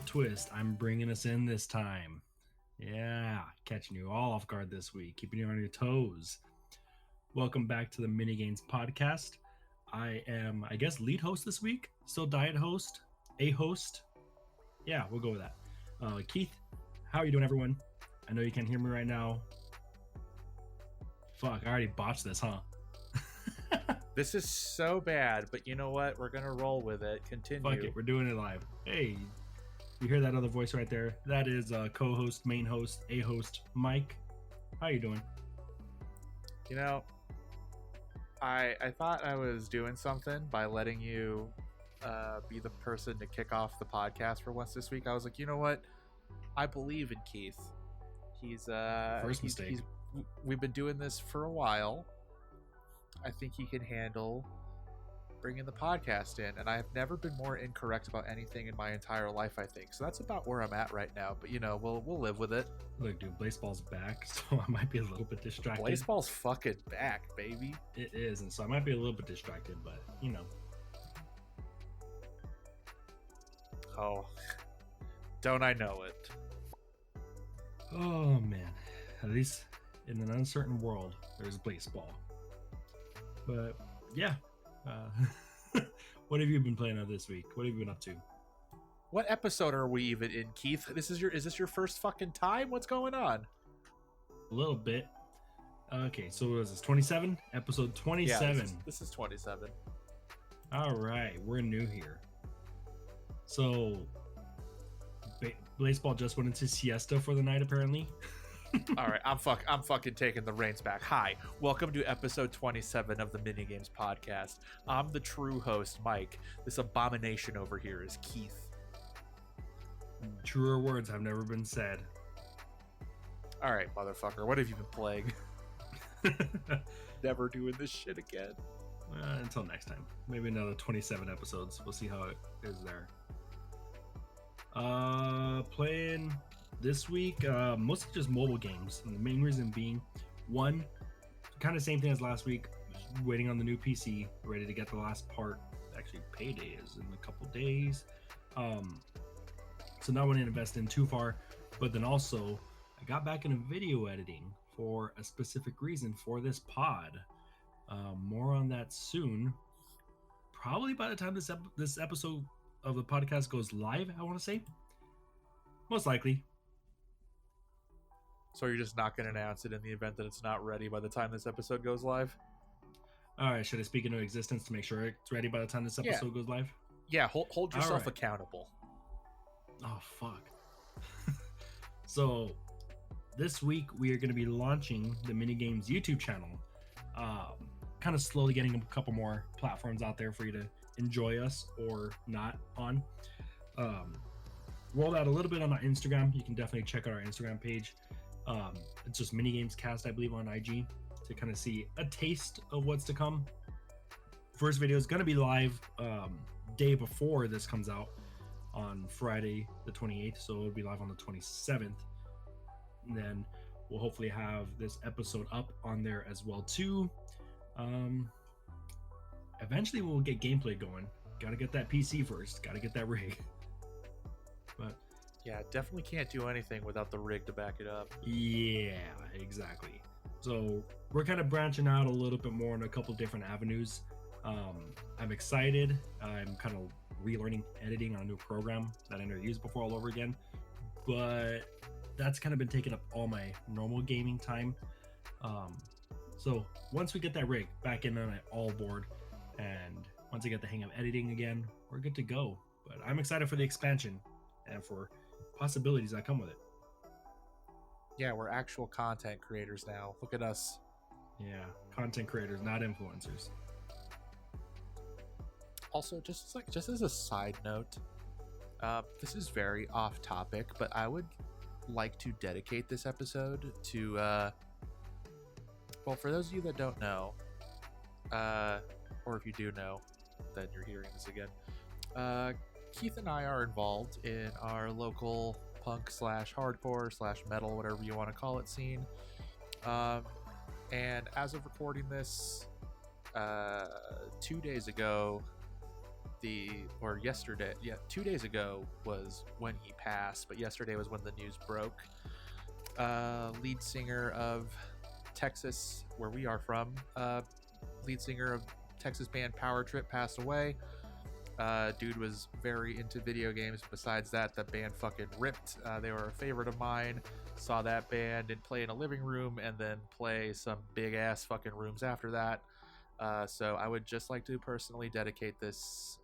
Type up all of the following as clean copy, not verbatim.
twist, I'm bringing us in this time. Yeah, catching you all off guard this week, keeping you on your toes. Welcome back to the Minigames podcast. I am, lead host this week. Still diet host, a host. Yeah, we'll go with that. Keith, how are you doing, everyone? I know you can't hear me right now. Fuck, I already botched this, huh? This is so bad, but you know what? We're gonna roll with it. Continue. Fuck it, we're doing it live. Hey, you hear that other voice right there? That is co-host, main host, a host, Mike. How you doing? You know, I thought I was doing something by letting you be the person to kick off the podcast for once this week. I was like, you know what? I believe in Keith. He's first mistake. We've been doing this for a while. I think he can handle bringing the podcast in, and I have never been more incorrect about anything in my entire life, I think. So that's about where I'm at right now, but you know, we'll live with it. Look, dude, Blazeball's back, so I might be a little bit distracted. Blazeball's fucking back, baby. It is, and so I might be a little bit distracted, but you know. Oh, don't I know it? Oh man, at least in an uncertain world, there's Blazeball. But yeah, what have you been playing on this week? What have you been up to? What episode are we even in, Keith? Is this your first fucking time? What's going on? A little bit. Okay, so what is this? 27? Episode 27. Yeah, this is 27. All right, we're new here. So, Blazeball just went into siesta for the night, apparently. All right, I'm fucking taking the reins back. Hi, welcome to episode 27 of the Minigames podcast. I'm the true host, Mike. This abomination over here is Keith. Truer words have never been said. All right, motherfucker, what have you been playing? Never doing this shit again. Until next time. Maybe another 27 episodes. We'll see how it is there. Playing this week, mostly just mobile games. And the main reason being, one, kind of same thing as last week, just waiting on the new PC, ready to get the last part. Actually, payday is in a couple days. So not want to invest in too far, but then also I got back into video editing for a specific reason for this pod. More on that soon. Probably by the time this episode of the podcast goes live, I want to say. Most likely. So you're just not going to announce it in the event that it's not ready by the time this episode goes live? All right, should I speak into existence to make sure it's ready by the time this episode goes live? Yeah, hold yourself accountable. Oh, fuck. So, this week we are going to be launching the Minigames YouTube channel. Kind of slowly getting a couple more platforms out there for you to enjoy us or not on. Rolled out a little bit on our Instagram. You can definitely check out our Instagram page. It's just Minigames Cast, I believe, on IG to kind of see a taste of what's to come. First video is going to be live day before this comes out on Friday the 28th, so it'll be live on the 27th. And then we'll hopefully have this episode up on there as well too. Eventually we'll get gameplay going. Gotta get that PC first, gotta get that rig. But yeah, definitely can't do anything without the rig to back it up. Yeah, exactly. So we're kind of branching out a little bit more in a couple different avenues. I'm excited. I'm kind of relearning editing on a new program that I never used before all over again. But that's kind of been taking up all my normal gaming time. So once we get that rig back in on it all board, and once I get the hang of editing again, we're good to go. But I'm excited for the expansion and for possibilities that come with it. Yeah, we're actual content creators now. Look at us. Yeah, content creators, not influencers. Also, just as a side note, this is very off topic, but I would like to dedicate this episode to well, for those of you that don't know, or if you do know, then you're hearing this again. Keith and I are involved in our local punk / hardcore / metal, whatever you want to call it, scene. And as of recording this, 2 days ago, yesterday, 2 days ago was when he passed, but yesterday was when the news broke. Lead singer of Texas, where we are from, lead singer of Texas band Power Trip passed away. Dude was very into video games. Besides that, the band fucking ripped. They were a favorite of mine. Saw that band and play in a living room and then play some big ass fucking rooms after that. So I would just like to personally dedicate this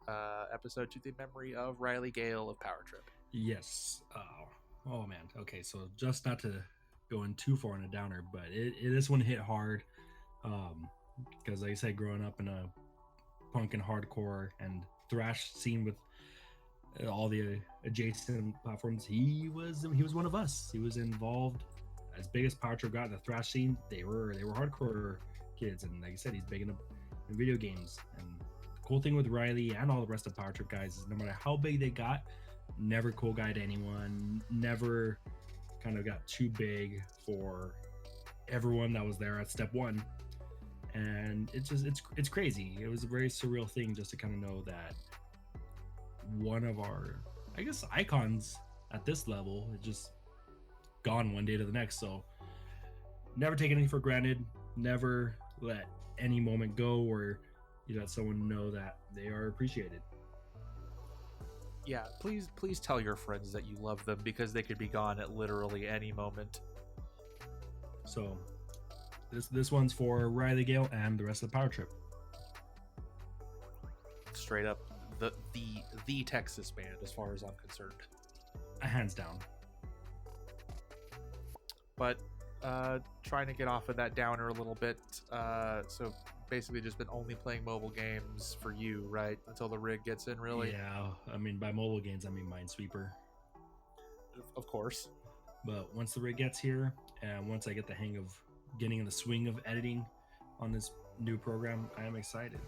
episode to the memory of Riley Gale of Power Trip. Yes. Oh man. Okay, so just not to go in too far in a downer, but this one hit hard. Because like I said, growing up in a punk and hardcore and thrash scene with all the adjacent platforms, he was one of us. He was involved. As big as Power Trip got in the thrash scene, they were hardcore kids, and like I said, he's big in video games. And the cool thing with Riley and all the rest of Power Trip guys is no matter how big they got, never cool guyed anyone, never kind of got too big for everyone that was there at step one. And it's crazy. It was a very surreal thing just to kind of know that one of our, I guess, icons at this level is just gone one day to the next. So never take anything for granted. Never let any moment go where you let someone know that they are appreciated. Yeah, please tell your friends that you love them, because they could be gone at literally any moment. So this one's for Riley Gale and the rest of the Power Trip. Straight up the Texas band, as far as I'm concerned. Hands down. But trying to get off of that downer a little bit. So basically just been only playing mobile games for you, right? Until the rig gets in, really? Yeah, I mean, by mobile games, I mean Minesweeper. Of course. But once the rig gets here, and once I get the hang of getting in the swing of editing on this new program, I am excited.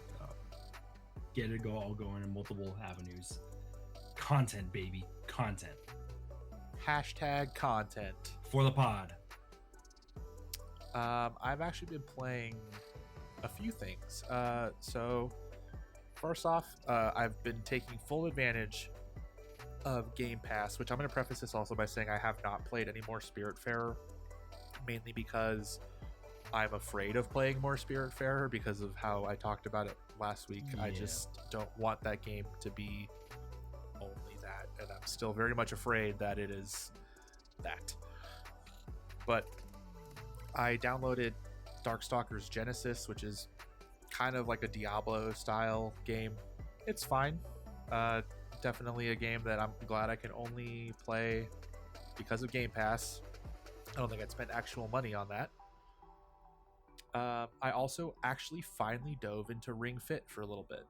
Get it all going in multiple avenues. Content, baby. Content. Hashtag content. For the pod. I've actually been playing a few things. So first off, I've been taking full advantage of Game Pass, which I'm going to preface this also by saying I have not played any more Spiritfarer, mainly because I'm afraid of playing more Spiritfarer because of how I talked about it last week. Yeah. I just don't want that game to be only that, and I'm still very much afraid that it is that. But I downloaded Darkstalkers Genesis, which is kind of like a Diablo style game. It's fine. Definitely a game that I'm glad I can only play because of Game Pass. I don't think I'd spend actual money on that. I also actually finally dove into Ring Fit for a little bit.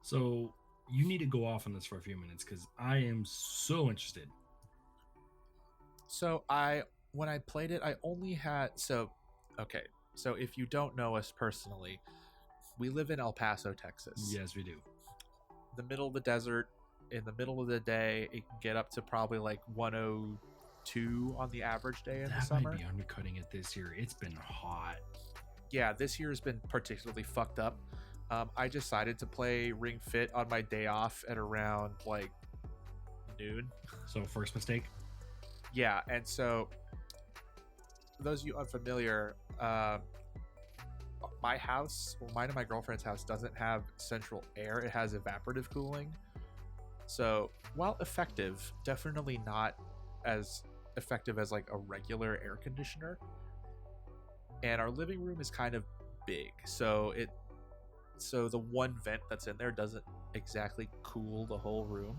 So you need to go off on this for a few minutes because I am so interested. So when I played it, I only had so if you don't know us personally, we live in El Paso, Texas. Yes, we do. The middle of the desert. In the middle of the day, it can get up to probably like 102 on the average day in the summer. That might be undercutting it this year. It's been hot. Yeah, this year has been particularly fucked up. I decided to play Ring Fit on my day off at around like noon. So first mistake? Yeah, and so for those of you unfamiliar, my house, mine and my girlfriend's house, doesn't have central air. It has evaporative cooling. So while effective, definitely not as effective as like a regular air conditioner. And our living room is kind of big, so the one vent that's in there doesn't exactly cool the whole room.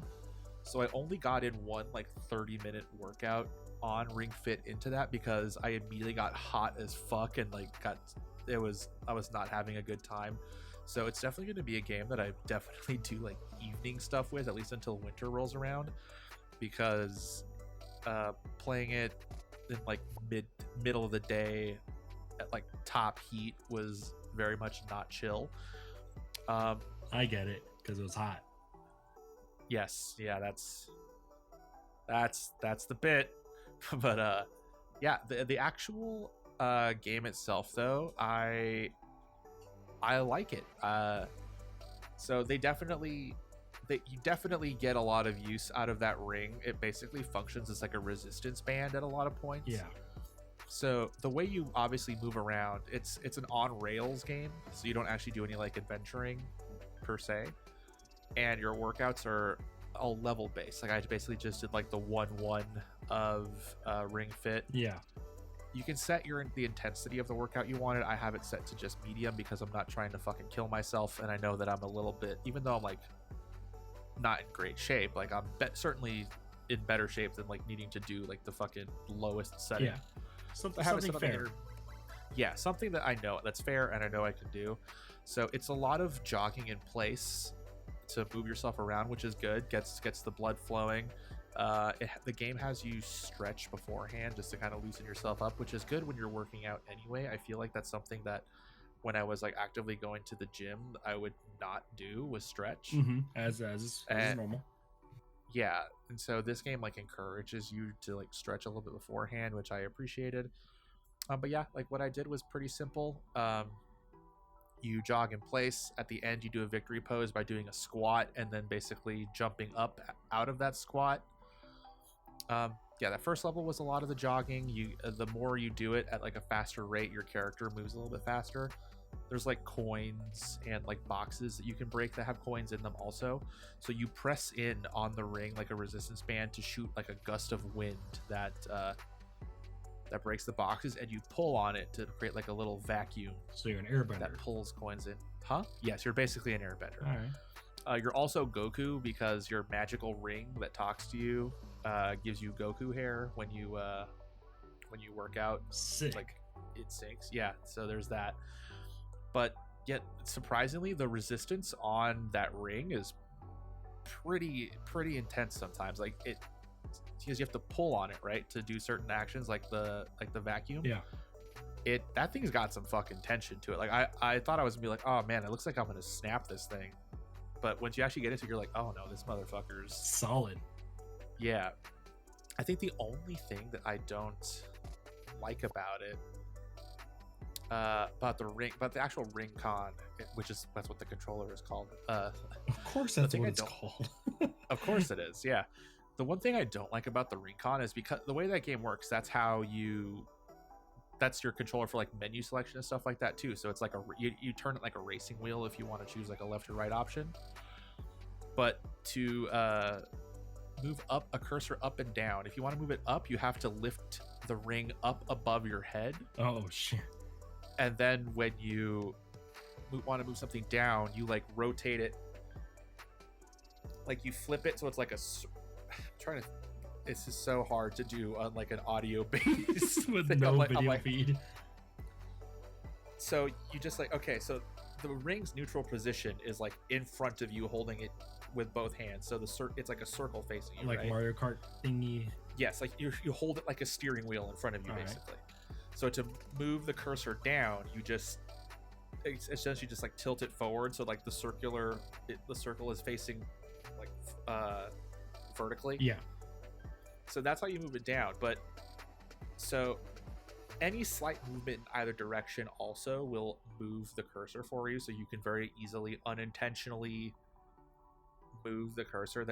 So I only got in one like 30-minute workout on Ring Fit into that because I immediately got hot as fuck and like I was not having a good time. So it's definitely going to be a game that I definitely do like evening stuff with, at least until winter rolls around, because playing it in like middle of the day at like top heat was very much not chill. I get it because it was hot. Yes, yeah, that's the bit. But yeah, the actual game itself though, I like it. So you definitely get a lot of use out of that ring. It basically functions as like a resistance band at a lot of points. Yeah. So the way you obviously move around, it's an on rails game, so you don't actually do any like adventuring per se, and your workouts are all level based. Like I basically just did like the 1-1 of Ring Fit. Yeah. You can set the intensity of the workout you wanted. I have it set to just medium because I'm not trying to fucking kill myself, and I know that I'm a little bit, even though I'm like not in great shape, like I'm certainly in better shape than like needing to do like the fucking lowest setting. Yeah. Something fair. Yeah, something that I know that's fair and I know I can do. So it's a lot of jogging in place to move yourself around, which is good. Gets the blood flowing. The game has you stretch beforehand just to kind of loosen yourself up, which is good when you're working out anyway. I feel like that's something that when I was like actively going to the gym, I would not do, was stretch. As normal. Yeah, and so this game like encourages you to like stretch a little bit beforehand, which I appreciated. But yeah, like what I did was pretty simple. You jog in place. At the end, you do a victory pose by doing a squat and then basically jumping up out of that squat. Yeah, that first level was a lot of the jogging. The more you do it at like a faster rate, your character moves a little bit faster. There's like coins and like boxes that you can break that have coins in them also. So you press in on the ring like a resistance band to shoot like a gust of wind that breaks the boxes, and you pull on it to create like a little vacuum. So you're an airbender that pulls coins in. Huh? Yes, you're basically an airbender. All right. You're also Goku because your magical ring that talks to you gives you Goku hair when you work out. Sick. Like it syncs. Yeah, so there's that. But yet surprisingly, the resistance on that ring is pretty intense sometimes. Like it, because you have to pull on it, right, to do certain actions like the vacuum. Yeah. That thing's got some fucking tension to it. Like I thought I was gonna be like, oh man, it looks like I'm gonna snap this thing. But once you actually get into it, you're like, oh no, this motherfucker's solid. Yeah. I think the only thing that I don't like about it, about the actual ring con, that's what the controller is called. Of course that's what it's called. Of course it is, yeah. The one thing I don't like about the ring con is because the way that game works, that's your controller for like menu selection and stuff like that too. So it's like you turn it like a racing wheel if you want to choose like a left or right option. But to move up a cursor up and down, if you want to move it up, you have to lift the ring up above your head. Oh shit. And then when you want to move something down, you like rotate it, like you flip it so it's like it's just so hard to do on like an audio base with no video feed. So you just like, okay, so the ring's neutral position is like in front of you, holding it with both hands. So it's like a circle facing you, like right? Mario Kart thingy. Yes, like you hold it like a steering wheel in front of you, all basically. Right. So to move the cursor down, you just essentially just like tilt it forward. So like the circle is facing like vertically. Yeah. So that's how you move it down. But so any slight movement in either direction also will move the cursor for you. So you can very easily unintentionally move the cursor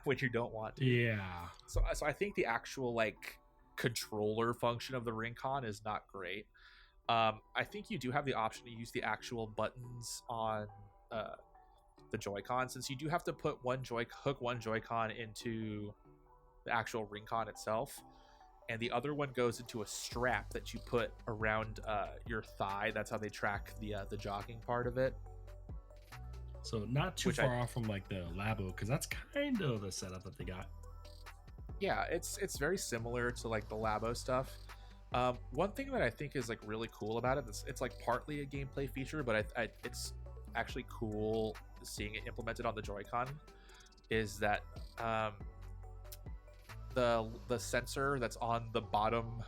when you don't want to. Yeah. So I think the actual like controller function of the ring con is not great. I think you do have the option to use the actual buttons on the Joy-Con, since you do have to put hook one Joy-Con into the actual ring con itself, and the other one goes into a strap that you put around your thigh. That's how they track the jogging part of it. So not too far off from like the Labo, because that's kind of the setup that they got. Yeah, it's very similar to like the Labo stuff. One thing that I think is like really cool about it, it's like partly a gameplay feature, but it's actually cool seeing it implemented on the Joy-Con, is that the sensor that's on the bottom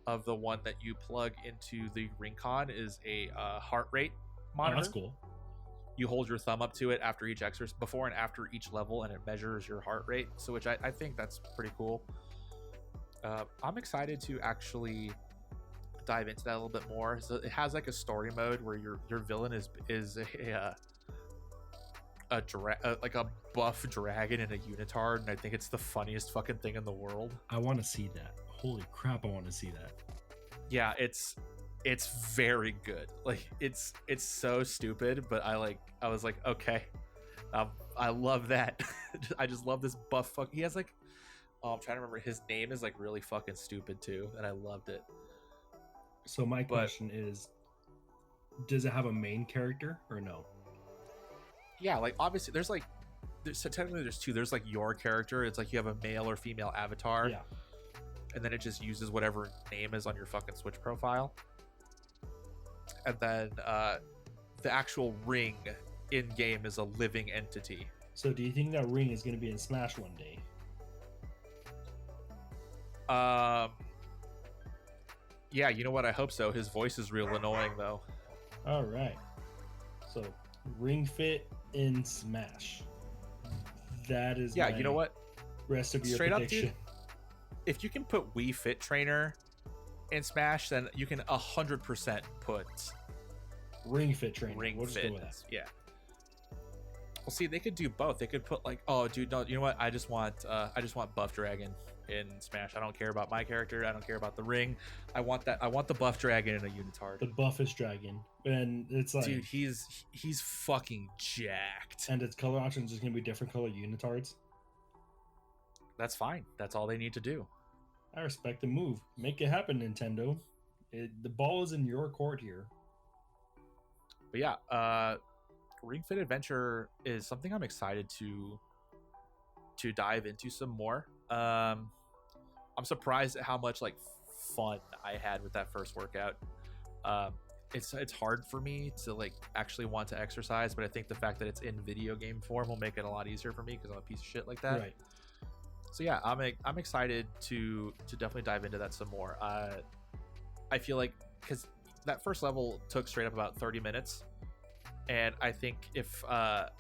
of the one that you plug into the ring con is a heart rate monitor. Oh, that's cool. You hold your thumb up to it after each exercise, before and after each level, and it measures your heart rate. So which I think that's pretty cool. I'm excited to actually dive into that a little bit more. So it has like a story mode where your villain is like a buff dragon in a unitard, and I think it's the funniest fucking thing in the world. I want to see that. Holy crap, I want to see that. Yeah, it's very good. Like it's so stupid, but I was like, okay, I love that. I just love this buff. He has like, I'm trying to remember, his name is like really fucking stupid too, and I loved it. So my question is, does it have a main character or no? Yeah, like obviously so technically there's two. There's like your character. It's like you have a male or female avatar. Yeah. And then it just uses whatever name is on your fucking Switch profile. And then the actual ring in game is a living entity. So do you think that ring is going to be in Smash one day? Yeah, you know what? I hope so. His voice is real annoying though. All right. So Ring Fit in Smash. That is you know what? Rest of your Straight prediction. up, dude. If you can put Wii Fit Trainer in Smash, then you can 100% put Ring Fit Trainer. Ring We'll just Fit. go with that. Yeah. Well, see, they could do both. They could put like, oh, dude, no, you know what? I just want Buff Dragon in Smash. I don't care about my character. I don't care about the ring. I want that. I want the Buff Dragon in a unitard. The buffest dragon, and it's like, dude, he's fucking jacked. And its color options is going to be different color unitards. That's fine. That's all they need to do. I respect the move. Make it happen, Nintendo. The ball is in your court here. But yeah, Ring Fit Adventure is something I'm excited to dive into some more. I'm surprised at how much like fun I had with that first workout. It's hard for me to like actually want to exercise, but I think the fact that it's in video game form will make it a lot easier for me because I'm a piece of shit like that. Right. So yeah, I'm excited to definitely dive into that some more. I feel like because that first level took straight up about 30 minutes, and I think if that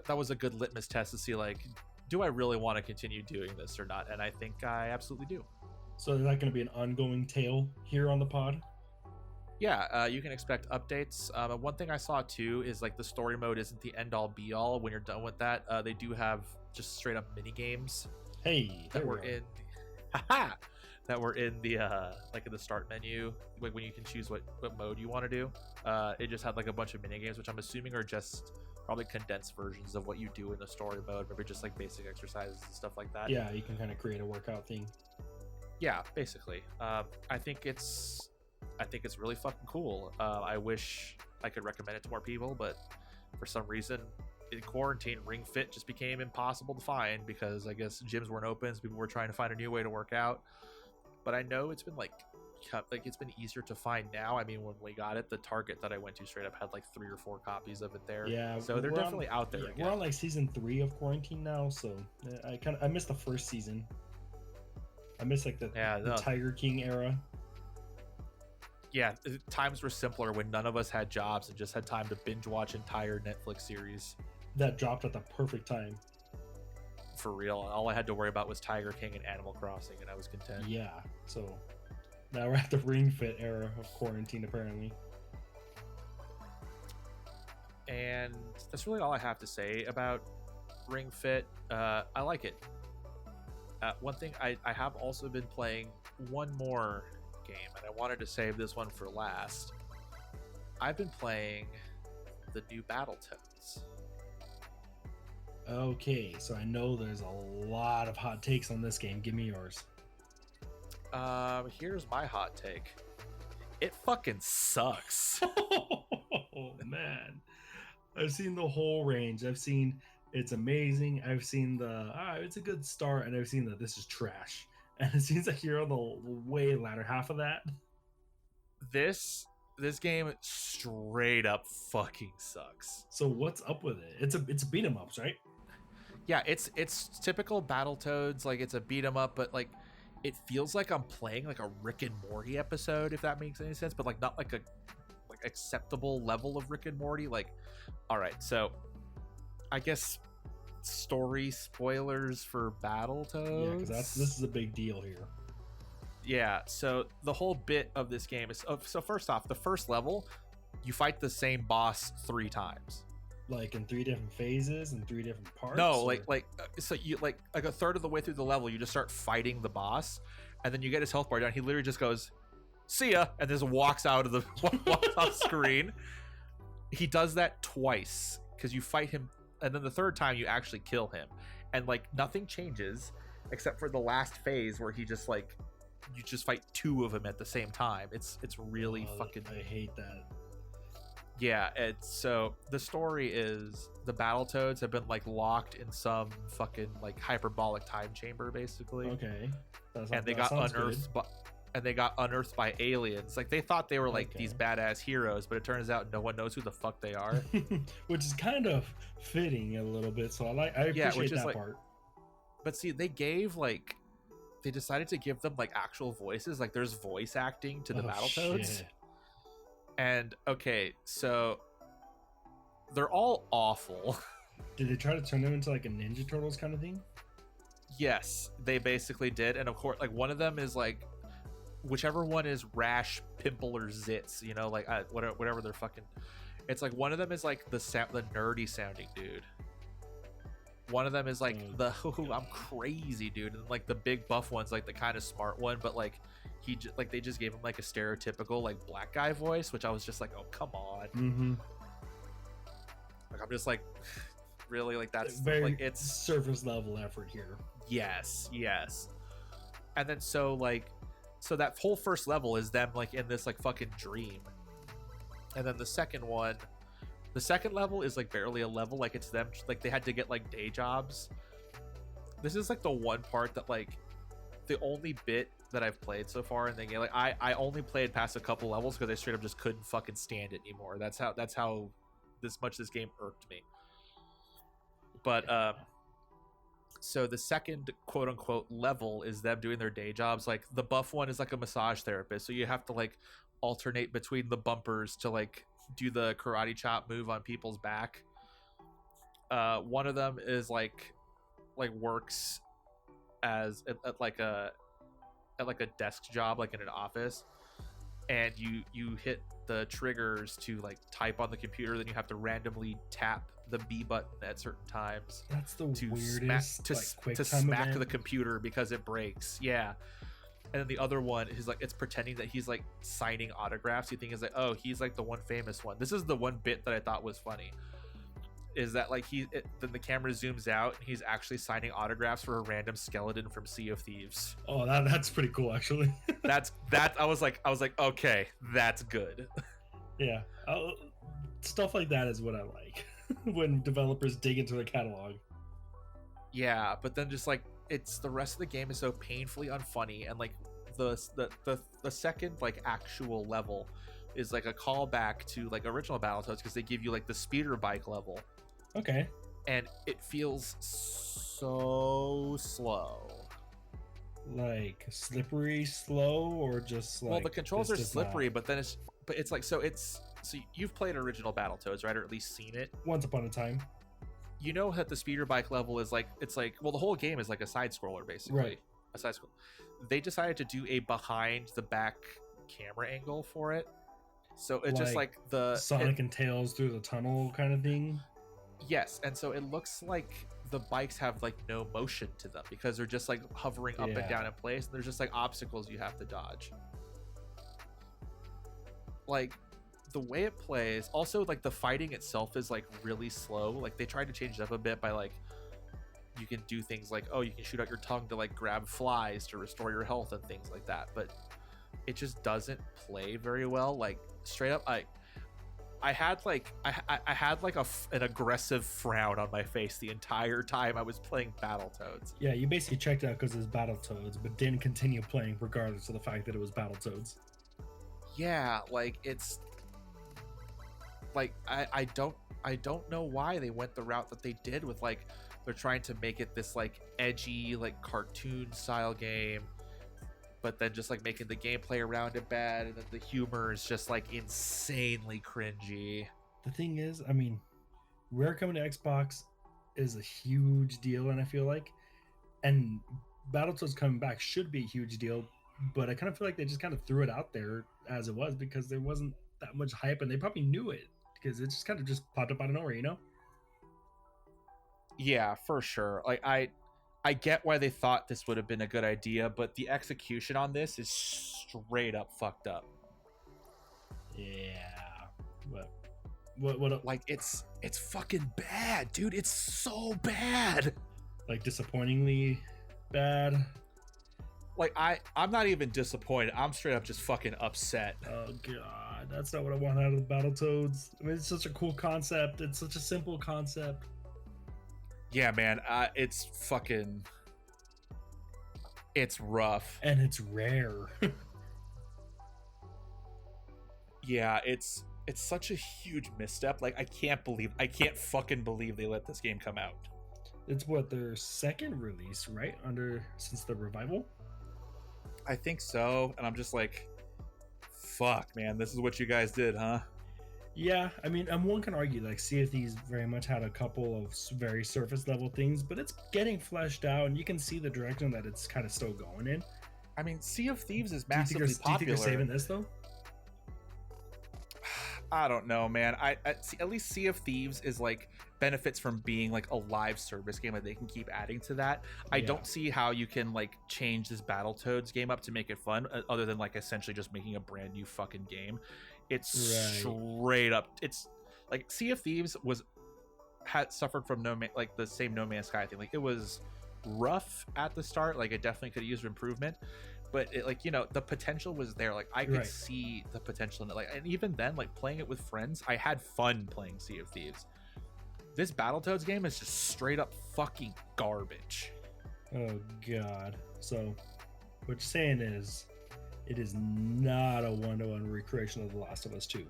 was a good litmus test to see like, do I really want to continue doing this or not? And I think I absolutely do. So is that going to be an ongoing tale here on the pod? Yeah, you can expect updates. One thing I saw too is like the story mode isn't the end all be all. When you're done with that, they do have just straight up mini games. Hey, that were in, that were in the like in the start menu, like when you can choose what mode you want to do. It just had like a bunch of mini games, which I'm assuming are just probably condensed versions of what you do in the story mode, maybe just like basic exercises and stuff like that. Yeah, you can kind of create a workout thing. Yeah, basically. I think it's really fucking cool. I wish I could recommend it to more people, but for some reason in quarantine, Ring Fit just became impossible to find because I guess gyms weren't open, so people were trying to find a new way to work out. But I know it's been like it's been easier to find now. I mean, when we got it, the Target that I went to straight up had like 3 or 4 copies of it there. Yeah, so they're definitely out there. Yeah, we're on like season 3 of quarantine now, so I missed the first season. I missed like the Tiger King era. Yeah, times were simpler when none of us had jobs and just had time to binge watch entire Netflix series. That dropped at the perfect time. For real. All I had to worry about was Tiger King and Animal Crossing, and I was content. Yeah, so now we're at the Ring Fit era of quarantine, apparently. And that's really all I have to say about Ring Fit. I like it. One thing, I have also been playing one more game, and I wanted to save this one for last. I've been playing the new Battletoads. Okay, so I know there's a lot of hot takes on this game. Give me yours. Here's my hot take. It fucking sucks. Oh man, I've seen the whole range. I've seen it's amazing. I've seen the it's a good start, and I've seen that this is trash. And it seems like you're on the way latter half of that. This game straight up fucking sucks. So what's up with it? It's beat 'em ups, right? Yeah, it's typical Battletoads. Like it's a beat 'em up, but like it feels like I'm playing like a Rick and Morty episode, if that makes any sense. But like not like a acceptable level of Rick and Morty. Like, all right, so I guess story spoilers for Battletoads. Yeah, because this is a big deal here. Yeah, so the whole bit of this game is so first off, the first level, you fight the same boss 3 times. Like in 3 different phases and 3 different parts? No, or- so you like a third of the way through the level, you just start fighting the boss, and then you get his health bar down. He literally just goes, "See ya," and just walks out of the walks off screen. He does that twice because you fight him, and then the third time you actually kill him, and like nothing changes except for the last phase where he just like you just fight 2 of them at the same time. It's really fucking. I hate that. Yeah, it's so the story is the Battletoads have been like locked in some fucking like hyperbolic time chamber basically. Okay. And they got unearthed by aliens. Like they thought they were like these badass heroes, but it turns out no one knows who the fuck they are. Which is kind of fitting a little bit. So I appreciate that part. But see, they decided to give them like actual voices. Like there's voice acting to the Battletoads. Shit. And okay, so they're all awful. Did they try to turn them into like a Ninja Turtles kind of thing? Yes, they basically did. And of course, like one of them is like whichever one is Rash, Pimple, or Zitz, you know, like whatever they're fucking. It's like one of them is like the nerdy sounding dude. One of them is like I'm crazy dude, and like the big buff one's like the kind of smart one, but like they just gave him like a stereotypical like black guy voice, which I was just like, oh come on. Mm-hmm. Like I'm just like, really, like that's very like it's surface level effort here. Yes. And then so that whole first level is them like in this like fucking dream, and then the second level is like barely a level. Like it's them like they had to get like day jobs. This is like the one part that like the only bit that I've played so far in the game. Like I only played past a couple levels because I straight up just couldn't fucking stand it anymore. That's how this game irked me. But so the second quote unquote level is them doing their day jobs. Like the buff one is like a massage therapist, so you have to like alternate between the bumpers to like do the karate chop move on people's back. One of them is like works as at like a desk job, like in an office, and you hit the triggers to like type on the computer, then you have to randomly tap the B button at certain times. That's the to weirdest to smack the computer because it breaks. Yeah. And then the other one is like it's pretending that he's like signing autographs. You think is like, oh, he's like the one famous one. This is the one bit that I thought was funny. Is that like then the camera zooms out and he's actually signing autographs for a random skeleton from Sea of Thieves. Oh, that's pretty cool actually. That I was like okay, that's good. Yeah, stuff like that is what I like when developers dig into the catalog. Yeah, but then just like it's the rest of the game is so painfully unfunny, and like the second like actual level is like a callback to like original Battletoads because they give you like the speeder bike level. Okay. And it feels so slow. Like slippery slow, or just like, well, the controls are slippery, but it's like so you've played original Battletoads, right? Or at least seen it once upon a time. You know that the speeder bike level is like well, the whole game is like a side scroller basically. Right. A side scroll. They decided to do a behind the back camera angle for it. So it's just like the Sonic and Tails through the tunnel kind of thing. Yes, and so it looks like the bikes have like no motion to them because they're just like hovering up and down in place, and there's just like obstacles you have to dodge. Like the way it plays, also like the fighting itself is like really slow. Like they tried to change it up a bit by like you can do things like, oh, you can shoot out your tongue to like grab flies to restore your health and things like that, but it just doesn't play very well. Like straight up, I had an aggressive frown on my face the entire time I was playing Battletoads. Yeah, you basically checked out because it's Battletoads, but didn't continue playing regardless of the fact that it was Battletoads. Yeah, like it's like I don't know why they went the route that they did with like they're trying to make it this like edgy like cartoon style game, but then just like making the gameplay around it bad, and then the humor is just like insanely cringy. The thing is, I mean, Rare coming to Xbox is a huge deal, and I feel like, and Battletoads coming back should be a huge deal, but I kind of feel like they just kind of threw it out there as it was because there wasn't that much hype, and they probably knew it because it just kind of just popped up out of nowhere, you know? Yeah, for sure. Like I get why they thought this would have been a good idea, but the execution on this is straight up fucked up. Yeah. What Like it's fucking bad, dude. It's so bad. like disappointingly bad? Like I'm not even disappointed. I'm straight up just fucking upset. Oh god, that's not what I want out of the Battletoads. I mean, it's such a cool concept. It's such a simple concept. Yeah, man. It's fucking. It's rough. And it's rare. Yeah, it's such a huge misstep. Like I can't fucking believe they let this game come out. It's what, their second release, right? Since the revival? I think so, and I'm just like, fuck, man, this is what you guys did, huh? Yeah, I mean, and one can argue like Sea of Thieves very much had a couple of very surface level things, but it's getting fleshed out, and you can see the direction that it's kind of still going in. I mean, Sea of Thieves is massively Do you popular. think they're saving this though? I don't know, man. At least Sea of Thieves is like benefits from being like a live service game that they can keep adding to that. I don't see how you can like change this Battletoads game up to make it fun, other than like essentially just making a brand new fucking game. It's straight up. It's like Sea of Thieves had suffered from the same No Man's Sky thing. Like it was rough at the start. Like it definitely could have used improvement. But it, like, you know, the potential was there. Like I could see the potential in it. Like, and even then, like playing it with friends, I had fun playing Sea of Thieves. This Battletoads game is just straight up fucking garbage. Oh god. So what you're saying is it is not a one-to-one recreation of The Last of Us 2.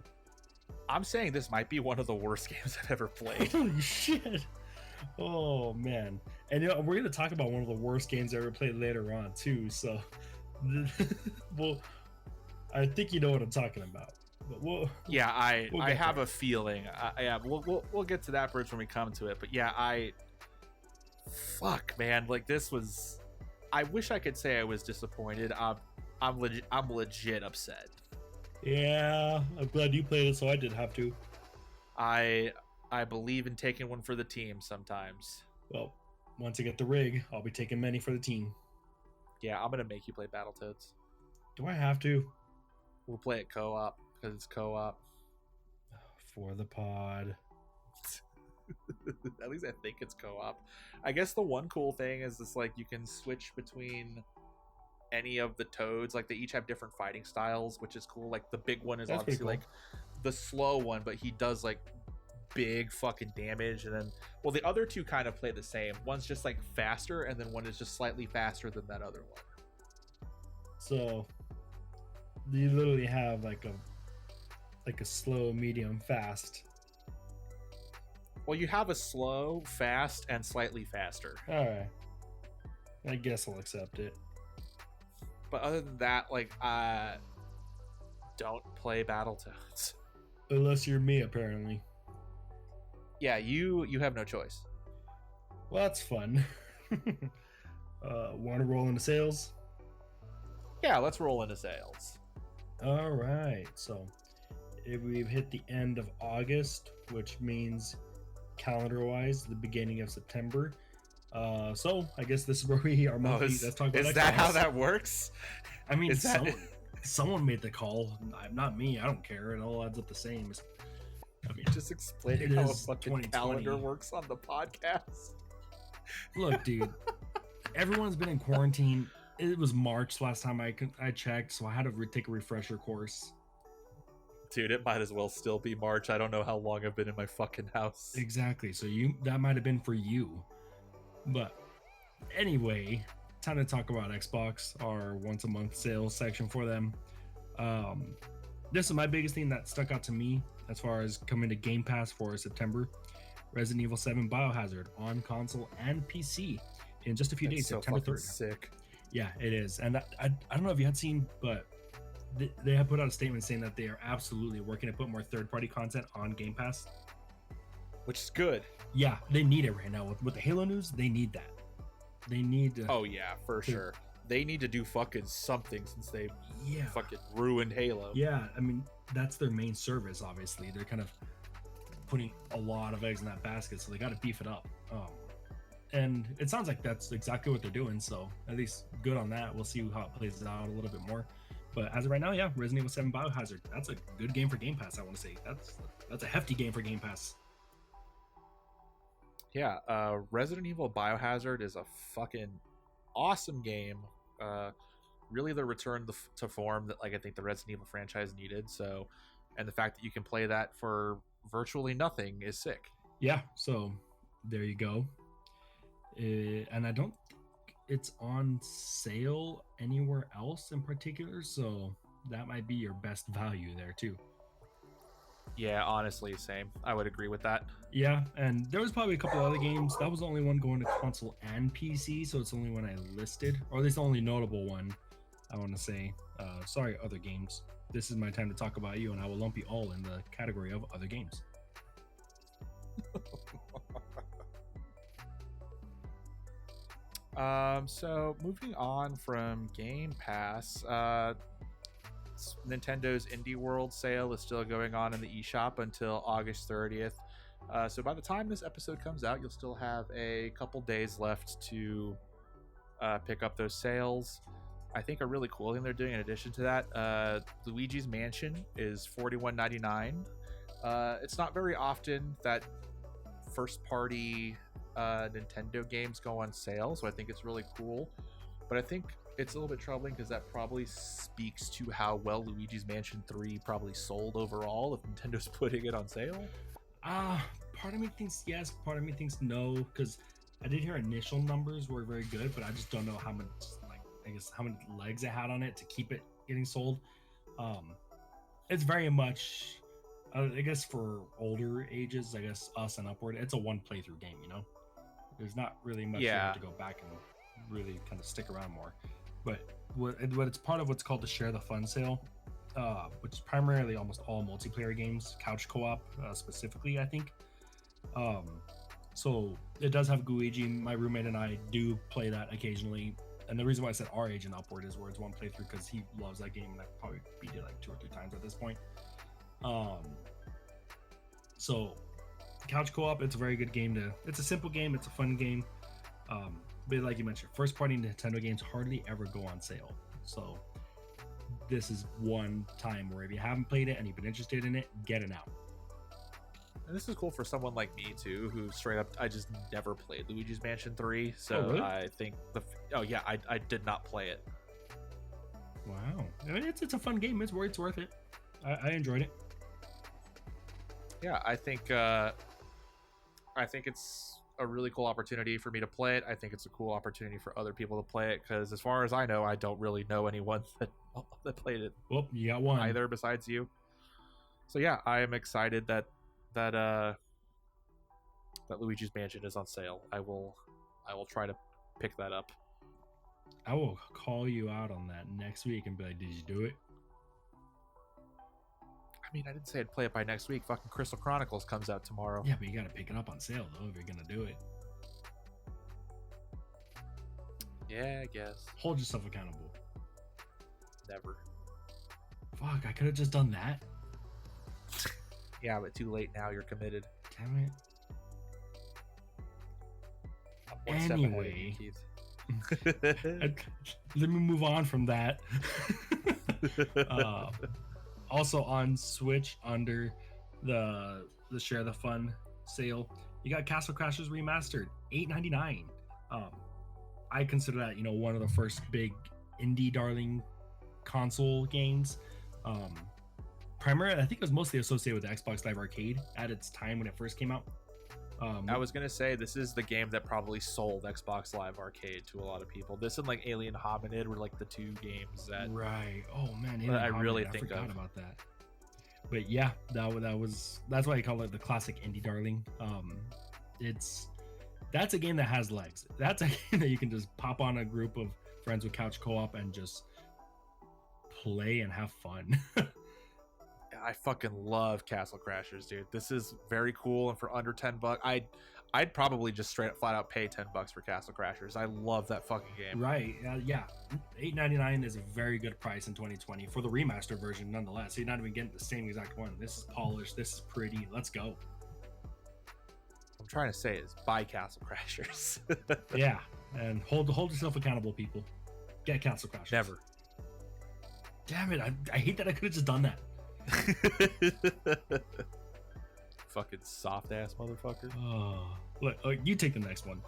I'm saying this might be one of the worst games I've ever played. Holy shit. Oh man. And you know, we're gonna talk about one of the worst games I ever played later on too, so well, I think you know what I'm talking about. But we'll I have a feeling. We'll get to that bridge when we come to it. But yeah, fuck, man. Like this was. I wish I could say I was disappointed. I'm legit upset. Yeah, I'm glad you played it, so I didn't have to. I believe in taking one for the team sometimes. Well, once I get the rig, I'll be taking many for the team. Yeah, I'm gonna make you play Battletoads. Do I have to? We'll play it co-op because it's co-op. For the pod. At least I think it's co-op. I guess the one cool thing is this, like, you can switch between any of the toads. Like they each have different fighting styles, which is cool. Like the big one is That's obviously cool. like the slow one, but he does like big fucking damage. And then, well, the other two kind of play the same. One's just like faster, and then one is just slightly faster than that other one. So you literally have like a slow, medium, fast. Well, you have a slow, fast, and slightly faster. All right, I guess I'll accept it. But other than that, like, don't play Battletoads. Unless you're me, apparently. Yeah, you have no choice. Well, that's fun. Want to roll into sales? Yeah, let's roll into sales. All right. So we've hit the end of August, which means calendar-wise, the beginning of September. So I guess this is where we are. Let's talk about is that how that works? I mean, someone made the call, not me. I don't care. It all adds up the same. I mean, just explaining how a fucking calendar works on the podcast. Look, dude, everyone's been in quarantine. It was March last time I checked, so I had to take a refresher course. Dude, it might as well still be March. I don't know how long I've been in my fucking house. Exactly. So that might have been for you. But anyway, time to talk about Xbox, our once a month sales section for them. This is my biggest thing that stuck out to me as far as coming to Game Pass for September. Resident Evil 7 Biohazard on console and PC in just a few days, so September 3rd. Sick. Yeah, it is. And I don't know if you had seen, but they have put out a statement saying that they are absolutely working to put more third-party content on Game Pass. Which is good. Yeah, they need it right now. With the Halo news, they need that. They need to... Oh, yeah, for sure. They need to do fucking something since they fucking ruined Halo. Yeah, I mean, that's their main service, obviously. They're kind of putting a lot of eggs in that basket, so they got to beef it up. and it sounds like that's exactly what they're doing. So at least good on that. We'll see how it plays out a little bit more. But as of right now, yeah, Resident Evil 7 Biohazard. That's a good game for Game Pass. I want to say that's a hefty game for Game Pass. Yeah, Resident Evil Biohazard is a fucking awesome game. Really, the return to form that like I think the Resident Evil franchise needed. So, and the fact that you can play that for virtually nothing is sick. Yeah, so there you go. And I don't think it's on sale anywhere else in particular, so that might be your best value there too. Yeah, honestly, same. I would agree with that. Yeah, and there was probably a couple other games. That was the only one going to console and PC, so it's the only one I listed, or at least the only notable one, I want to say. Sorry, other games. This is my time to talk about you, and I will lump you all in the category of other games. So moving on from Game Pass, Nintendo's Indie World sale is still going on in the eShop until August 30th. So by the time this episode comes out, you'll still have a couple days left to pick up those sales. I think a really cool thing they're doing in addition to that, Luigi's Mansion is $41.99. It's not very often that first-party Nintendo games go on sale, so I think it's really cool. But I think it's a little bit troubling because that probably speaks to how well Luigi's Mansion 3 probably sold overall if Nintendo's putting it on sale. Part of me thinks yes, part of me thinks no, because I did hear initial numbers were very good, but I just don't know how much, like, I guess how many legs it had on it to keep it getting sold. It's very much, I guess for older ages, I guess us and upward, it's a one playthrough game, you know? There's not really much you have to go back and really kind of stick around more. But what it's part of what's called the Share the Fun sale, which is primarily almost all multiplayer games, couch co-op specifically, I think. So it does have Luigi. My roommate and I do play that occasionally. And the reason why I said our age and upward is where it's one playthrough because he loves that game and I've probably beat it like 2 or 3 times at this point. So couch co-op, it's a very good game it's a simple game, it's a fun game. But like you mentioned, first party Nintendo games hardly ever go on sale. So this is one time where if you haven't played it and you've been interested in it, get it out. And this is cool for someone like me too, who straight up I just never played Luigi's Mansion 3. So Oh, really? I think I did not play it. Wow, I mean, it's a fun game. It's worth it. I enjoyed it. Yeah, I think it's a really cool opportunity for me to play it. I think it's a cool opportunity for other people to play it because, as far as I know, I don't really know anyone that played it. Well, you got one either besides you. So yeah, I am excited that Luigi's Mansion is on sale. I will try to pick that up. I will call you out on that next week and be like, "Did you do it?" I mean, I didn't say I'd play it by next week. Fucking Crystal Chronicles comes out tomorrow. Yeah, but you gotta pick it up on sale though if you're gonna do it. Yeah, I guess. Hold yourself accountable. Never. Fuck, I could have just done that. Yeah, but too late now. You're committed. Damn it. I'm one step ahead of you, Anyway. Keith. Let me move on from that. Also on Switch under the Share the Fun sale, you got Castle Crashers Remastered, $8.99. I consider that, you know, one of the first big indie darling console games. Primarily, I think it was mostly associated with the Xbox Live Arcade at its time when it first came out. I was gonna say this is the game that probably sold Xbox Live Arcade to a lot of people. This and like Alien Hominid were like the 2 games that right. Oh man, I really I think forgot of. about that. But yeah, that's why I call it the classic indie darling. That's a game that has legs. That's a game that you can just pop on a group of friends with couch co-op and just play and have fun. I fucking love Castle Crashers, dude. This is very cool, and for under $10, I'd probably just straight up flat out pay $10 for Castle Crashers. I love that fucking game. Right? Yeah, $8.99 is a very good price in 2020 for the remaster version, nonetheless. You're not even getting the same exact one. This is polished. This is pretty. Let's go. trying to say is buy Castle Crashers. Yeah, and hold yourself accountable, people. Get Castle Crashers. Never. Damn it! I hate that I could have just done that. Fucking soft ass motherfucker. Oh, look, you take the next one.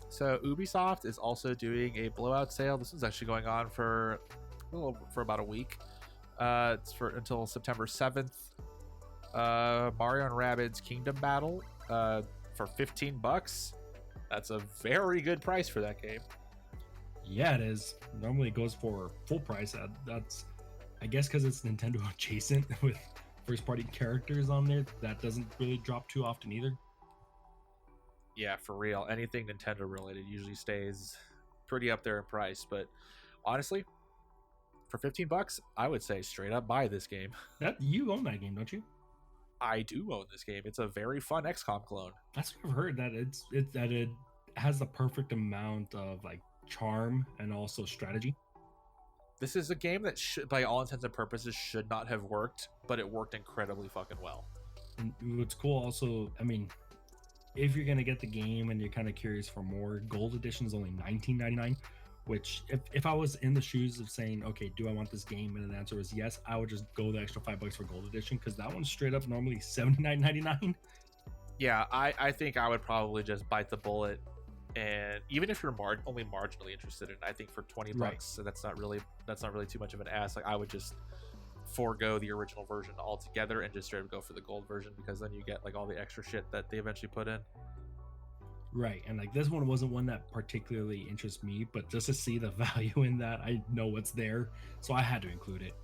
So Ubisoft is also doing a blowout sale. This is actually going on for about a week. It's for until September 7th. Mario and Rabbids Kingdom Battle for $15. That's a very good price for that game. Yeah, it is. Normally it goes for full price. That's, I guess, because it's Nintendo adjacent with first party characters on there. That doesn't really drop too often either. Yeah, for real. Anything Nintendo related usually stays pretty up there in price. But honestly, for $15, I would say straight up buy this game. You own that game, don't you? I do own this game. It's a very fun XCOM clone. That's what I've heard, that it has the perfect amount of like charm and also strategy. This is a game that should, by all intents and purposes, should not have worked, but it worked incredibly fucking well. And what's cool also, I mean, if you're gonna get the game and you're kind of curious for more, Gold Edition is only $19.99, which if I was in the shoes of saying, okay, do I want this game, and the answer was yes, I would just go the extra $5 for Gold Edition, because that one's straight up normally $79.99. Yeah, I think I would probably just bite the bullet, and even if you're only marginally interested in it, I think for $20, Right. so that's not really too much of an ask. Like, I would just forego the original version altogether and just straight up go for the gold version, because then you get like all the extra shit that they eventually put in. Right, and like this one wasn't one that particularly interests me, but just to see the value in that, I know what's there, so I had to include it.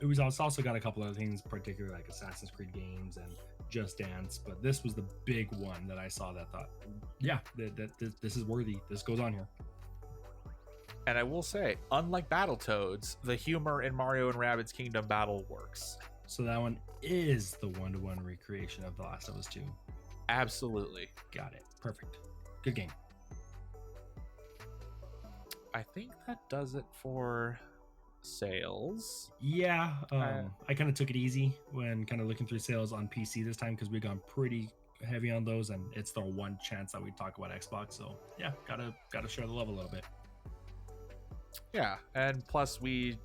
It was also got a couple other things, particularly like Assassin's Creed games and Just Dance, but this was the big one that I saw that thought, yeah, this is worthy. This goes on here. And I will say, unlike Battletoads, the humor in Mario and Rabbids Kingdom Battle works. So that one is the one-to-one recreation of The Last of Us 2. Absolutely. Got it. Perfect. Good game. I think that does it for sales. Yeah, I kind of took it easy when kind of looking through sales on PC this time, because we've gone pretty heavy on those, and it's the one chance that we talk about Xbox. So yeah, gotta share the love a little bit. Yeah, and plus we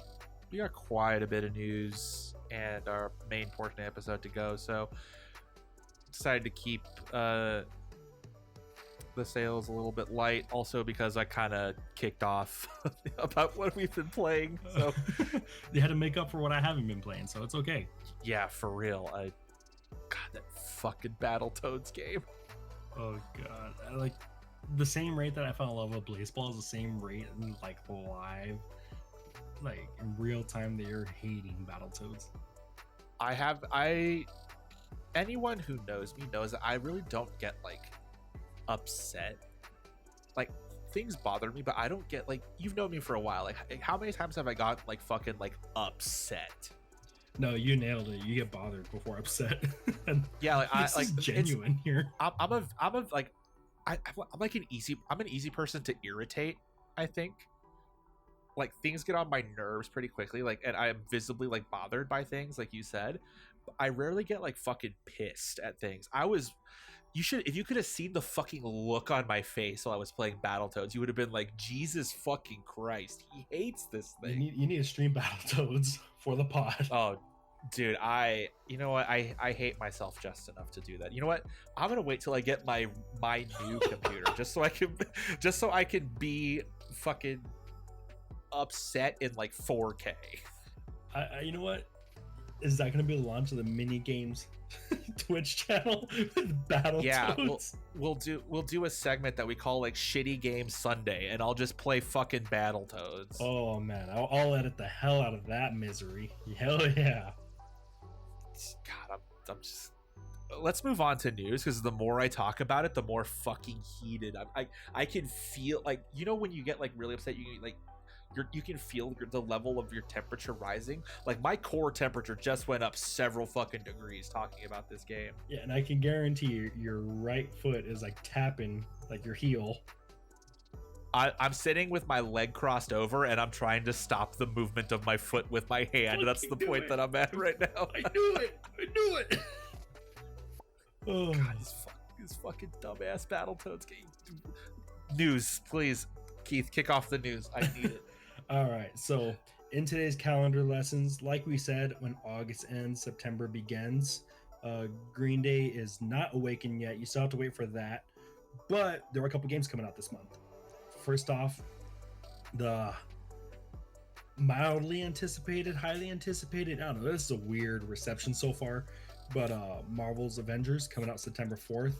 got quite a bit of news and our main portion of the episode to go, so decided to keep the sales a little bit light, also because I kind of kicked off about what we've been playing, so they had to make up for what I haven't been playing, so it's okay. Yeah, for real. God, that fucking Battletoads game. Oh god, like the same rate that I fell in love with Baseball is the same rate in like live, like in real time, that you're hating Battletoads. Anyone who knows me knows that I really don't get like upset. Like, things bother me, but I don't get, like, you've known me for a while, like how many times have I got like fucking like upset? No, you nailed it. You get bothered before upset. Yeah, like this is genuine here. I'm an easy person to irritate, I think. Like, things get on my nerves pretty quickly, like, and I'm visibly like bothered by things, like you said. But I rarely get like fucking pissed at things. If you could have seen the fucking look on my face while I was playing Battletoads, you would have been like, Jesus fucking Christ, he hates this thing. You need to stream Battletoads for the pod. Oh, dude, you know what? I hate myself just enough to do that. You know what? I'm gonna wait till I get my new computer just so I can be fucking upset in like 4K. You know what? Is that going to be the launch of the Minigames Twitch channel with Battletoads? Yeah, we'll do a segment that we call like Shitty Game Sunday, and I'll just play fucking Battletoads. Oh man, I'll edit the hell out of that misery. Hell yeah. God, I'm just. Let's move on to news, because the more I talk about it, the more fucking heated I can feel, like, you know when you get like really upset, you can feel the level of your temperature rising. Like, my core temperature just went up several fucking degrees talking about this game. Yeah, and I can guarantee your right foot is like tapping like your heel. I'm sitting with my leg crossed over, and I'm trying to stop the movement of my foot with my hand. That's the point that I'm at right now. I knew it. Oh. God, this fucking dumbass Battletoads game. News, please, Keith, kick off the news. I need it. All right, so in today's calendar lessons, like we said, when August ends, September begins. Green Day is not awakened yet. You still have to wait for that. But there are a couple games coming out this month. First off, the mildly anticipated, highly anticipated, I don't know, this is a weird reception so far, but Marvel's Avengers coming out September 4th.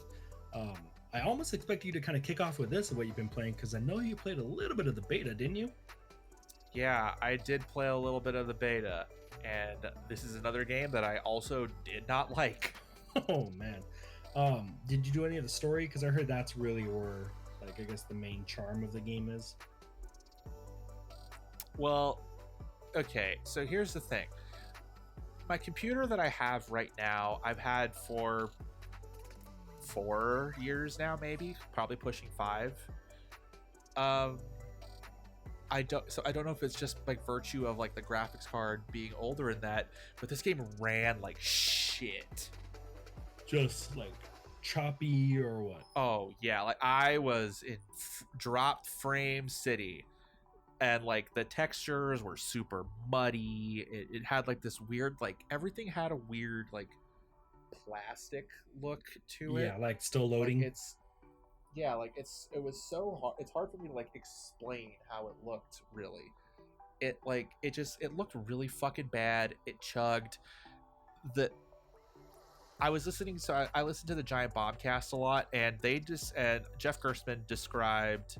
I almost expect you to kind of kick off with this, what you've been playing, because I know you played a little bit of the beta, didn't you? Yeah, I did play a little bit of the beta, and this is another game that I also did not like. Oh man. Did you do any of the story? Because I heard that's really where, like, I guess the main charm of the game is. Well, okay, so here's the thing. My computer that I have right now, I've had for 4 years now, maybe, probably pushing 5. I don't know if it's just like virtue of like the graphics card being older in that, but this game ran like shit. Just like choppy or what? Oh yeah, like I was in dropped frame city, and like the textures were super muddy. It had like this weird, like everything had a weird like plastic look to it. Yeah, like still loading. Like it was so hard. It's hard for me to like explain how it looked. Really, it looked really fucking bad. It chugged. I was listening, so I listened to the Giant Bombcast a lot, and Jeff Gerstmann described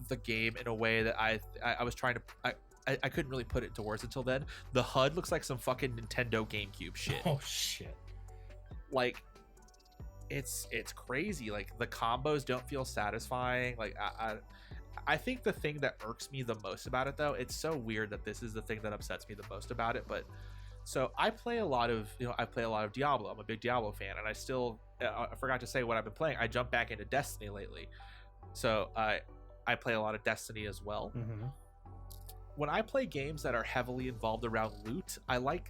the game in a way that I was trying to I couldn't really put it into words until then. The HUD looks like some fucking Nintendo GameCube shit. Oh shit! Like it's crazy. Like the combos don't feel satisfying. Like I think the thing that irks me the most about it, though, it's so weird that this is the thing that upsets me the most about it, but. So I play a lot of Diablo. I'm a big Diablo fan, and I forgot to say what I've been playing. I jumped back into Destiny lately, so I play a lot of Destiny as well. Mm-hmm. When I play games that are heavily involved around loot, I like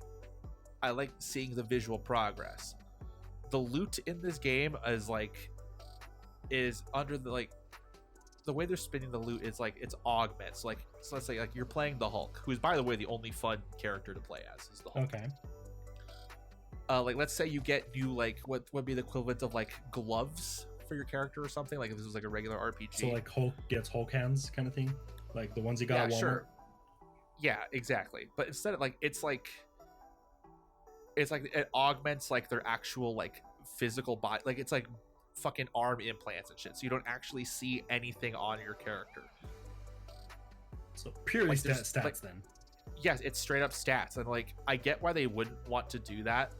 seeing the visual progress. The loot in this game is under the way they're spinning the loot is like it's augments. Like, so let's say like you're playing the Hulk, who's by the way the only fun character to play as is the Hulk. Okay. Like let's say you get new like what would be the equivalent of like gloves for your character or something. Like if this was like a regular RPG. So like Hulk gets Hulk hands kind of thing, like the ones you got at Walmart. Sure. Yeah, exactly. But instead of like it's like it augments like their actual like physical body. Like it's like fucking arm implants and shit, so you don't actually see anything on your character. So purely like stats like, then. Yes, it's straight up stats, and like I get why they wouldn't want to do that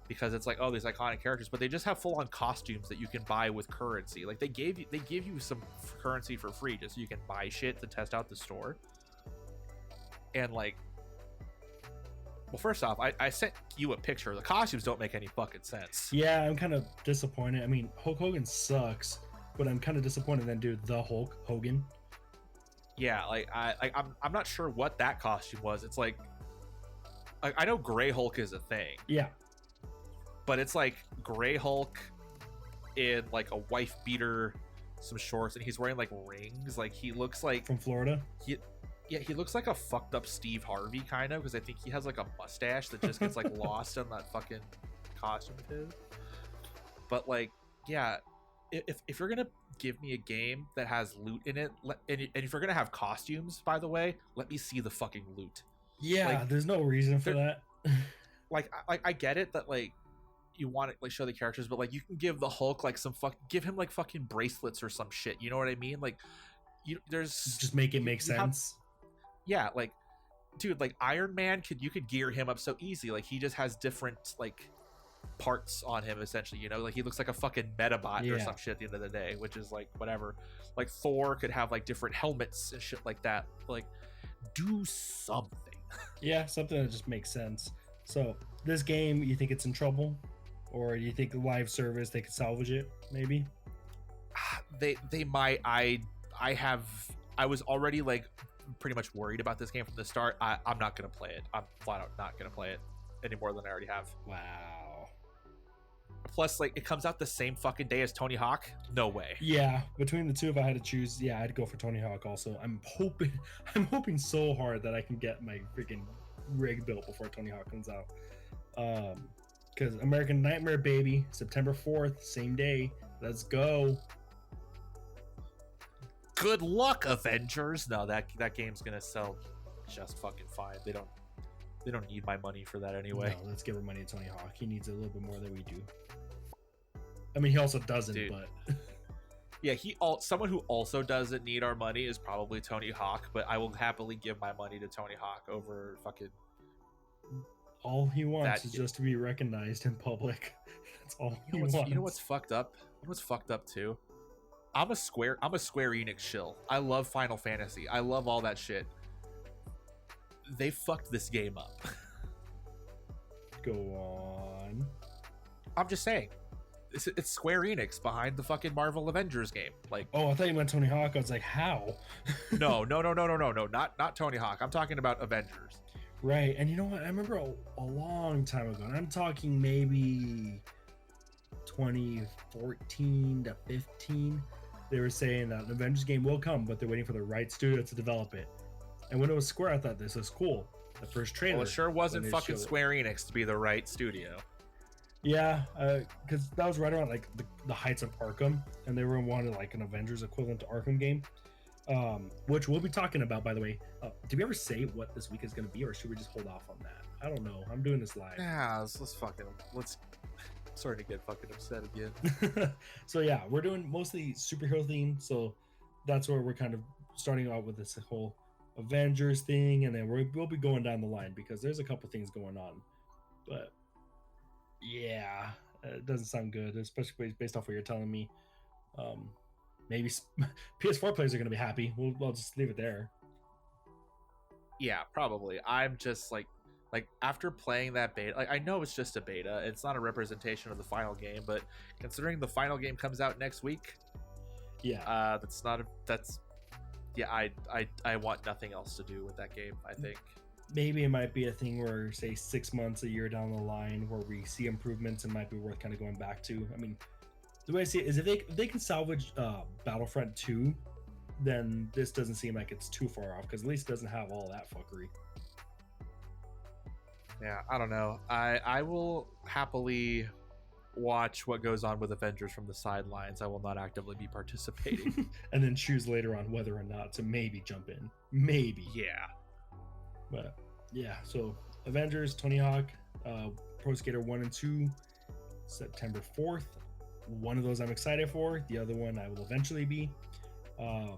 because it's like, oh, these iconic characters, but they just have full on costumes that you can buy with currency. Like they give you some currency for free just so you can buy shit to test out the store. And like, well, first off, I sent you a picture. The costumes don't make any fucking sense. Yeah, I'm kind of disappointed. I mean, Hulk Hogan sucks, but I'm kind of disappointed then, dude. The Hulk Hogan. Yeah, like I'm not sure what that costume was. It's like I know Gray Hulk is a thing. Yeah. But it's like Gray Hulk in like a wife beater, some shorts, and he's wearing like rings. Like he looks like from Florida. He looks like a fucked up Steve Harvey kind of, because I think he has like a mustache that just gets like lost on that fucking costume of his. But like, yeah, if you're gonna give me a game that has loot in it, and if you're gonna have costumes, by the way, let me see the fucking loot. Yeah, like, there's no reason for that. like I get it that like you want to like show the characters, but like you can give the Hulk like give him like fucking bracelets or some shit. You know what I mean? Like there's just make it make sense. Yeah, like, dude, like Iron Man you could gear him up so easy. Like he just has different like parts on him essentially, you know, like he looks like a fucking Metabot or some shit at the end of the day, which is like whatever. Like Thor could have like different helmets and shit like that. Like do something. Yeah, something that just makes sense. So this game, you think it's in trouble, or do you think live service they could salvage it? Maybe they might. I was already like pretty much worried about this game from the start. I'm not gonna play it. I'm flat out not gonna play it any more than I already have. Wow. Plus, like, it comes out the same fucking day as Tony Hawk. No way. Yeah, between the two, if I had to choose, yeah, I'd go for Tony Hawk. Also, I'm hoping so hard that I can get my freaking rig built before Tony Hawk comes out. Because American Nightmare, baby, September 4th, same day. Let's go. Good luck, Avengers. No, that game's gonna sell just fucking fine. They don't need my money for that anyway. No, let's give our money to Tony Hawk. He needs a little bit more than we do. I mean, he also doesn't, Dude. but Yeah, someone who also doesn't need our money is probably Tony Hawk, but I will happily give my money to Tony Hawk over fucking. All he wants is just to be recognized in public. That's all he wants. You know what's fucked up? You know what's fucked up too? I'm a Square Enix shill. I love Final Fantasy. I love all that shit. They fucked this game up. Go on. I'm just saying. It's Square Enix behind the fucking Marvel Avengers game. Like, oh, I thought you meant Tony Hawk. I was like, how? No, not Tony Hawk. I'm talking about Avengers. Right, and you know what? I remember a long time ago, and I'm talking maybe 2014 to 15. They were saying that an Avengers game will come, but they're waiting for the right studio to develop it. And when it was Square, I thought this was cool. The first trailer. Well, it sure wasn't fucking Square Enix to be the right studio. Yeah, because that was right around like the heights of Arkham, and they were wanted like an Avengers equivalent to Arkham game, which we'll be talking about, by the way. Did we ever say what this week is going to be, or should we just hold off on that? I don't know. I'm doing this live. Yeah, let's starting to get fucking upset again. So yeah, we're doing mostly superhero themed, so that's where we're kind of starting out with this whole Avengers thing, and then we'll be going down the line because there's a couple things going on, but. Yeah, it doesn't sound good, especially based off what you're telling me. Maybe PS4 players are going to be happy. We'll just leave it there. Yeah, probably. I'm just like after playing that beta, like I know it's just a beta. It's not a representation of the final game, but considering the final game comes out next week, yeah, I want nothing else to do with that game. I think. Maybe it might be a thing where, say, 6 months, a year down the line, where we see improvements and might be worth kind of going back to. I mean, the way I see it is if they can salvage Battlefront 2, then this doesn't seem like it's too far off, because at least it doesn't have all that fuckery. Yeah, I don't know. I will happily watch what goes on with Avengers from the sidelines. I will not actively be participating. And then choose later on whether or not to maybe jump in. Maybe. Yeah. But yeah, so Avengers, Tony Hawk, Pro Skater 1 and 2, September 4th. One of those I'm excited for. The other one I will eventually be. Then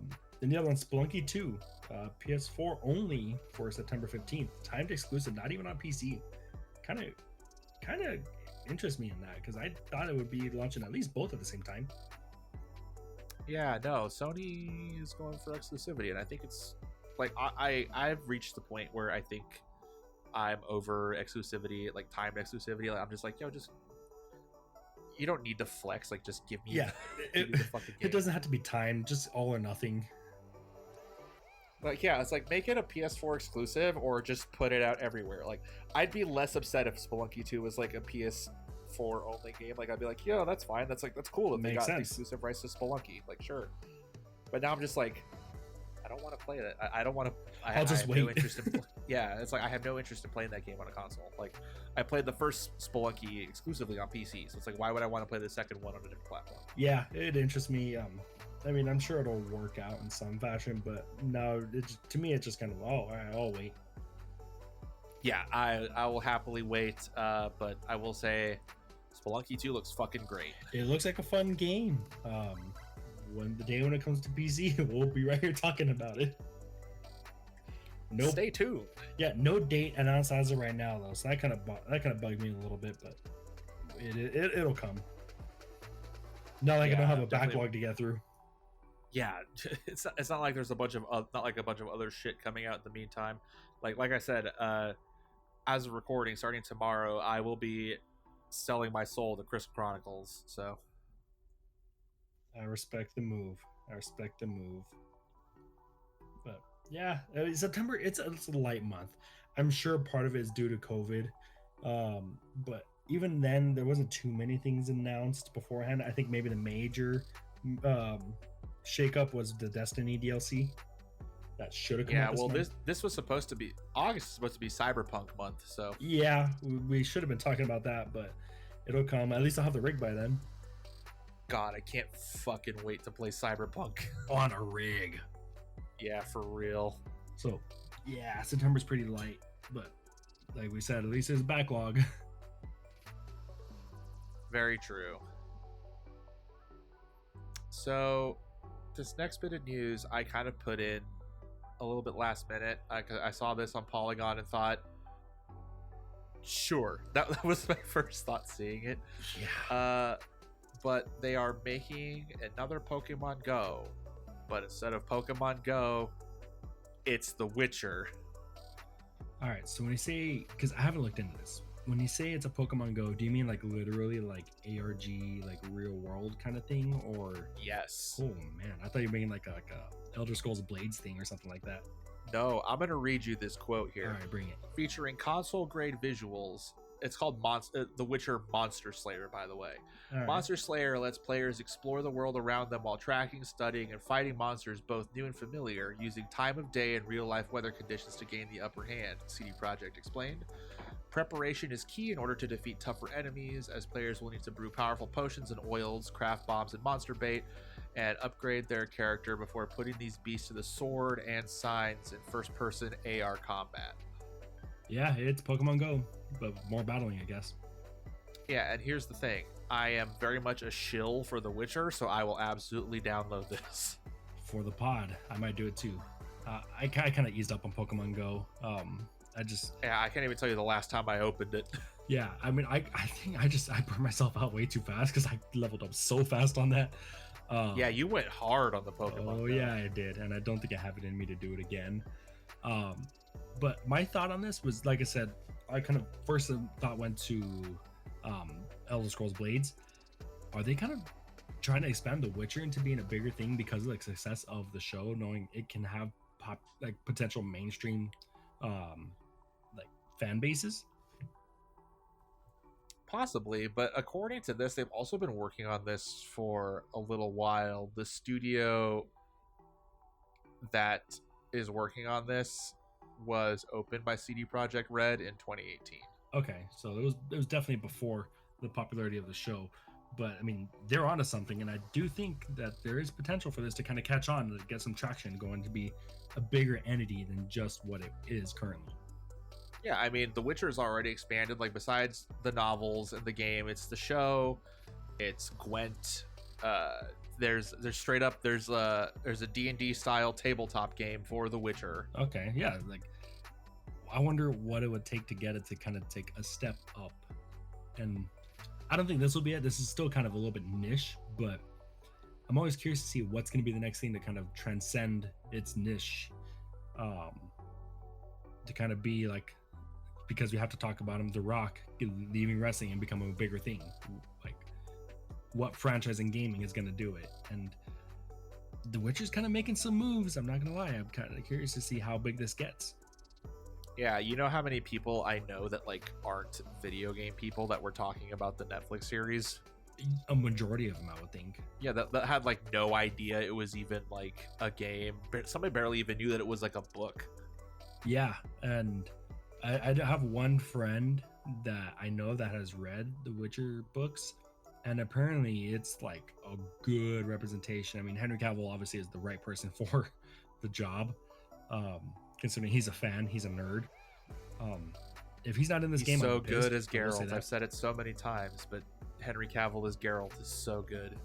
the other one, Spelunky 2, PS4 only for September 15th. Timed exclusive, not even on PC. Kind of interests me in that because I thought it would be launching at least both at the same time. Yeah, no, Sony is going for exclusivity, and I think it's like I've reached the point where I think I'm over exclusivity, like timed exclusivity. Like I'm just like, you don't need to flex. Like just give me, give me the fucking game. It doesn't have to be timed, just all or nothing. Like yeah, it's like make it a PS4 exclusive or just put it out everywhere. Like I'd be less upset if Spelunky 2 was like a PS4 only game. Like I'd be like, yeah, that's fine. That's cool if they got exclusive rights to Spelunky. Like sure, but now I'm just like. I don't want to play it. I don't want to. I'll just wait. No interest in yeah, it's like I have no interest in playing that game on a console. Like I played the first Spelunky exclusively on PC, so it's like why would I want to play the second one on a different platform? Yeah, it interests me. I mean, I'm sure it'll work out in some fashion, but no, to me, it's just kind of all right, I'll wait. Yeah, I will happily wait. But I will say, Spelunky 2 looks fucking great. It looks like a fun game. When it comes to PC, we'll be right here talking about it. Nope. Stay tuned. Yeah, no date announced as of right now though, so that kind of bugged me a little bit, but it'll come. Not like I don't have a backlog to get through. Yeah, it's not like there's a bunch of other shit coming out in the meantime. Like I said, as of recording, starting tomorrow, I will be selling my soul to Chris Chronicles. So. I respect the move. But yeah, September, it's a light month. I'm sure part of it is due to COVID. But even then, there wasn't too many things announced beforehand. I think maybe the major shakeup was the Destiny DLC that should have come Yeah, out this well, month. this was supposed to be August is supposed to be Cyberpunk month, so Yeah, we should have been talking about that, but it'll come. At least I'll have the rig by then. God, I can't fucking wait to play Cyberpunk. On a rig. Yeah, for real. So, yeah, September's pretty light, but like we said, at least there's a backlog. Very true. So, this next bit of news I kind of put in a little bit last minute. I saw this on Polygon and thought, sure. That was my first thought seeing it. Yeah. But they are making another Pokemon Go. But instead of Pokemon Go, it's The Witcher. All right. So when you say, because I haven't looked into this, when you say it's a Pokemon Go, do you mean like literally like ARG, like real world kind of thing, or? Yes. Oh man, I thought you were making like a Elder Scrolls Blades thing or something like that. No, I'm gonna read you this quote here. All right, bring it. Featuring console grade visuals. It's called The Witcher Monster Slayer, by the way. Right. Monster Slayer lets players explore the world around them while tracking, studying, and fighting monsters both new and familiar, using time of day and real-life weather conditions to gain the upper hand, CD Projekt explained. Preparation is key in order to defeat tougher enemies, as players will need to brew powerful potions and oils, craft bombs and monster bait, and upgrade their character before putting these beasts to the sword and signs in first-person AR combat. Yeah, it's Pokemon Go, but more battling, I guess. Yeah, and here's the thing. I am very much a shill for The Witcher, so I will absolutely download this. For the pod, I might do it too. I kind of eased up on Pokemon Go. Yeah, I can't even tell you the last time I opened it. Yeah, I mean, I think I burned myself out way too fast because I leveled up so fast on that. Yeah, you went hard on the Pokemon Go. Yeah, I did, and I don't think I have it in me to do it again. But my thought on this was, like I said, I kind of first thought went to Elder Scrolls Blades. Are they kind of trying to expand The Witcher into being a bigger thing because of the success of the show, knowing it can have potential mainstream like fan bases? Possibly, but according to this, they've also been working on this for a little while. The studio that is working on this was opened by CD Projekt Red in 2018. Okay, so it was definitely before the popularity of the show, but I mean, they're onto something, and I do think that there is potential for this to kind of catch on and get some traction, going to be a bigger entity than just what it is currently. Yeah, I mean, The Witcher's already expanded. Like, besides the novels and the game, it's the show, it's Gwent. There's straight up there's a D&D style tabletop game for The Witcher. Okay, yeah, like I wonder what it would take to get it to kind of take a step up. And I don't think this will be it. This is still kind of a little bit niche, but I'm always curious to see what's going to be the next thing to kind of transcend its niche, to kind of be like, because we have to talk about him, The Rock leaving wrestling and becoming a bigger thing. Like, what franchise in gaming is going to do it? And The Witcher's kind of making some moves. I'm not going to lie. I'm kind of curious to see how big this gets. Yeah, you know how many people I know that like aren't video game people that were talking about the Netflix series? A majority of them, I would think. Yeah, that had like no idea it was even like a game. Somebody barely even knew that it was like a book. Yeah, and I have one friend that I know that has read the Witcher books, and apparently it's like a good representation. I mean, Henry Cavill obviously is the right person for the job, considering he's a fan, he's a nerd. If he's not in this game, so good as Geralt. I've said it so many times, but Henry Cavill as Geralt is so good.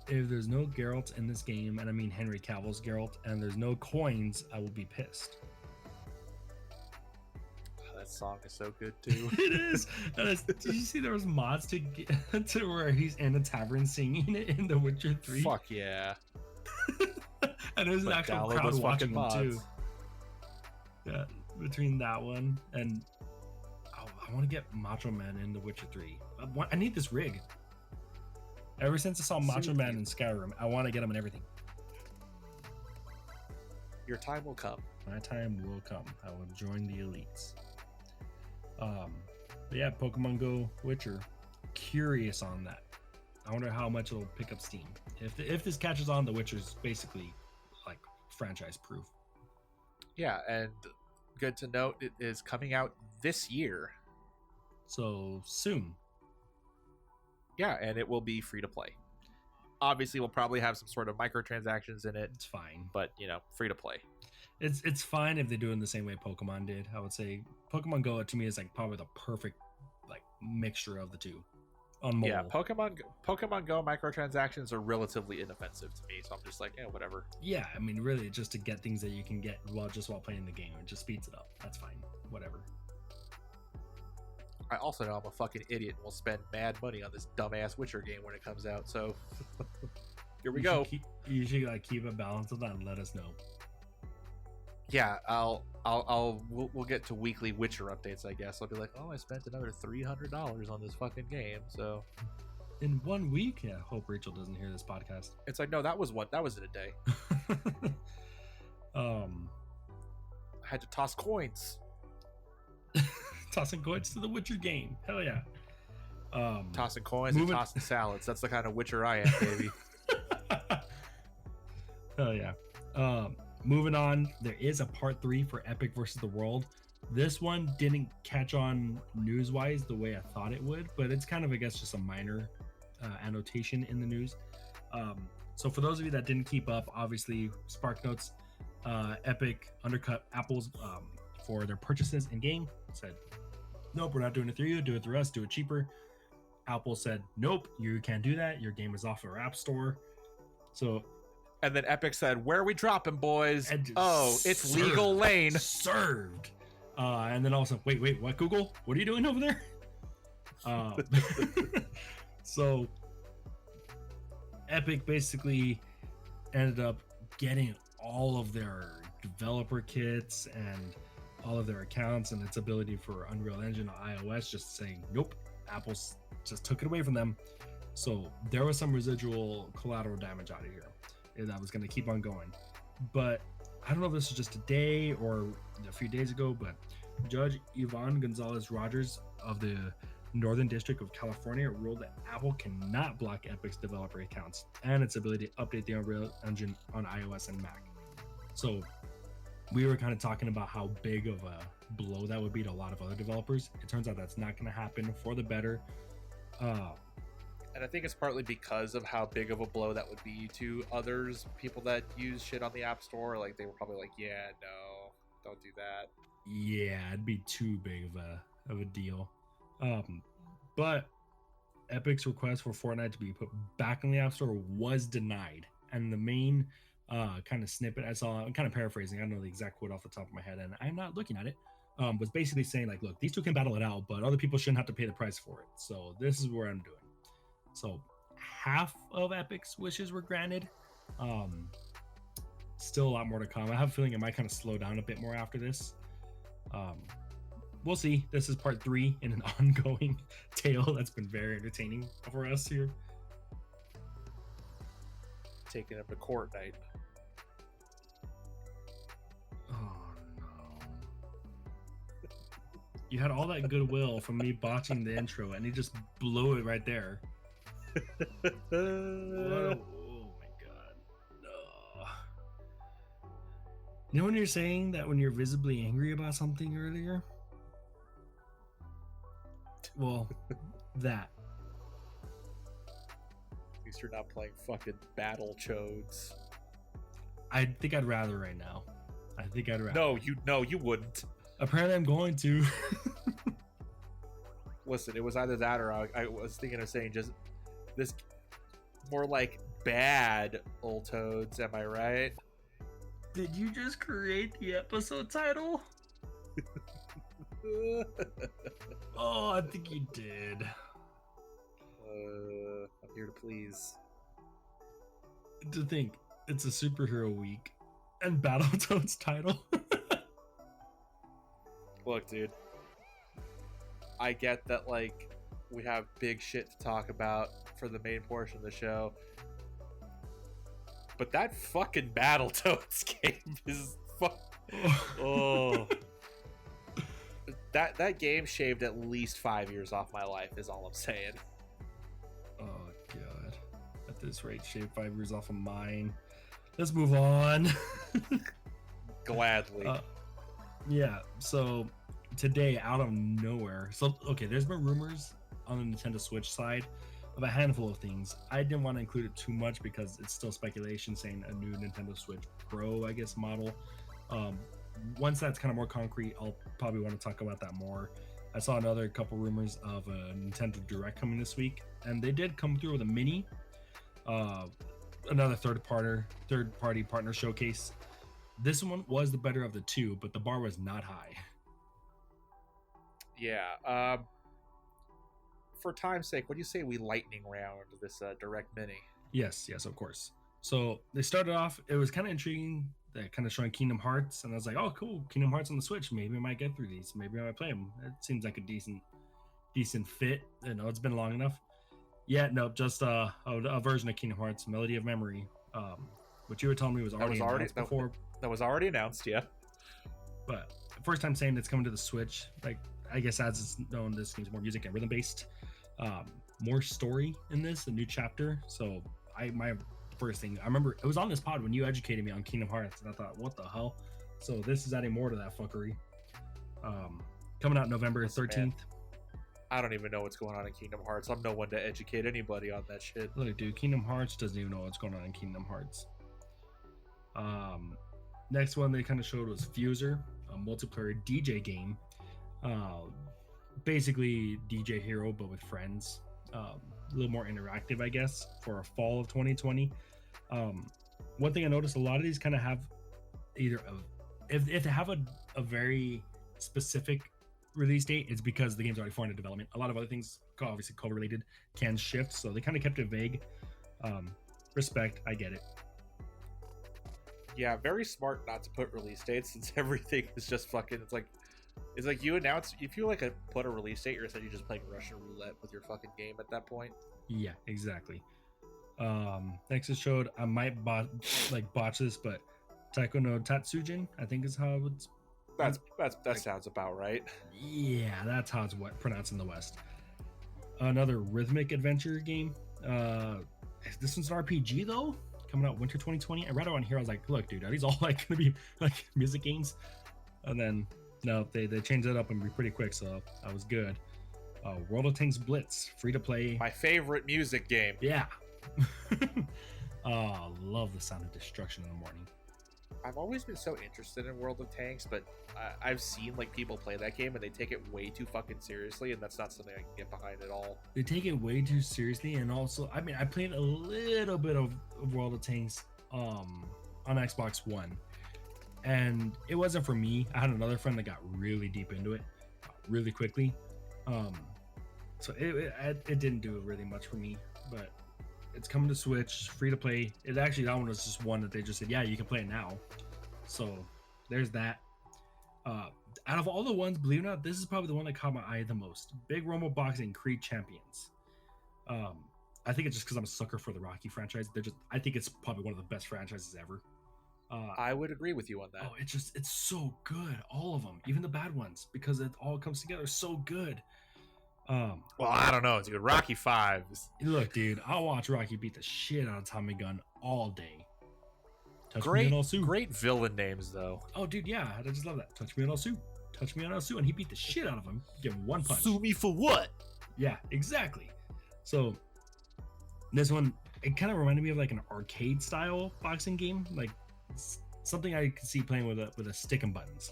If there's no Geralt in this game, and I mean Henry Cavill's Geralt, and there's no coins, I will be pissed. That song is so good too. It is. Did you see there was mods to get to where he's in a tavern singing it in The Witcher 3? Fuck yeah. And there's an actual crowd watching him too. Yeah, between that one and I want to get Macho Man in The Witcher 3. I need this rig. Ever since I saw Macho Man in Skyrim, I want to get him in everything. Your time will come. My time will come. I will join the elites. But yeah, Pokemon Go Witcher. Curious on that. I wonder how much it'll pick up steam. If this catches on, The Witcher's basically like franchise proof. Yeah, and good to note, it is coming out this year. So soon. Yeah, and it will be free to play. Obviously, we'll probably have some sort of microtransactions in it. It's fine. But, you know, free to play. It's fine if they do it in the same way Pokemon did. I would say Pokemon Go to me is like probably the perfect like mixture of the two. On mobile. Yeah, Pokemon Go microtransactions are relatively inoffensive to me, so I'm just like, yeah, whatever. Yeah, I mean, really, just to get things that you can get while playing the game. It just speeds it up. That's fine. Whatever. I also know I'm a fucking idiot and will spend mad money on this dumbass Witcher game when it comes out. So here we go. You should like keep a balance of that and let us know. Yeah, we'll get to weekly Witcher updates, I guess. I'll be like, oh, I spent another $300 on this fucking game. So in 1 week, yeah. Hope Rachel doesn't hear this podcast. It's like, no, that was in a day. I had to toss coins. Tossing coins to the Witcher game. Hell yeah. Tossing coins and tossing salads. That's the kind of Witcher I am, baby. Hell yeah. Moving on, there is a part 3 for Epic versus the World. This one didn't catch on news-wise the way I thought it would, but it's kind of, I guess, just a minor annotation in the news. So for those of you that didn't keep up, obviously, SparkNotes, Epic undercut Apple's for their purchases in-game. Said, nope, we're not doing it through you. Do it through us. Do it cheaper. Apple said, nope, you can't do that. Your game is off our App Store. So... And then Epic said, where are we dropping, boys? Oh, it's legal lane. Served. And then also, wait, what, Google? What are you doing over there? So Epic basically ended up getting all of their developer kits and all of their accounts and its ability for Unreal Engine on iOS, just saying, nope, Apple's just took it away from them. So there was some residual collateral damage out of here that was going to keep on going. But I don't know if this was just today or a few days ago, but Judge Yvonne Gonzalez Rogers of the Northern District of California ruled that Apple cannot block Epic's developer accounts and its ability to update the Unreal Engine on iOS and Mac. So we were kind of talking about how big of a blow that would be to a lot of other developers. It turns out that's not going to happen, for the better. And I think it's partly because of how big of a blow that would be to others, people that use shit on the App Store. Like, they were probably like, yeah, no, don't do that. Yeah, it'd be too big of a deal. But Epic's request for Fortnite to be put back in the App Store was denied. And the main kind of snippet I saw, I'm kind of paraphrasing, I don't know the exact quote off the top of my head, and I'm not looking at it, was basically saying, like, look, these two can battle it out, but other people shouldn't have to pay the price for it. So this is where I'm doing. So half of Epic's wishes were granted. Still a lot more to come. I have a feeling it might kind of slow down a bit more after this. We'll see. This is part 3 in an ongoing tale that's been very entertaining for us here. Taking him to court night. Oh no. You had all that goodwill from me botching the intro and you just blew it right there. Oh my god. No. You know when you're saying that when you're visibly angry about something earlier? Well, that. At least you're not playing fucking Battletoads. I think I'd rather right now. No, you wouldn't. Apparently I'm going to. Listen, it was either that or I was thinking of saying just this more like BAD-DLETOADS, am I right? Did you just create the episode title? Oh, I think you did. I'm here to please. To think it's a superhero week and Battletoads title. Look, dude, I get that, like, we have big shit to talk about for the main portion of the show, but that fucking Battletoads game is oh that game shaved at least 5 years off my life. Is all I'm saying. Oh god, at this rate, shave 5 years off of mine. Let's move on. Gladly. Yeah. So today, out of nowhere, there's been rumors on the Nintendo Switch side of a handful of things. I didn't want to include it too much because it's still speculation, saying a new Nintendo Switch Pro, I guess, model. Once that's kind of more concrete, I'll probably want to talk about that more. I saw another couple rumors of a Nintendo Direct coming this week, and they did come through with a mini, another third-party partner showcase. This one was the better of the two, but the bar was not high. Yeah. For time's sake, what do you say we lightning round this Direct Mini? Yes, of course. So they started off, it was kind of intriguing. They're kind of showing Kingdom Hearts, and I was like, oh, cool, Kingdom Hearts on the Switch. Maybe I might get through these. Maybe I might play them. It seems like a decent fit. You know, it's been long enough. Yeah, no, just a version of Kingdom Hearts, Melody of Memory, which you were telling me was already announced before. That was already announced, yeah. But first time saying it's coming to the Switch. Like, I guess as it's known, this game's more music and rhythm based. More story in this, a new chapter. So my first thing, I remember it was on this pod when you educated me on Kingdom Hearts, and I thought, what the hell? So this is adding more to that fuckery. Coming out November 13th. Man, I don't even know what's going on in Kingdom Hearts. I'm no one to educate anybody on that shit. Look, dude, Kingdom Hearts doesn't even know what's going on in Kingdom Hearts. Next one they kind of showed was Fuser, a multiplayer DJ game. Basically DJ Hero, but with friends. A little more interactive, I guess, for a fall of 2020. One thing I noticed, a lot of these kind of have either if they have a very specific release date, it's because the game's already far into development. A lot of other things, obviously COVID related, can shift, so they kind of kept it vague. Respect, I get it. Yeah, very smart not to put release dates, since everything is just fucking. It's like you announce, if you put a release date, you're essentially just playing Russian roulette with your fucking game at that point. Yeah, exactly. Next it showed, I might botch this, but Taiko no Tatsujin, I think is how it's. That sounds about right. Yeah, that's how it's pronounced in the West. Another rhythmic adventure game. This one's an RPG though, coming out winter 2020. I read it on here. I was like, look, dude, are these all gonna be music games? And then no, they changed it up and be pretty quick, so that was good. World of Tanks Blitz, free to play. My favorite music game. Yeah. Love the sound of destruction in the morning. I've always been so interested in World of Tanks, but I've seen people play that game and they take it way too fucking seriously, and that's not something I can get behind at all. They take it way too seriously, and also, I mean, I played a little bit of World of Tanks on Xbox One, and it wasn't for me. I had another friend that got really deep into it really quickly, so it didn't do really much for me, but it's coming to Switch, free to play. That one was just one that they just said, yeah, you can play it now. So there's that. Out of all the ones, believe it or not, this is probably the one that caught my eye the most. Big Rumble Boxing Creed Champions. I think it's just because I'm a sucker for the Rocky franchise. I think it's probably one of the best franchises ever. I would agree with you on that. Oh, it's so good. All of them, even the bad ones, because it all comes together so good. Well, I don't know, dude. Rocky 5. Look, dude, I'll watch Rocky beat the shit out of Tommy Gunn all day. Great villain names, though. Oh, dude, yeah, I just love that. Touch me on Osu. Touch me on Osu, and he beat the shit out of him. Give him one punch. Sue me for what? Yeah, exactly. So this one, it kind of reminded me of an arcade style boxing game, something I could see playing with a stick and buttons.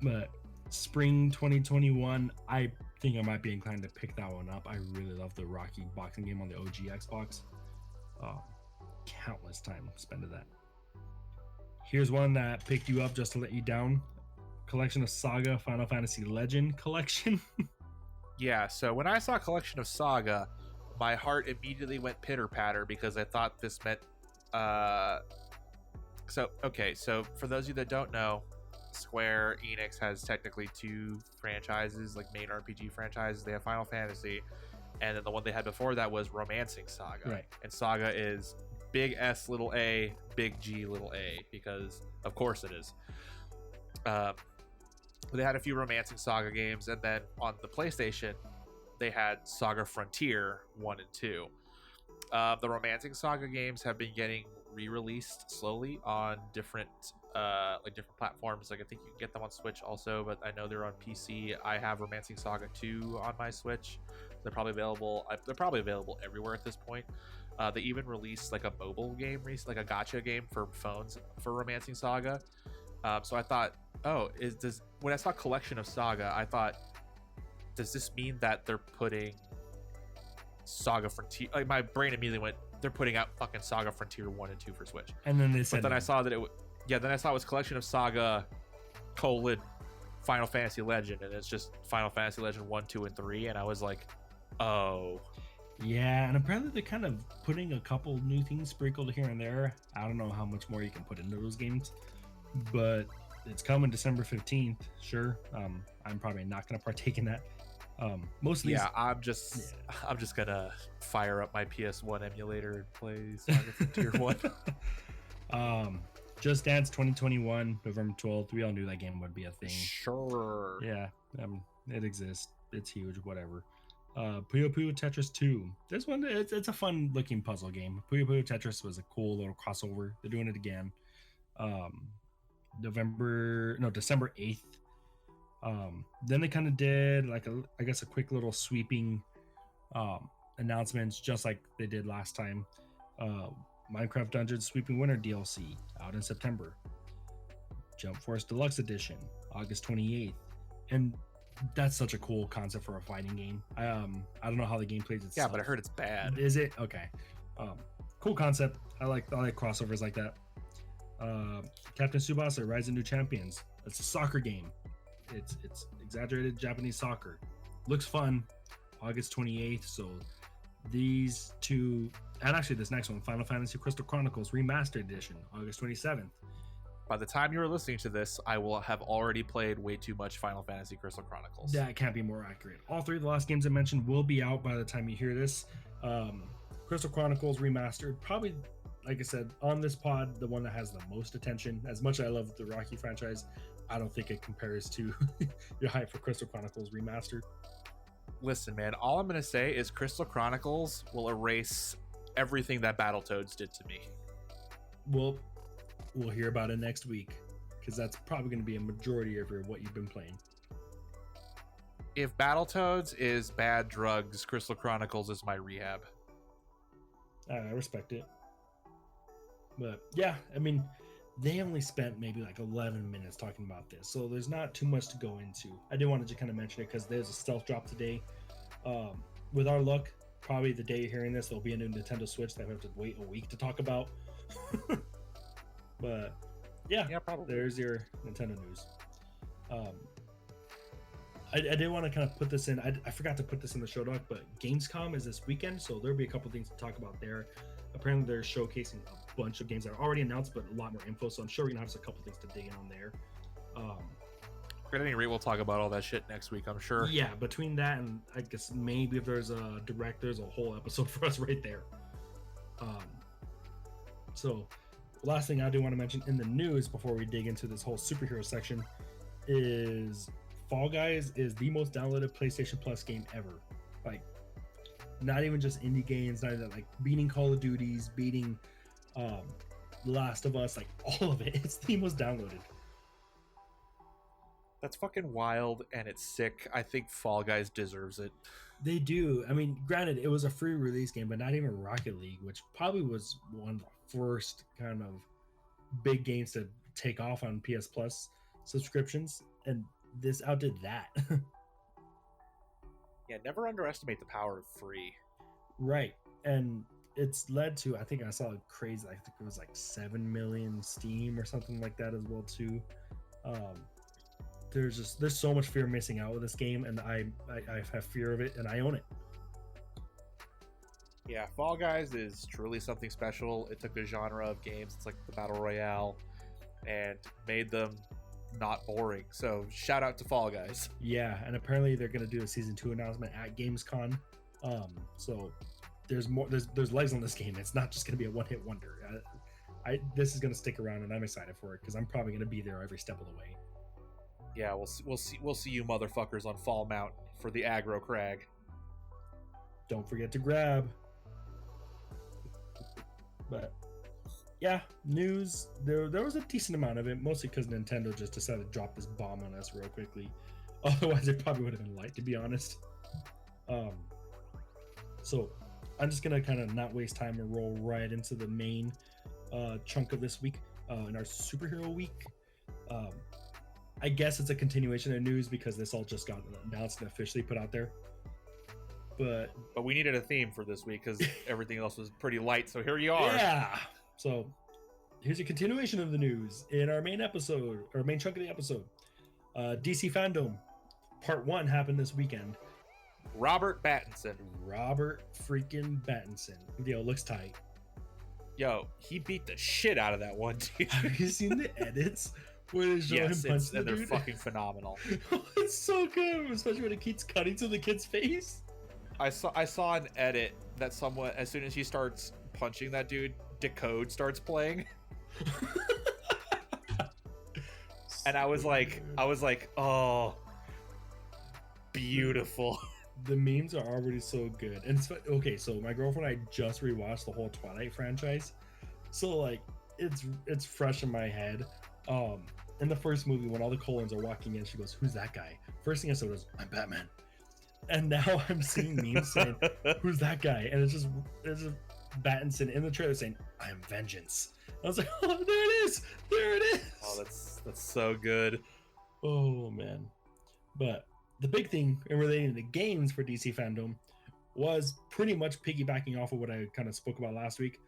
But spring 2021, I think I might be inclined to pick that one up. I really love the Rocky boxing game on the OG Xbox. Countless time spent of that. Here's one that picked you up just to let you down. Collection of Saga Final Fantasy Legend Collection. Yeah, so when I saw Collection of Saga, my heart immediately went pitter patter because I thought this meant so for those of you that don't know, Square Enix has technically two franchises, main RPG franchises. They have Final Fantasy, and then the one they had before that was Romancing Saga. Right. And Saga is big S little a, big G little a, because of course it is. But they had a few Romancing Saga games, and then on the PlayStation, they had Saga Frontier 1 and 2. The Romancing Saga games have been getting re-released slowly on different different platforms. Like I think you can get them on Switch also, but I know they're on PC. I have Romancing Saga 2 on my Switch. They're probably available. They're probably available everywhere at this point. They even released like a mobile game, like a gacha game for phones for Romancing Saga. So I thought, when I saw Collection of Saga, I thought, does this mean that they're putting Saga Frontier? Like my brain immediately went, they're putting out fucking Saga Frontier 1 and 2 for Switch. And then they said, but then I saw that then I saw it was Collection of Saga : Final Fantasy Legend, and it's just Final Fantasy Legend 1, 2, and 3, and I was like, oh. Yeah, and apparently they're kind of putting a couple new things sprinkled here and there. I don't know how much more you can put into those games, but it's coming December 15th. Sure. I'm probably not going to partake in that. Most of these, I'm just gonna fire up my PS1 emulator and play Saga Frontier 1. Just Dance 2021, November 12th. We all knew that game would be a thing. Sure. Yeah, it exists. It's huge. Whatever. Puyo Puyo Tetris 2. This one, it's a fun looking puzzle game. Puyo Puyo Tetris was a cool little crossover. They're doing it again. December 8th. Then they kind of did like a quick little sweeping announcements, just like they did last time. Minecraft Dungeons Sweeping Winter DLC out in September. Jump Force Deluxe Edition August 28th. And that's such a cool concept for a fighting game. I don't know how the game plays itself. Yeah, but I heard it's bad. Is it? Okay. Cool concept. I like crossovers like that. Captain Tsubasa Rise of New Champions. It's a soccer game. It's exaggerated Japanese soccer. Looks fun. August 28th. So these two, and actually this next one, Final Fantasy Crystal Chronicles Remastered Edition, August 27th. By the time you are listening to this, I will have already played way too much Final Fantasy Crystal Chronicles. That can't be more accurate. All three of the last games I mentioned will be out by the time you hear this. Crystal Chronicles Remastered, probably, like I said, on this pod, the one that has the most attention. As much as I love the Rocky franchise, I don't think it compares to your hype for Crystal Chronicles Remastered. Listen, man, all I'm going to say is Crystal Chronicles will erase everything that Battletoads did to me. We'll hear about it next week, because that's probably going to be a majority of what you've been playing. If Battletoads is bad drugs, Crystal Chronicles is my rehab. I respect it. But yeah, I mean, they only spent maybe like 11 minutes talking about this, so there's not too much to go into. I did want to just kind of mention it because there's a stealth drop today. With our luck, probably the day you're hearing this, there'll be a new Nintendo Switch that we have to wait a week to talk about. But yeah, probably. There's your Nintendo news. I did want to kind of put this in. I forgot to put this in the show doc, but Gamescom is this weekend, so there'll be a couple things to talk about there. Apparently, they're showcasing a bunch of games that are already announced, but a lot more info. So I'm sure we're gonna have a couple things to dig in on there. At any rate, we'll talk about all that shit next week, I'm sure. Yeah, between that and I guess maybe if there's a direct, there's a whole episode for us right there. So last thing I do want to mention in the news before we dig into this whole superhero section is Fall Guys is the most downloaded PlayStation Plus game ever. Like, not even just indie games, not even like beating Call of Duties, beating Last of Us, like all of it. It's the most downloaded. That's fucking wild, and it's sick. I think Fall Guys deserves it. They do. I mean, granted, it was a free release game, but not even Rocket League, which probably was one of the first kind of big games to take off on PS Plus subscriptions, and this outdid that. Yeah, never underestimate the power of free. Right. And it's led to, I think I saw a crazy, I think it was like 7 million Steam or something like that as well too. There's so much fear missing out with this game, and I have fear of it, and I own it. Yeah, Fall Guys is truly something special. It took a genre of games, it's like the Battle Royale, and made them not boring. So shout out to Fall Guys. Yeah, and apparently they're going to do a season 2 announcement at Gamescom. So there's more. There's legs on this game. It's not just going to be a one-hit wonder. This is going to stick around, and I'm excited for it because I'm probably going to be there every step of the way. Yeah, we'll see you motherfuckers on Fall Mountain for the aggro crag. Don't forget to grab. But yeah, news. There was a decent amount of it, mostly because Nintendo just decided to drop this bomb on us real quickly. Otherwise, it probably would have been light, to be honest. So I'm just gonna kind of not waste time and roll right into the main chunk of this week in our superhero week. I guess it's a continuation of news because this all just got announced and officially put out there. But we needed a theme for this week because everything else was pretty light. So here you are. Yeah. So here's a continuation of the news in our main episode, or main chunk of the episode. DC Fandom Part 1 happened this weekend. Robert Pattinson. Robert freaking Pattinson. Yo, looks tight. Yo, he beat the shit out of that one dude. Have you seen the edits where they show him punch the and they're dude? fucking phenomenal. It's so good, especially when it keeps cutting to the kid's face. I saw an edit that someone, as soon as he starts punching that dude, Decode starts playing. And I was like, oh, beautiful. The memes are already so good. And it's okay, so my girlfriend and I just rewatched the whole Twilight franchise. So like it's fresh in my head. In the first movie, when all the Colons are walking in, she goes, "Who's that guy?" First thing I said was, "I'm Batman." And now I'm seeing memes saying, "Who's that guy?" And it's just Battinson in the trailer saying, "I am vengeance." I was like, "Oh, there it is! There it is!" Oh, that's so good. Oh man. But the big thing in relating to games for DC Fandom was pretty much piggybacking off of what I kind of spoke about last week.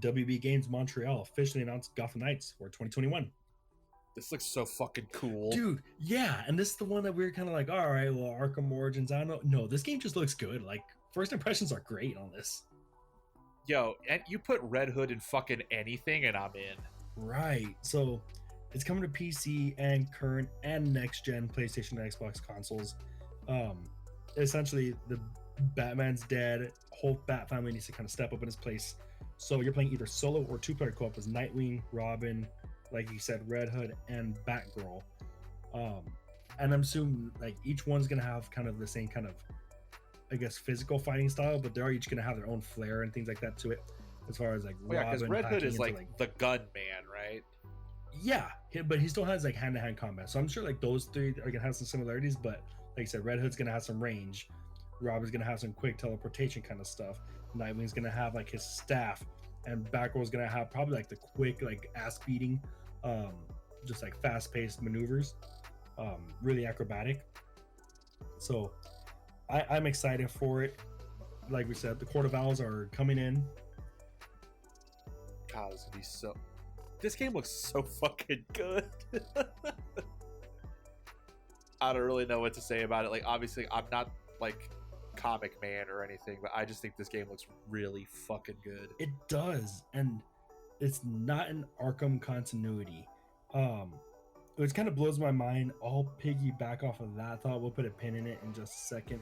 WB Games Montreal officially announced Gotham Knights for 2021. This looks so fucking cool. Dude, yeah. And this is the one that we were kind of like, all right, well, Arkham Origins, I don't know. No, this game just looks good. Like, first impressions are great on this. Yo, and you put Red Hood in fucking anything and I'm in. Right. So it's coming to PC and current and next gen PlayStation and Xbox consoles. Essentially, the Batman's dead. Whole Bat family needs to kind of step up in his place. So you're playing either solo or two-player co-op as Nightwing, Robin, like you said, Red Hood, and Batgirl. And I'm assuming like each one's gonna have kind of the same kind of, I guess, physical fighting style, but they're each gonna have their own flair and things like that to it. As far as like yeah, because Red Hood is like the gun man, right? Yeah, but he still has like hand-to-hand combat. So I'm sure like those three are gonna have some similarities, but like I said, Red Hood's gonna have some range. Robin's gonna have some quick teleportation kind of stuff. Nightwing's gonna have like his staff, and Batgirl's gonna have probably like the quick like ass beating, just like fast-paced maneuvers, really acrobatic. So I'm excited for it. Like we said, the Court of Owls are coming in. God, this gonna be so. This game looks so fucking good. I don't really know what to say about it. Like, obviously, I'm not like comic man or anything, but I just think this game looks really fucking good. It does, and it's not an Arkham continuity. It kind of blows my mind. I'll piggyback off of that thought. We'll put a pin in it in just a second.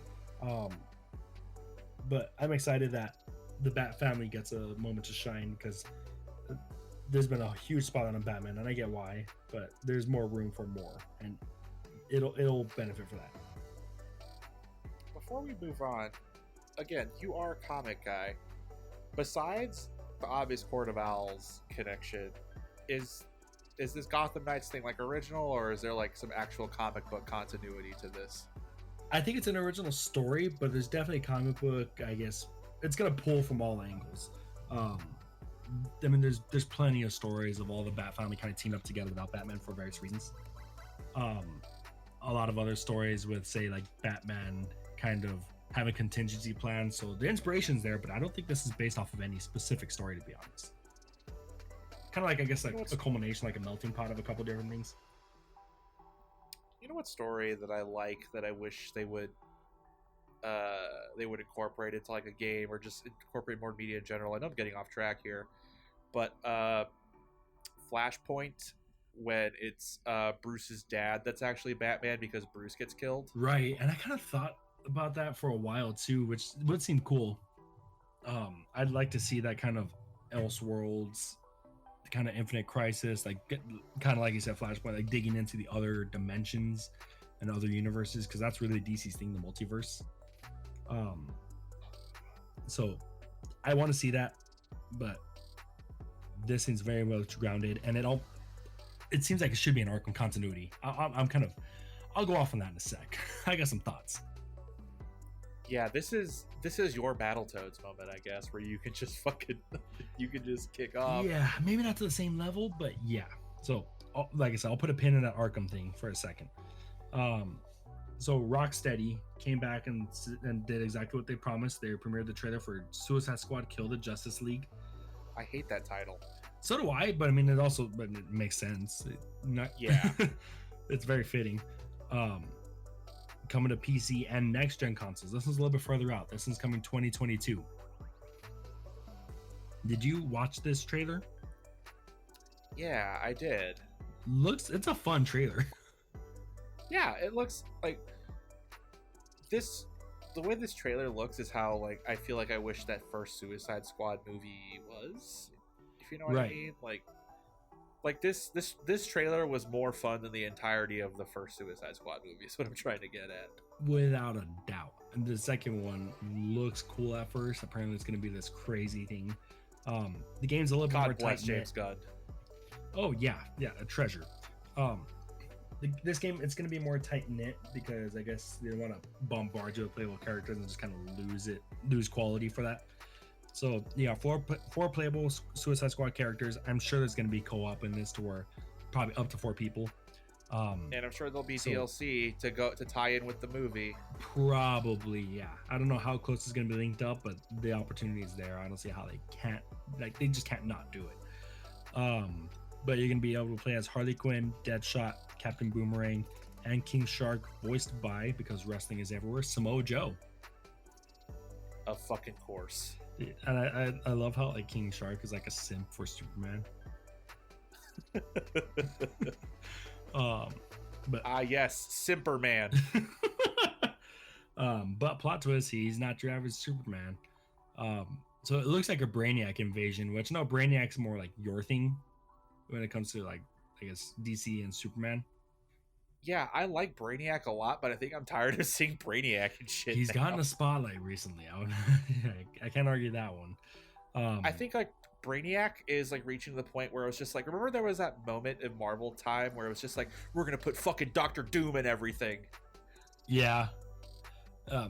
But I'm excited that the Bat family gets a moment to shine because there's been a huge spot on Batman, and I get why, but there's more room for more, and it'll benefit for that. Before we move on, again, you are a comic guy. Besides the obvious Court of Owls connection, is this Gotham Knights thing like original, or is there like some actual comic book continuity to this? I think it's an original story, but there's definitely comic book. I guess it's gonna pull from all angles. I mean, there's plenty of stories of all the Bat family kind of teamed up together without Batman for various reasons. A lot of other stories with, say, like Batman kind of have a contingency plan. So the inspiration's there, but I don't think this is based off of any specific story, to be honest. Kind of like, I guess, like a culmination, like a melting pot of a couple different things. You know what story that I like that I wish they would incorporate into like a game or just incorporate more media in general? I know I'm getting off track here, but Flashpoint, when it's Bruce's dad that's actually Batman because Bruce gets killed. Right, and I kind of thought about that for a while too, which would seem cool. I'd like to see that kind of Elseworlds kind of Infinite Crisis, like kind of like you said, Flashpoint, like digging into the other dimensions and other universes, because that's really DC's thing, the multiverse. So I want to see that, but this seems very well grounded, and it seems like it should be an Arkham continuity. I'll go off on that in a sec. I got some thoughts. Yeah, this is your Battletoads moment, I guess, where you can just you can just kick off. Yeah, maybe not to the same level, but yeah. So, like I said, I'll put a pin in that Arkham thing for a second. So Rocksteady came back and did exactly what they promised. They premiered the trailer for Suicide Squad: Kill the Justice League. I hate that title. So do I, but I mean, it makes sense. Yeah. It's very fitting. Coming to PC and next gen consoles. This is a little bit further out. This is coming 2022. Did you watch this trailer? Yeah, I did. It's a fun trailer. Yeah, it looks like this. The way this trailer looks is how, like, I feel like I wish that first Suicide Squad movie was, if you know what I mean. Like this trailer was more fun than the entirety of the first Suicide Squad movie. Is what I'm trying to get at. Without a doubt. And the second one looks cool at first. Apparently, it's going to be this crazy thing. The game's a little bit more bless tight-knit. James Gunn. Oh yeah, a treasure. This game, it's going to be more tight knit because I guess they don't want to bombard you with playable characters and just kind of lose quality for that. So yeah, four playable Suicide Squad characters. I'm sure there's going to be co-op in this to where probably up to 4 people. And I'm sure there'll be DLC to tie in with the movie. Probably, yeah. I don't know how close it's going to be linked up, but the opportunity is there. I don't see how they can't, like, they just can't not do it. But you're going to be able to play as Harley Quinn, Deadshot, Captain Boomerang, and King Shark, voiced by, because wrestling is everywhere, Samoa Joe. Of fucking course. And I love how, like, King Shark is like a simp for Superman. But yes, Simperman. But plot twist, he's not your average Superman. So it looks like a Brainiac invasion, which no, Brainiac's more like your thing when it comes to, like, I guess DC and Superman. Yeah, I like Brainiac a lot, but I think I'm tired of seeing Brainiac and shit. He's gotten a spotlight recently. I can't argue that one. I think, like, Brainiac is, like, reaching the point where it was just like, remember there was that moment in Marvel time where it was just like, we're gonna put fucking Doctor Doom in everything. Yeah. I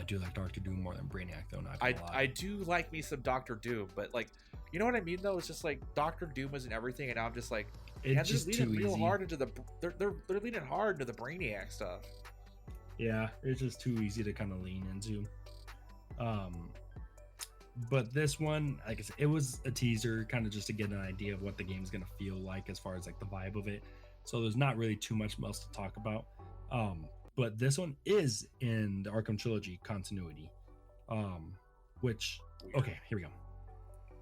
do like Doctor Doom more than Brainiac, though. Not gonna lie. I do like me some Doctor Doom, but, like, you know what I mean, though? It's just like Doctor Doom was in everything, and now I'm just like, it's just too easy. Hard into they're leaning hard into the Brainiac stuff. Yeah, it's just too easy to kind of lean into. But this one, like I said, it was a teaser, kind of just to get an idea of what the game's gonna feel like as far as, like, the vibe of it. So there's not really too much else to talk about. But this one is in the Arkham Trilogy continuity. Which, okay, here we go.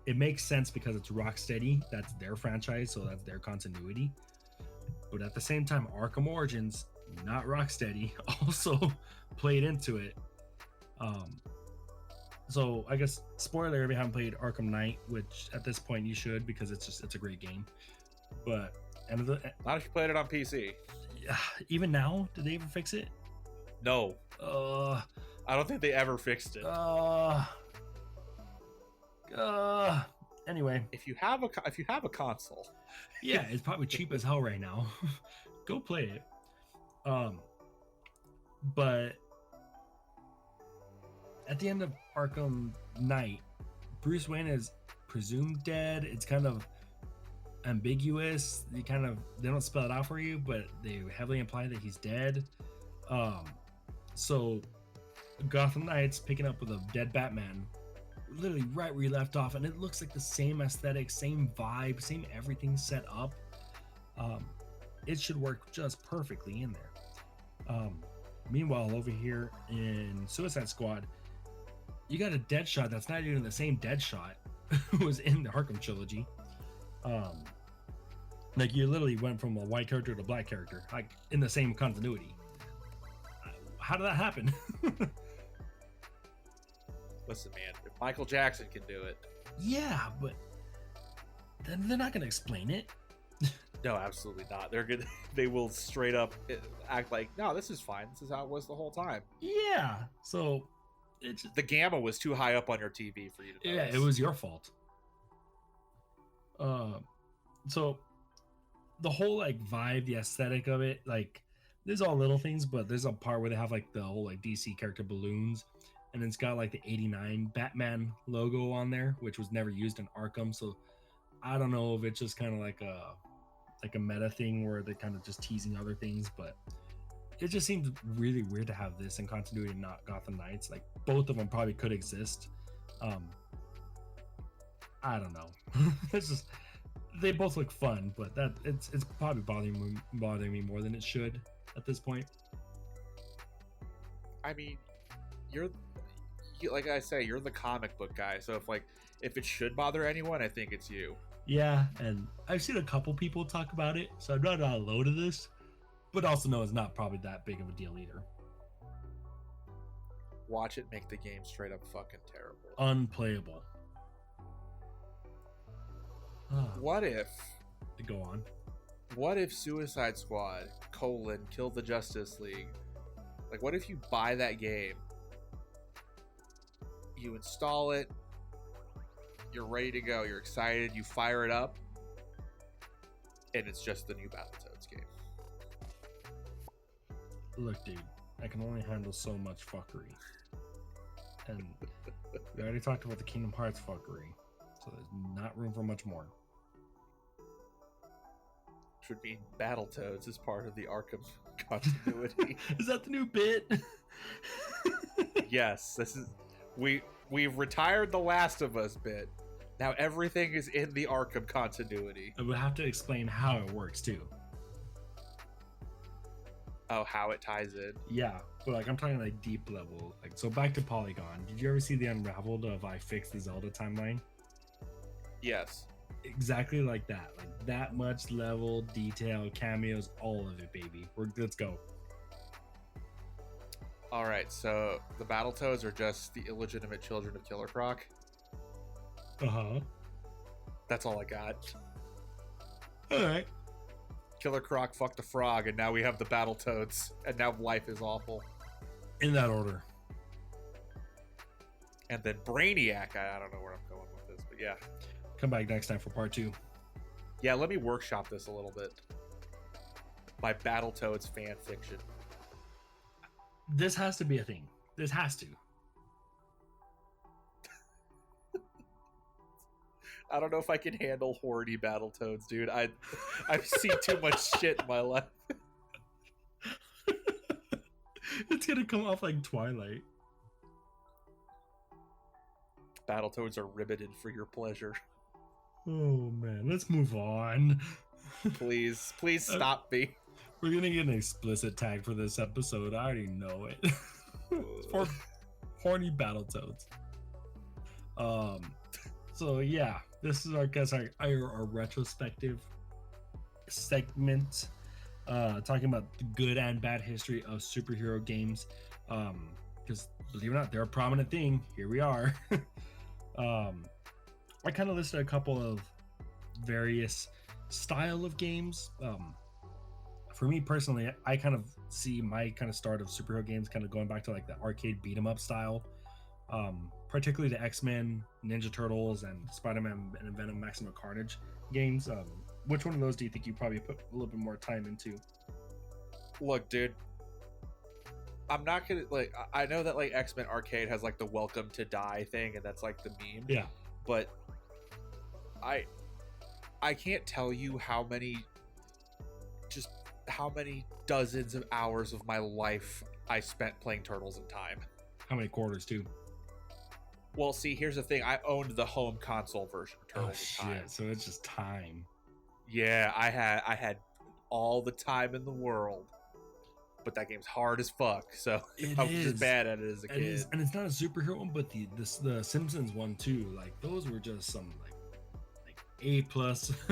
It makes sense because it's Rocksteady. That's their franchise, so that's their continuity. But at the same time, Arkham Origins, not Rocksteady, also played into it. So I guess, spoiler if you haven't played Arkham Knight, which at this point you should, because it's a great game. But not if you played it on PC. Even now, did they ever fix it? No. I don't think they ever fixed it. Anyway, if you have a console, yeah, it's probably cheap as hell right now. Go play it. But at the end of Arkham Knight, Bruce Wayne is presumed dead. It's kind of ambiguous. They don't spell it out for you, but they heavily imply that he's dead. So Gotham Knights picking up with a dead Batman, literally right where you left off, and it looks like the same aesthetic, same vibe, same everything set up. It should work just perfectly in there. Meanwhile, over here in Suicide Squad, you got a Deadshot that's not even the same Deadshot who was in the Arkham trilogy. Like, you literally went from a white character to a black character, like, in the same continuity. How did that happen? Listen, man, if Michael Jackson can do it. Yeah, but then they're not gonna explain it. No, absolutely not. They're good. They will straight up act like, no, this is fine. This is how it was the whole time. Yeah. So it's The gamma was too high up on your TV for you to notice. yeah, it was your fault. So the whole like vibe, the aesthetic of it, like there's all little things, but there's a part where they have like the whole like DC character balloons, and it's got like the '89 Batman logo on there, which was never used in Arkham. So I don't know if it's just kind of like a meta thing where they're kind of just teasing other things, but it just seems really weird to have this in continuity and not Gotham Knights. Like both of them probably could exist. I don't know. It's just they both look fun, but that it's probably bothering me more than it should at this point. I mean, you like I say, you're the comic book guy. So if it should bother anyone, I think it's you. Yeah, and I've seen a couple people talk about it, so I'm not alone to this, but also know it's not probably that big of a deal either. Watch it make the game straight up fucking terrible. Unplayable. What if? Go on. What if Suicide Squad : Kill the Justice League? Like, what if you buy that game, you install it, you're ready to go, you're excited, you fire it up, and it's just the new Battletoads game? Look, dude, I can only handle so much fuckery. And we already talked about the Kingdom Hearts fuckery, so there's not room for much more. Which would mean Battletoads is part of the Arkham continuity. Is that the new bit? Yes, this is we've retired the Last of Us bit. Now everything is in the Arkham continuity. And we'll have to explain how it works too. Oh, how it ties in. Yeah, but like I'm talking like deep level. Like so back to Polygon. Did you ever see the Unraveled of I Fixed the Zelda timeline? Yes. Exactly like that. Like that much level, detail, cameos, all of it, baby. Let's go. All right, so the Battletoads are just the illegitimate children of Killer Croc. Uh-huh. That's all I got. All right. Killer Croc fucked a frog, and now we have the Battletoads, and now life is awful. In that order. And then Brainiac. I don't know where I'm going with this, but yeah. Come back next time for part 2. Yeah, let me workshop this a little bit. My Battletoads fan fiction. This has to be a thing. This has to. I don't know if I can handle horny Battletoads, dude. I've seen too much shit in my life. It's gonna come off like Twilight. Battletoads are riveted for your pleasure. Oh man, let's move on. Please stop me. We're gonna get an explicit tag for this episode. I already know it. It's for horny Battletoads. So yeah, this is our retrospective segment, talking about the good and bad history of superhero games. Because believe it or not, they're a prominent thing. Here we are. I kind of listed a couple of various style of games. For me personally, I kind of see my kind of start of superhero games kind of going back to like the arcade beat 'em up style, particularly the X-Men, Ninja Turtles, and Spider-Man and Venom Maximum Carnage games. Which one of those do you think you probably put a little bit more time into? Look, dude, I'm not gonna like. I know that like X-Men Arcade has like the Welcome to Die thing, and that's like the meme. Yeah, but I can't tell you how many dozens of hours of my life I spent playing Turtles in Time. How many quarters too? Well, see, here's the thing. I owned the home console version of Turtles in Time. So it's just time. Yeah, I had all the time in the world. But that game's hard as fuck, so I was just bad at it as a kid. And it's not a superhero one, but the Simpsons one too. Like those were just some like A+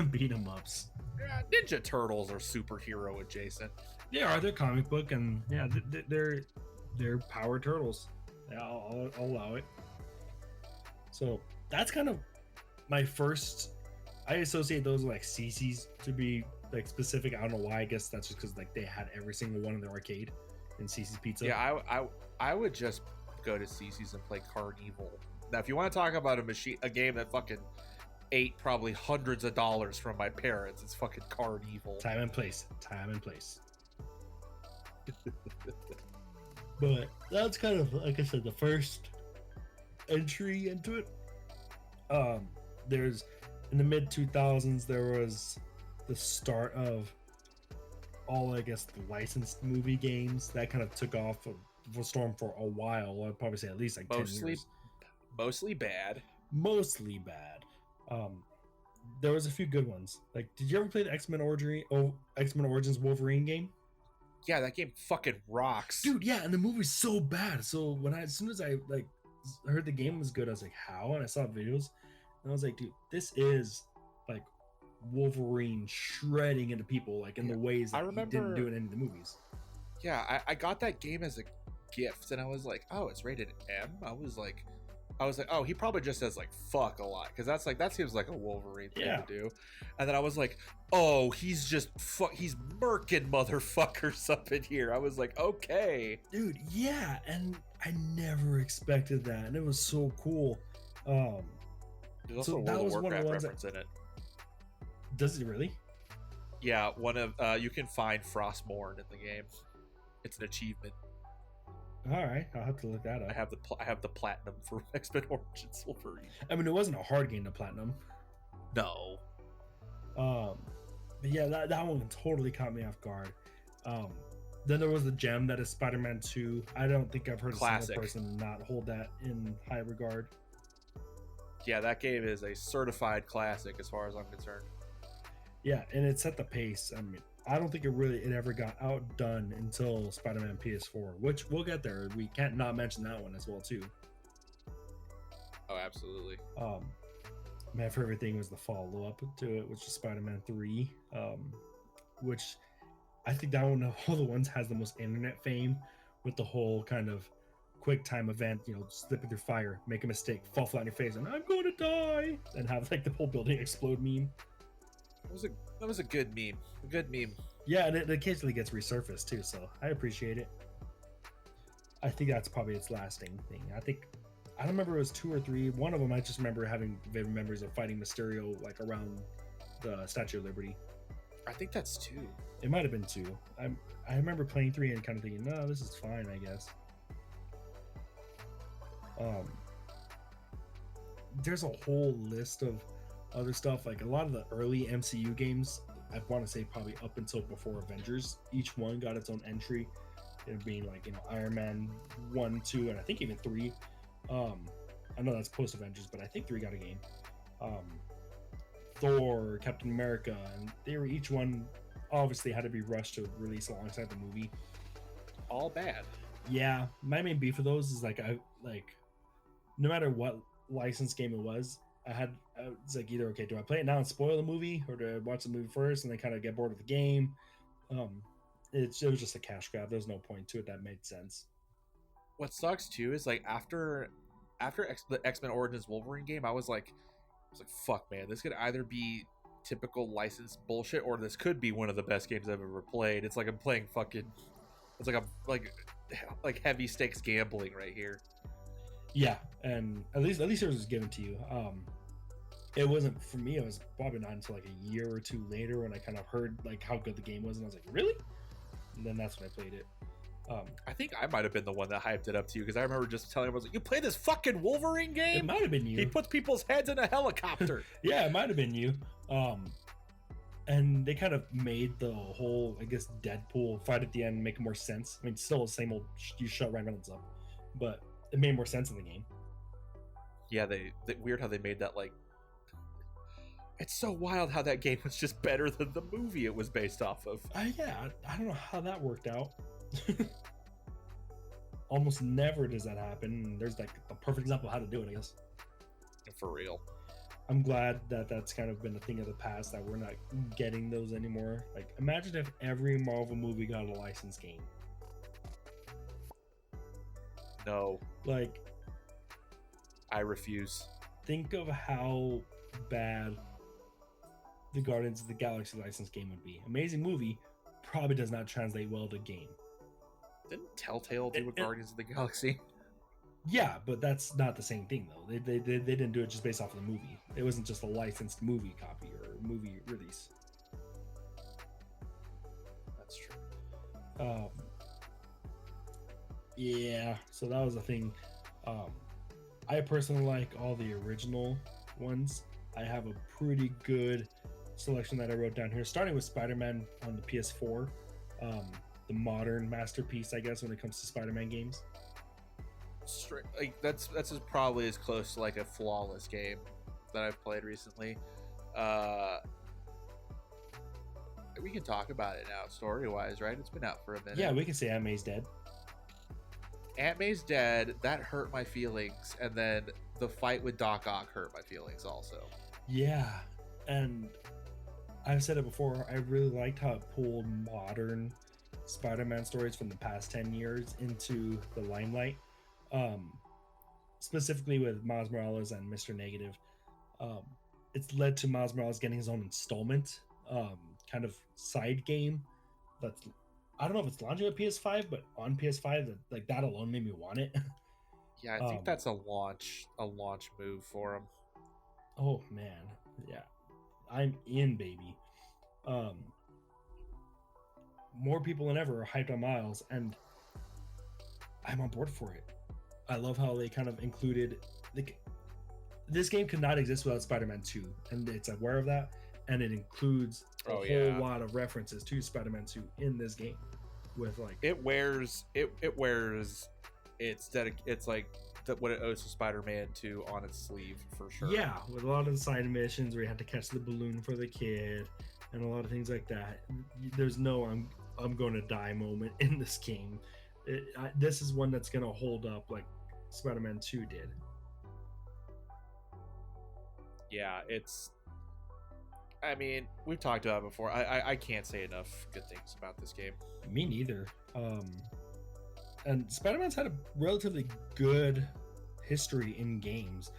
beat 'em ups. Yeah, Ninja Turtles are superhero adjacent. They are. They're comic book, and yeah, they're power turtles. Yeah, I'll allow it. So that's kind of my first, I associate those with like CC's to be like specific. I don't know why. I guess that's just because like they had every single one in the arcade in CC's Pizza. Yeah, I would just go to CC's and play Carnival. Now, if you want to talk about a game that fucking ate probably hundreds of dollars from my parents, it's fucking Carnival. Time and place. But that's kind of, like I said, the first entry into it. There's in the mid 2000s there was the start of all, I guess, the licensed movie games that kind of took off for Storm for a while. I'd probably say at least like 10 years. Mostly bad. There was a few good ones. Like, did you ever play the X-Men Origins Wolverine game? Yeah, that game fucking rocks, dude. Yeah, and the movie's so bad. So as soon as I like heard the game was good, I was like, how? And I saw videos, and I was like, dude, this is like Wolverine shredding into people, like in the ways that he didn't do in any of the movies. Yeah, I got that game as a gift, and I was like, oh, it's rated M. I was like, oh, he probably just says like fuck a lot, because that seems like a Wolverine thing to do. And then I was like, oh, he's murking motherfuckers up in here. I was like, okay, dude, yeah, and I never expected that, and it was so cool. There's also a World of Warcraft reference in it. Does it really? Yeah, one of you can find Frostmourne in the game. It's an achievement. All right, I'll have to look that up. I have the platinum for X-Men Origins Wolverine. I mean, it wasn't a hard game to platinum. No. But yeah, that one totally caught me off guard. Then there was the gem that is Spider-Man 2. I don't think I've heard a single person not hold that in high regard. Yeah, that game is a certified classic as far as I'm concerned. Yeah, and it set the pace. I mean, I don't think it ever got outdone until Spider-Man PS4, which we'll get there. We can't not mention that one as well too. Oh, absolutely. My favorite thing was the follow-up to it, which is Spider-Man 3, which I think that one of all the ones has the most internet fame, with the whole kind of quick time event, slipping through fire, make a mistake, fall flat on your face, and I'm going to die, and have like the whole building explode meme. That was a good meme. A good meme. Yeah, and it occasionally gets resurfaced too, so I appreciate it. I think that's probably its lasting thing. I don't remember if it was 2 or 3. One of them I just remember having vivid memories of fighting Mysterio like around the Statue of Liberty. I think that's 2. It might have been 2. I remember playing 3 and kind of thinking, no, this is fine, I guess. There's a whole list of other stuff, like a lot of the early MCU games, I want to say probably up until before Avengers, each one got its own entry, it being like Iron Man 1, 2, and I think even 3. I know that's post Avengers, but I think 3 got a game. Thor, Captain America, and they were each one obviously had to be rushed to release alongside the movie. All bad. Yeah, my main beef with those is like no matter what licensed game it was, it's like either, okay, do I play it now and spoil the movie, or do I watch the movie first and then kind of get bored of the game? It was just a cash grab. There's no point to it that made sense. What sucks too is like after the X-Men Origins Wolverine game, I was like, fuck, man, this could either be typical licensed bullshit, or this could be one of the best games I've ever played. It's like I'm playing it's like I'm like heavy stakes gambling right here. Yeah, and at least it was given to you. It wasn't for me. It was probably not until like a year or 2 later when I kind of heard like how good the game was, and I was like, really? And then that's when I played it. I think I might have been the one that hyped it up to you, because I remember just telling him, I was like, you play this fucking Wolverine game? It might have been you. He puts people's heads in a helicopter. Yeah, it might have been you. And they kind of made the whole, I guess, Deadpool fight at the end make more sense. I mean, still the same old you shut Ryan Reynolds up, but it made more sense in the game. Yeah, they weird how they made that, like, it's so wild how that game was just better than the movie it was based off of. Yeah, I don't know how that worked out. Almost never does that happen. There's like a perfect example of how to do it, I guess. For real. I'm glad that that's kind of been a thing of the past, that we're not getting those anymore. Like, imagine if every Marvel movie got a licensed game. No. Like, I refuse. Think of how bad the Guardians of the Galaxy licensed game would be. Amazing movie, probably does not translate well to game. Didn't Telltale do a Guardians of the Galaxy? Yeah, but that's not the same thing though. They didn't do it just based off of the movie. It wasn't just a licensed movie copy or movie release. That's true. Yeah, so that was the thing. I personally like all the original ones. I have a pretty good selection that I wrote down here, starting with Spider-Man on the PS4, the modern masterpiece, I guess, when it comes to Spider-Man games. Straight, like that's probably as close to like a flawless game that I've played recently. We can talk about it now, story-wise, right? It's been out for a minute. Yeah, we can say Aunt May's dead. Aunt May's dead. That hurt my feelings, and then the fight with Doc Ock hurt my feelings also. Yeah, and I've said it before. I really liked how it pulled modern Spider-Man stories from the past 10 years into the limelight. Specifically with Miles Morales and Mr. Negative. It's led to Miles Morales getting his own installment, kind of side game. That's, I don't know if it's launching at PS5, but on PS5, like that alone made me want it. Yeah, I think that's a launch move for him. Oh man, yeah, I'm in, baby. More people than ever are hyped on Miles, and I'm on board for it. I love how they kind of included this game could not exist without Spider-Man 2, and it's aware of that, and it includes a whole lot of references to Spider-Man 2 in this game. With like it wears it's like what it owes to Spider-Man 2 on its sleeve for sure. Yeah, with a lot of the side missions where you have to catch the balloon for the kid and a lot of things like that. There's no I'm going to die moment in this game. This is one that's going to hold up like Spider-Man 2 did. Yeah, I mean, we've talked about it before. I can't say enough good things about this game. Me neither. And Spider-Man's had a relatively good history in games.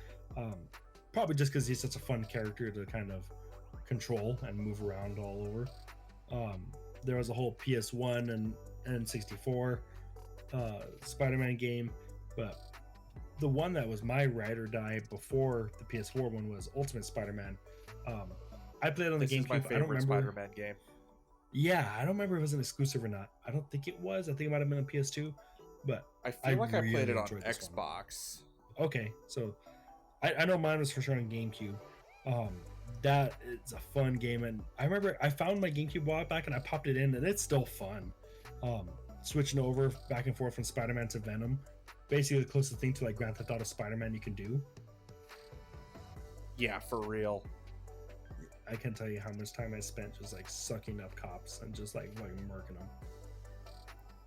Probably just because he's such a fun character to kind of control and move around all over. There was a whole PS1 and N64 Spider-Man game, but the one that was my ride or die before the PS4 one was Ultimate Spider-Man. I played on the GameCube. This is my favorite Spider-Man game. Yeah, I don't remember if it was an exclusive or not. I don't think it was. I think it might have been on PS2, but I feel like really I played it on enjoyed this Xbox. Okay, so I know mine was for sure on GameCube. That is a fun game, and I remember I found my GameCube while back and I popped it in, and it's still fun. Switching over back and forth from Spider-Man to Venom, basically the closest thing to like Grand Theft Auto Spider-Man you can do. Yeah, for real. I can't tell you how much time I spent just like sucking up cops and just like murking them.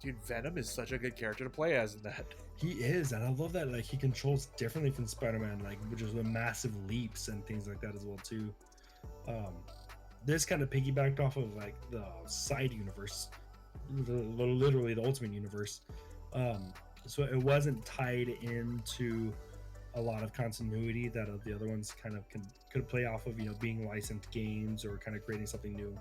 Dude, Venom is such a good character to play as in that. He is, and I love that like he controls differently from Spider-Man, like which is with massive leaps and things like that as well too. This kind of piggybacked off of like the side universe, literally the Ultimate Universe. So it wasn't tied into a lot of continuity that the other ones kind of could play off of, you know, being licensed games or kind of creating something new.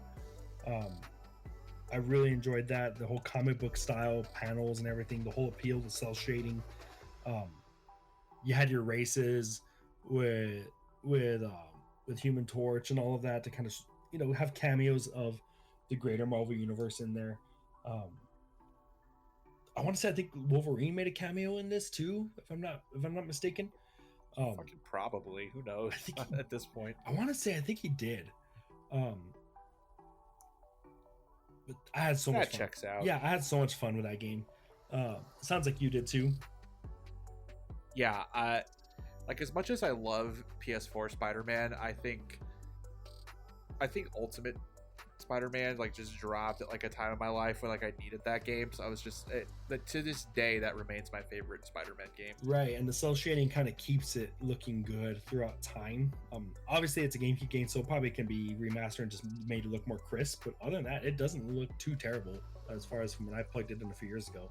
I really enjoyed that, the whole comic book style panels and everything, the whole appeal to cell shading. You had your races with Human Torch and all of that to kind of, you know, have cameos of the greater Marvel universe in there. I want to say I think Wolverine made a cameo in this too, if I'm not mistaken. Fucking probably. Who knows? I think at this point. I want to say I think he did. But I had so much fun. That checks out. Yeah, I had so much fun with that game. Sounds like you did too. Yeah, like as much as I love PS4 Spider-Man, I think Ultimate Spider-Man like just dropped at like a time in my life when like I needed that game. So I was just to this day that remains my favorite Spider-Man game. Right, and the cell shading kind of keeps it looking good throughout time. Obviously it's a GameCube game, so it probably can be remastered and just made to look more crisp. But other than that, it doesn't look too terrible as far as from when I plugged it in a few years ago.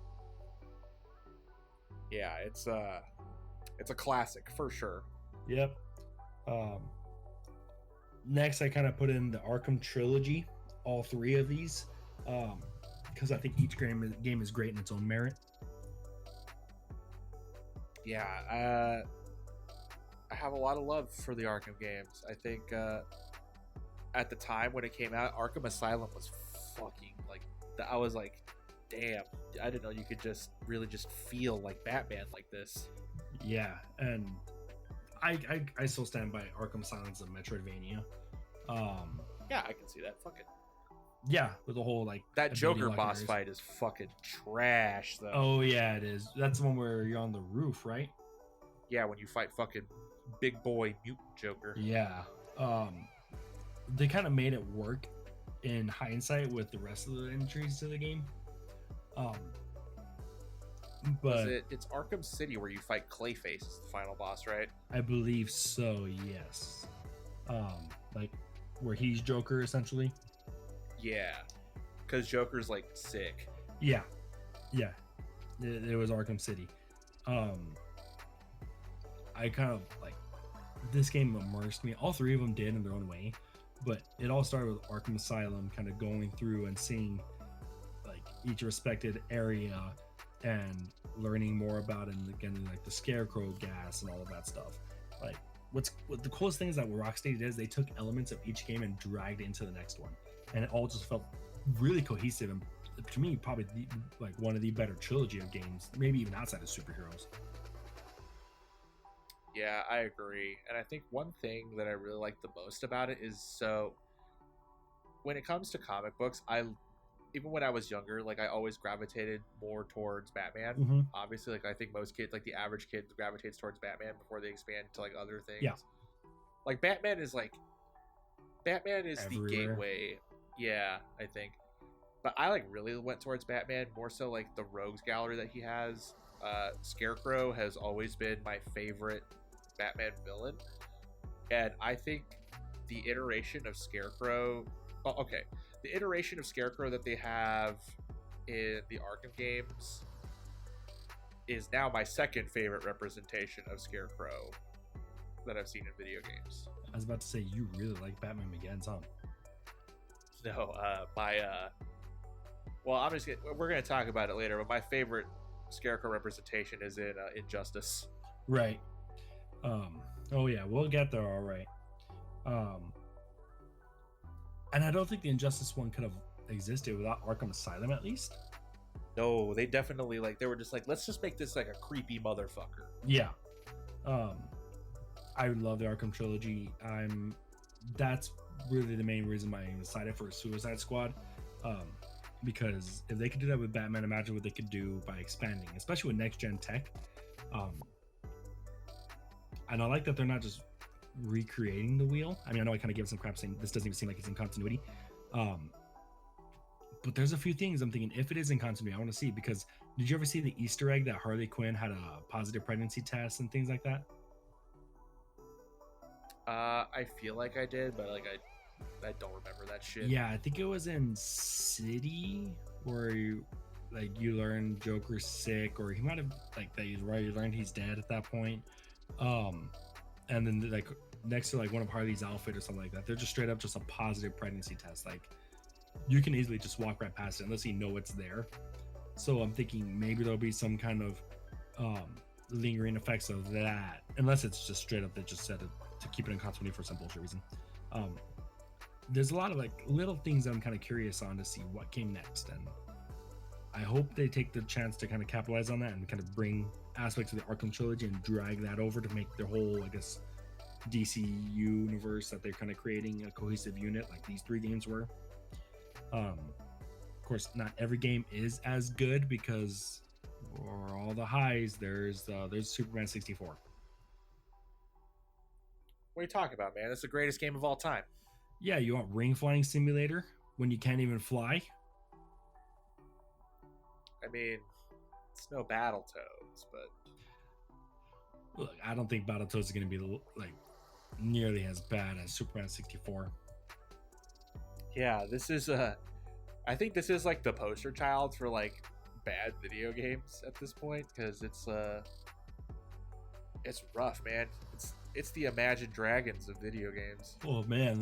Yeah, it's a classic for sure. Yep. Next, I kind of put in the Arkham trilogy, all three of these, because I think each game is great in its own merit. Yeah, I have a lot of love for the Arkham games. I think at the time when it came out, Arkham Asylum was fucking like, I was like, damn, I didn't know you could just really just feel like Batman like this. Yeah, and I still stand by Arkham Asylum's a Metroidvania. Yeah, I can see that. Fuck it. Yeah, with the whole like That Joker boss fight is fucking trash, though. Oh yeah, it is. That's the one where you're on the roof, right? Yeah, when you fight fucking big boy mutant Joker. Yeah. They kind of made it work in hindsight with the rest of the entries to the game. But it's Arkham City where you fight Clayface as the final boss, right? I believe so, yes. Like where he's Joker essentially. Yeah, because Joker's like sick. Yeah. It was Arkham City. I kind of like this game immersed me. All three of them did in their own way, but it all started with Arkham Asylum, kind of going through and seeing like each respected area and learning more about it, and again like the Scarecrow gas and all of that stuff. Like what the coolest thing is that what Rocksteady did is they took elements of each game and dragged it into the next one, and it all just felt really cohesive, and to me probably like one of the better trilogy of games, maybe even outside of superheroes. Yeah, I agree. And I think one thing that I really like the most about it is, so when it comes to comic books, even when I was younger, like I always gravitated more towards Batman. Mm-hmm. Obviously, like I think most kids, like the average kid, gravitates towards Batman before they expand to like other things. Yeah. Like Batman is everywhere. The gateway. Yeah, I think. But I like really went towards Batman more so like the rogues gallery that he has. Scarecrow has always been my favorite Batman villain, and I think the iteration of Scarecrow that they have in the Arkham games is now my second favorite representation of Scarecrow that I've seen in video games. I was about to say, you really like Batman Begins, huh? No, well, we're gonna talk about it later, but my favorite Scarecrow representation is in Injustice. Right. Oh yeah, we'll get there, all right. And I don't think the Injustice one could have existed without Arkham Asylum, at least. No, they definitely they were just like, let's just make this like a creepy motherfucker. Yeah. I love the Arkham trilogy. That's really the main reason why I decided for Suicide Squad. Because if they could do that with Batman, imagine what they could do by expanding, especially with next gen tech. And I like that they're not just recreating the wheel. I mean, I know I kind of gave some crap saying this doesn't even seem like it's in continuity. But there's a few things I'm thinking, if it is in continuity, I want to see, because did you ever see the Easter egg that Harley Quinn had a positive pregnancy test and things like that? I feel like I did, but like I don't remember that shit. Yeah, I think it was in City where you learn Joker's sick, or he might have you learned he's dead at that point. And then like next to like one of Harley's outfit or something like that, they're just straight up just a positive pregnancy test. Like you can easily just walk right past it unless you know it's there. So I'm thinking maybe there'll be some kind of lingering effects of that, unless it's just straight up they just said it to keep it in continuity for some bullshit reason. There's a lot of like little things that I'm kind of curious on to see what came next, and I hope they take the chance to kind of capitalize on that and kind of bring aspects of the Arkham trilogy and drag that over to make their whole, I guess, DC universe that they're kind of creating a cohesive unit like these three games were. Of course, not every game is as good, because for all the highs, there's Superman 64. What are you talking about, man? That's the greatest game of all time. Yeah, you want ring flying simulator when you can't even fly? I mean, it's no Battletoads, but look, I don't think Battletoads is going to be like nearly as bad as Superman 64. Yeah, this is I think this is like the poster child for like bad video games at this point, because it's rough, man. it's the Imagine Dragons of video games. Oh man,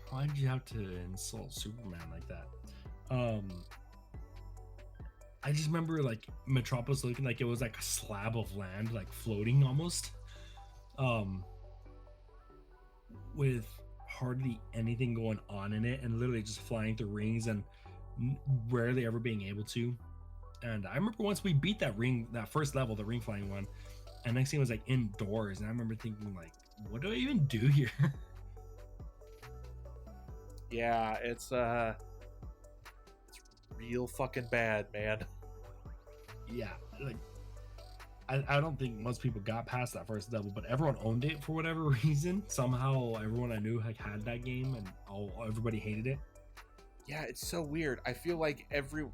why'd you have to insult Superman like that? I just remember like Metropolis looking like it was like a slab of land, like floating almost, with hardly anything going on in it, and literally just flying through rings and rarely ever being able to. And I remember once we beat that first level, the ring flying one, and next thing was like indoors, and I remember thinking like, what do I even do here? Yeah, it's real fucking bad, man. Yeah, like I don't think most people got past that first level, but everyone owned it for whatever reason. Somehow everyone I knew had that game, and everybody hated it. Yeah, it's so weird. I feel like everyone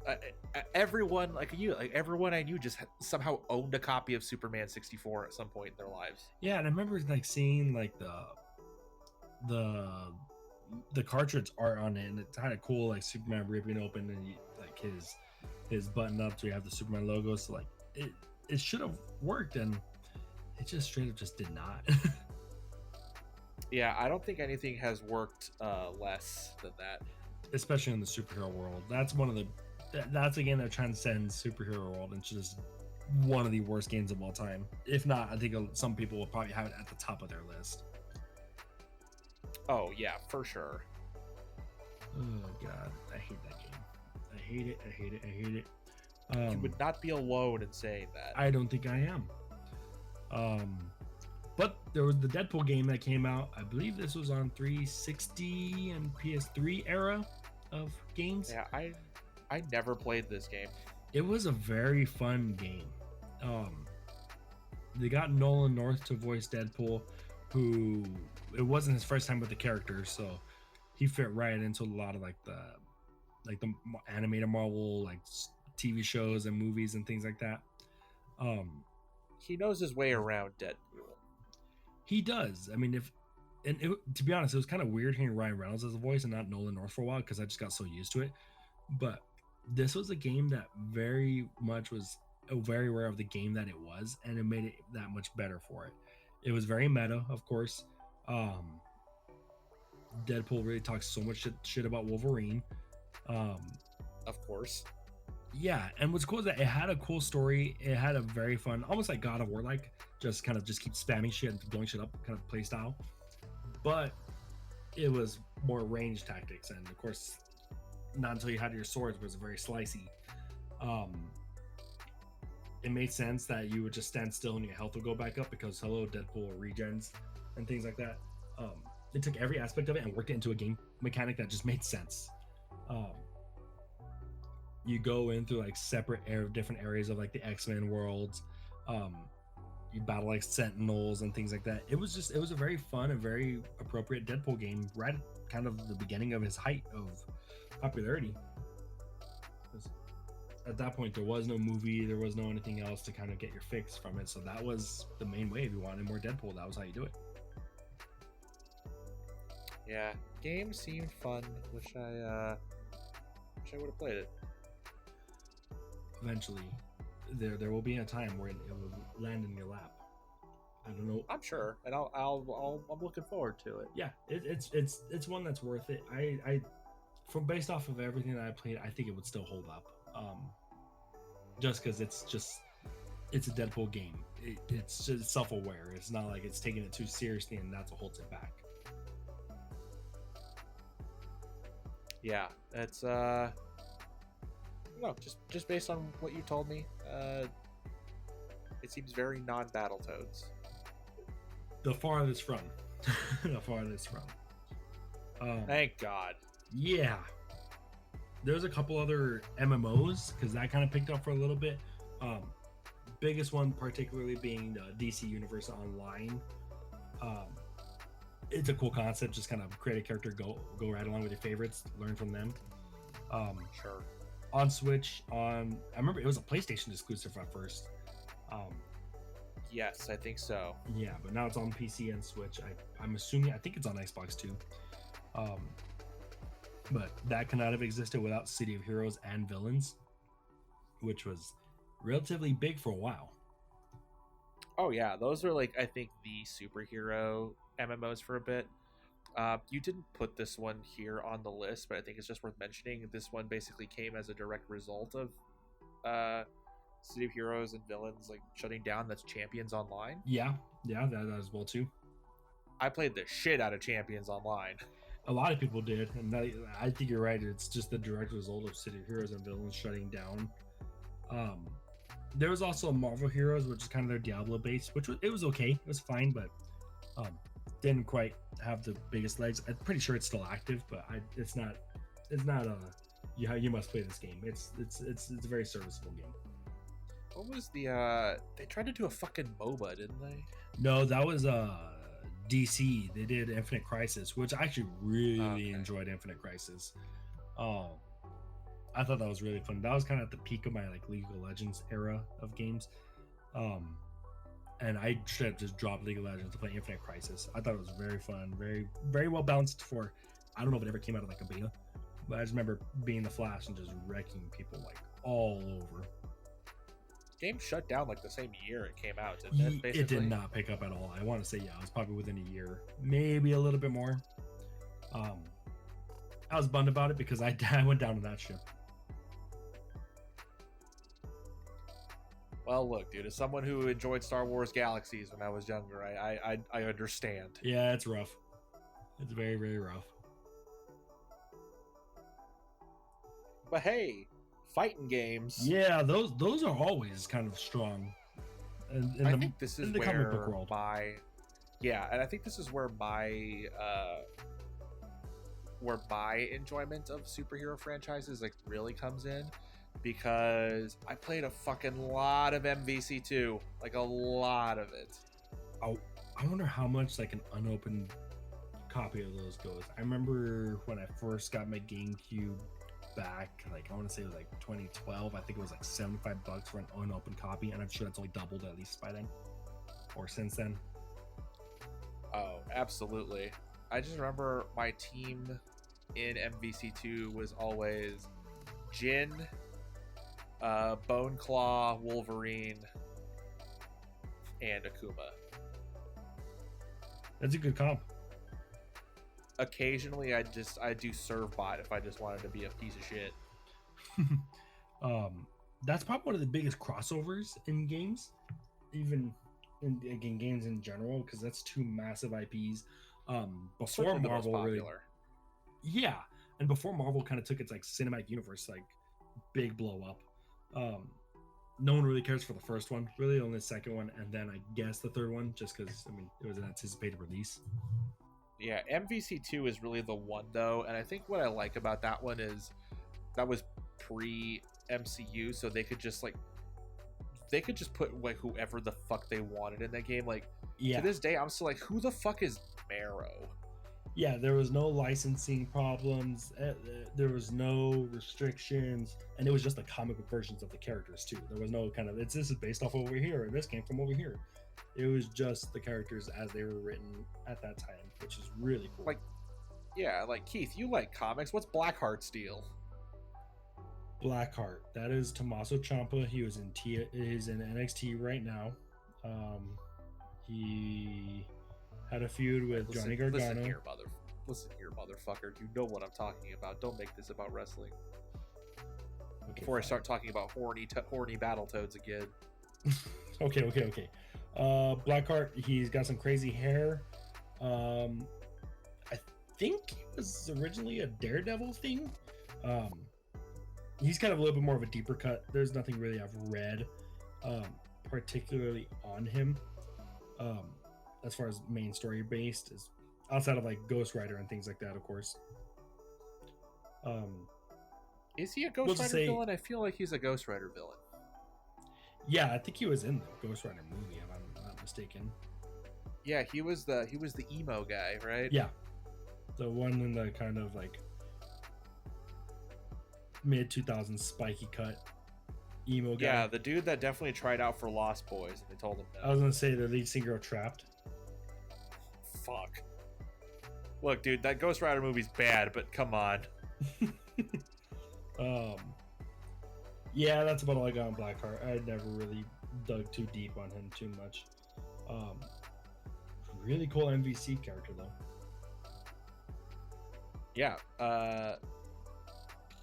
everyone I knew just somehow owned a copy of Superman 64 at some point in their lives. Yeah, and I remember like seeing like the cartridge art on it, and it's kind of cool, like Superman ripping open and like his button up, so you have the Superman logo. So like it should have worked, and it just straight up just did not. Yeah, I don't think anything has worked less than that. Especially in the superhero world. That's a game that transcends superhero world, and it's just one of the worst games of all time. If not, I think some people will probably have it at the top of their list. Oh yeah, for sure. Oh god, I hate that game. I hate it. You would not be alone in saying that. I don't think I am. But there was the Deadpool game that came out. I believe this was on 360 and PS3 era of games. Yeah, I never played this game. It was a very fun game. They got Nolan North to voice Deadpool, who it wasn't his first time with the character, so he fit right into a lot of like the animated Marvel like TV shows and movies and things like that. He knows his way around Deadpool. He does. I mean, to be honest, it was kind of weird hearing Ryan Reynolds as a voice and not Nolan North for a while, because I just got so used to it. But this was a game that very much was very aware of the game that it was, and it made it that much better for it. It was very meta, of course. Deadpool really talks so much shit about Wolverine. Of course. Yeah, and what's cool is that it had a cool story. It had a very fun, almost like God of War, like just keep spamming shit and blowing shit up kind of play style. But it was more range tactics, and of course, not until you had your swords, but it was very slicey. It made sense that you would just stand still and your health would go back up, because hello, Deadpool regens and things like that. It took every aspect of it and worked it into a game mechanic that just made sense. You go in through like different areas of like the X-Men worlds. You battle like Sentinels and things like that. It was a very fun and very appropriate Deadpool game, right at kind of the beginning of his height of popularity. At that point, there was no movie, there was no anything else to kind of get your fix from it. So that was the main way. If you wanted more Deadpool, that was how you do it. Yeah, game seemed fun. Wish I would have played it. Eventually, there will be a time where it will land in your lap. I don't know. I'm sure, and I'm looking forward to it. Yeah, it's one that's worth it. I from based off of everything that I played, I think it would still hold up. Just because it's a Deadpool game. It's just self-aware. It's not like it's taking it too seriously, and that's what holds it back. Yeah, it's no, just based on what you told me, it seems very non-Battletoads. The farthest from. Thank God. Yeah. There's a couple other MMOs, because that kind of picked up for a little bit. Biggest one particularly being the DC Universe Online. It's a cool concept. Just kind of create a character, go right along with your favorites, learn from them. Sure. On Switch, I remember it was a PlayStation exclusive at first. Yes, I think so. Yeah, but now it's on PC and Switch. I'm assuming, I think it's on Xbox too. But that could not have existed without City of Heroes and Villains, which was relatively big for a while. Oh yeah, those are like I think the superhero MMOs for a bit. You didn't put this one here on the list, but I think it's just worth mentioning. This one basically came as a direct result of City of Heroes and Villains like shutting down. That's Champions Online. Yeah, that as well too. I played the shit out of Champions Online. A lot of people did, and I think you're right. It's just the direct result of City of Heroes and Villains shutting down. There was also Marvel Heroes, which is kind of their Diablo base, which it was okay, it was fine, but didn't quite have the biggest legs. I'm pretty sure it's still active, but it's not you must play this game. It's a very serviceable game. What was the they tried to do a fucking MOBA, didn't they? No, that was DC. They did Infinite Crisis, which I actually really enjoyed. Infinite Crisis. I thought that was really fun. That was kind of at the peak of my like League of Legends era of games. And I should have just dropped League of Legends to play Infinite Crisis. I thought it was very fun, very, very well balanced for, I don't know if it ever came out of like a beta, but I just remember being the Flash and just wrecking people like all over. Game shut down like the same year it came out, didn't it? Basically? It did not pick up at all. I want to say, yeah, it was probably within a year, maybe a little bit more. I was bummed about it because I went down to that ship. Well, look, dude, as someone who enjoyed Star Wars Galaxies when I was younger, I understand. Yeah, it's rough. It's very, very rough. But hey, fighting games. Yeah, those are always kind of strong. I think this is where and I think this is where my enjoyment of superhero franchises like really comes in. Because I played a fucking lot of MVC2, like a lot of it. Oh, I wonder how much like an unopened copy of those goes. I remember when I first got my GameCube back, like I want to say it was like 2012. I think it was like $75 for an unopened copy, and I'm sure that's only doubled at least by then, or since then. Oh, absolutely. I just remember my team in MVC2 was always Jin, Bone Claw, Wolverine, and Akuma. That's a good comp. Occasionally, I do serve bot if I just wanted to be a piece of shit. That's probably one of the biggest crossovers in games, even in games in general, because that's two massive IPs. Before Marvel really, yeah, and before Marvel kind of took its like cinematic universe like big blow up. No one really cares for the first one, really only the second one, and then I guess the third one, just because I mean it was an anticipated release. Yeah, MVC2 is really the one though, and I think what I like about that one is that was pre MCU, so they could just put like whoever the fuck they wanted in that game. Like to this day, I'm still like, who the fuck is Marrow? Yeah, there was no licensing problems, there was no restrictions, and it was just the comic book versions of the characters too. There was no kind of this is based off over here, and this came from over here. It was just the characters as they were written at that time, which is really cool. Like, yeah, like Keith, you like comics. What's Blackheart Steel? Blackheart, that is Tommaso Ciampa. He was in is in NXT right now. He had a feud with Johnny Gargano. Listen here, motherfucker. You know what I'm talking about. Don't make this about wrestling. Okay, before I start talking about horny Battletoads again. Okay. Blackheart, he's got some crazy hair. I think he was originally a Daredevil thing. He's kind of a little bit more of a deeper cut. There's nothing really I've read particularly on him. As far as main story based, is outside of like Ghost Rider and things like that, of course. Is he a Ghost Rider villain? I feel like he's a Ghost Rider villain. Yeah, I think he was in the Ghost Rider movie, if I'm not mistaken. Yeah, he was the emo guy, right? Yeah, the one in the kind of like mid 2000s spiky cut emo guy. Yeah, the dude that definitely tried out for Lost Boys, and they told him no. I was gonna say the lead singer of Trapped. Fuck. Look, dude, that Ghost Rider movie's bad, but come on. Yeah, that's about all I got on Blackheart. I never really dug too deep on him too much. Um, really cool MVC character though. Yeah,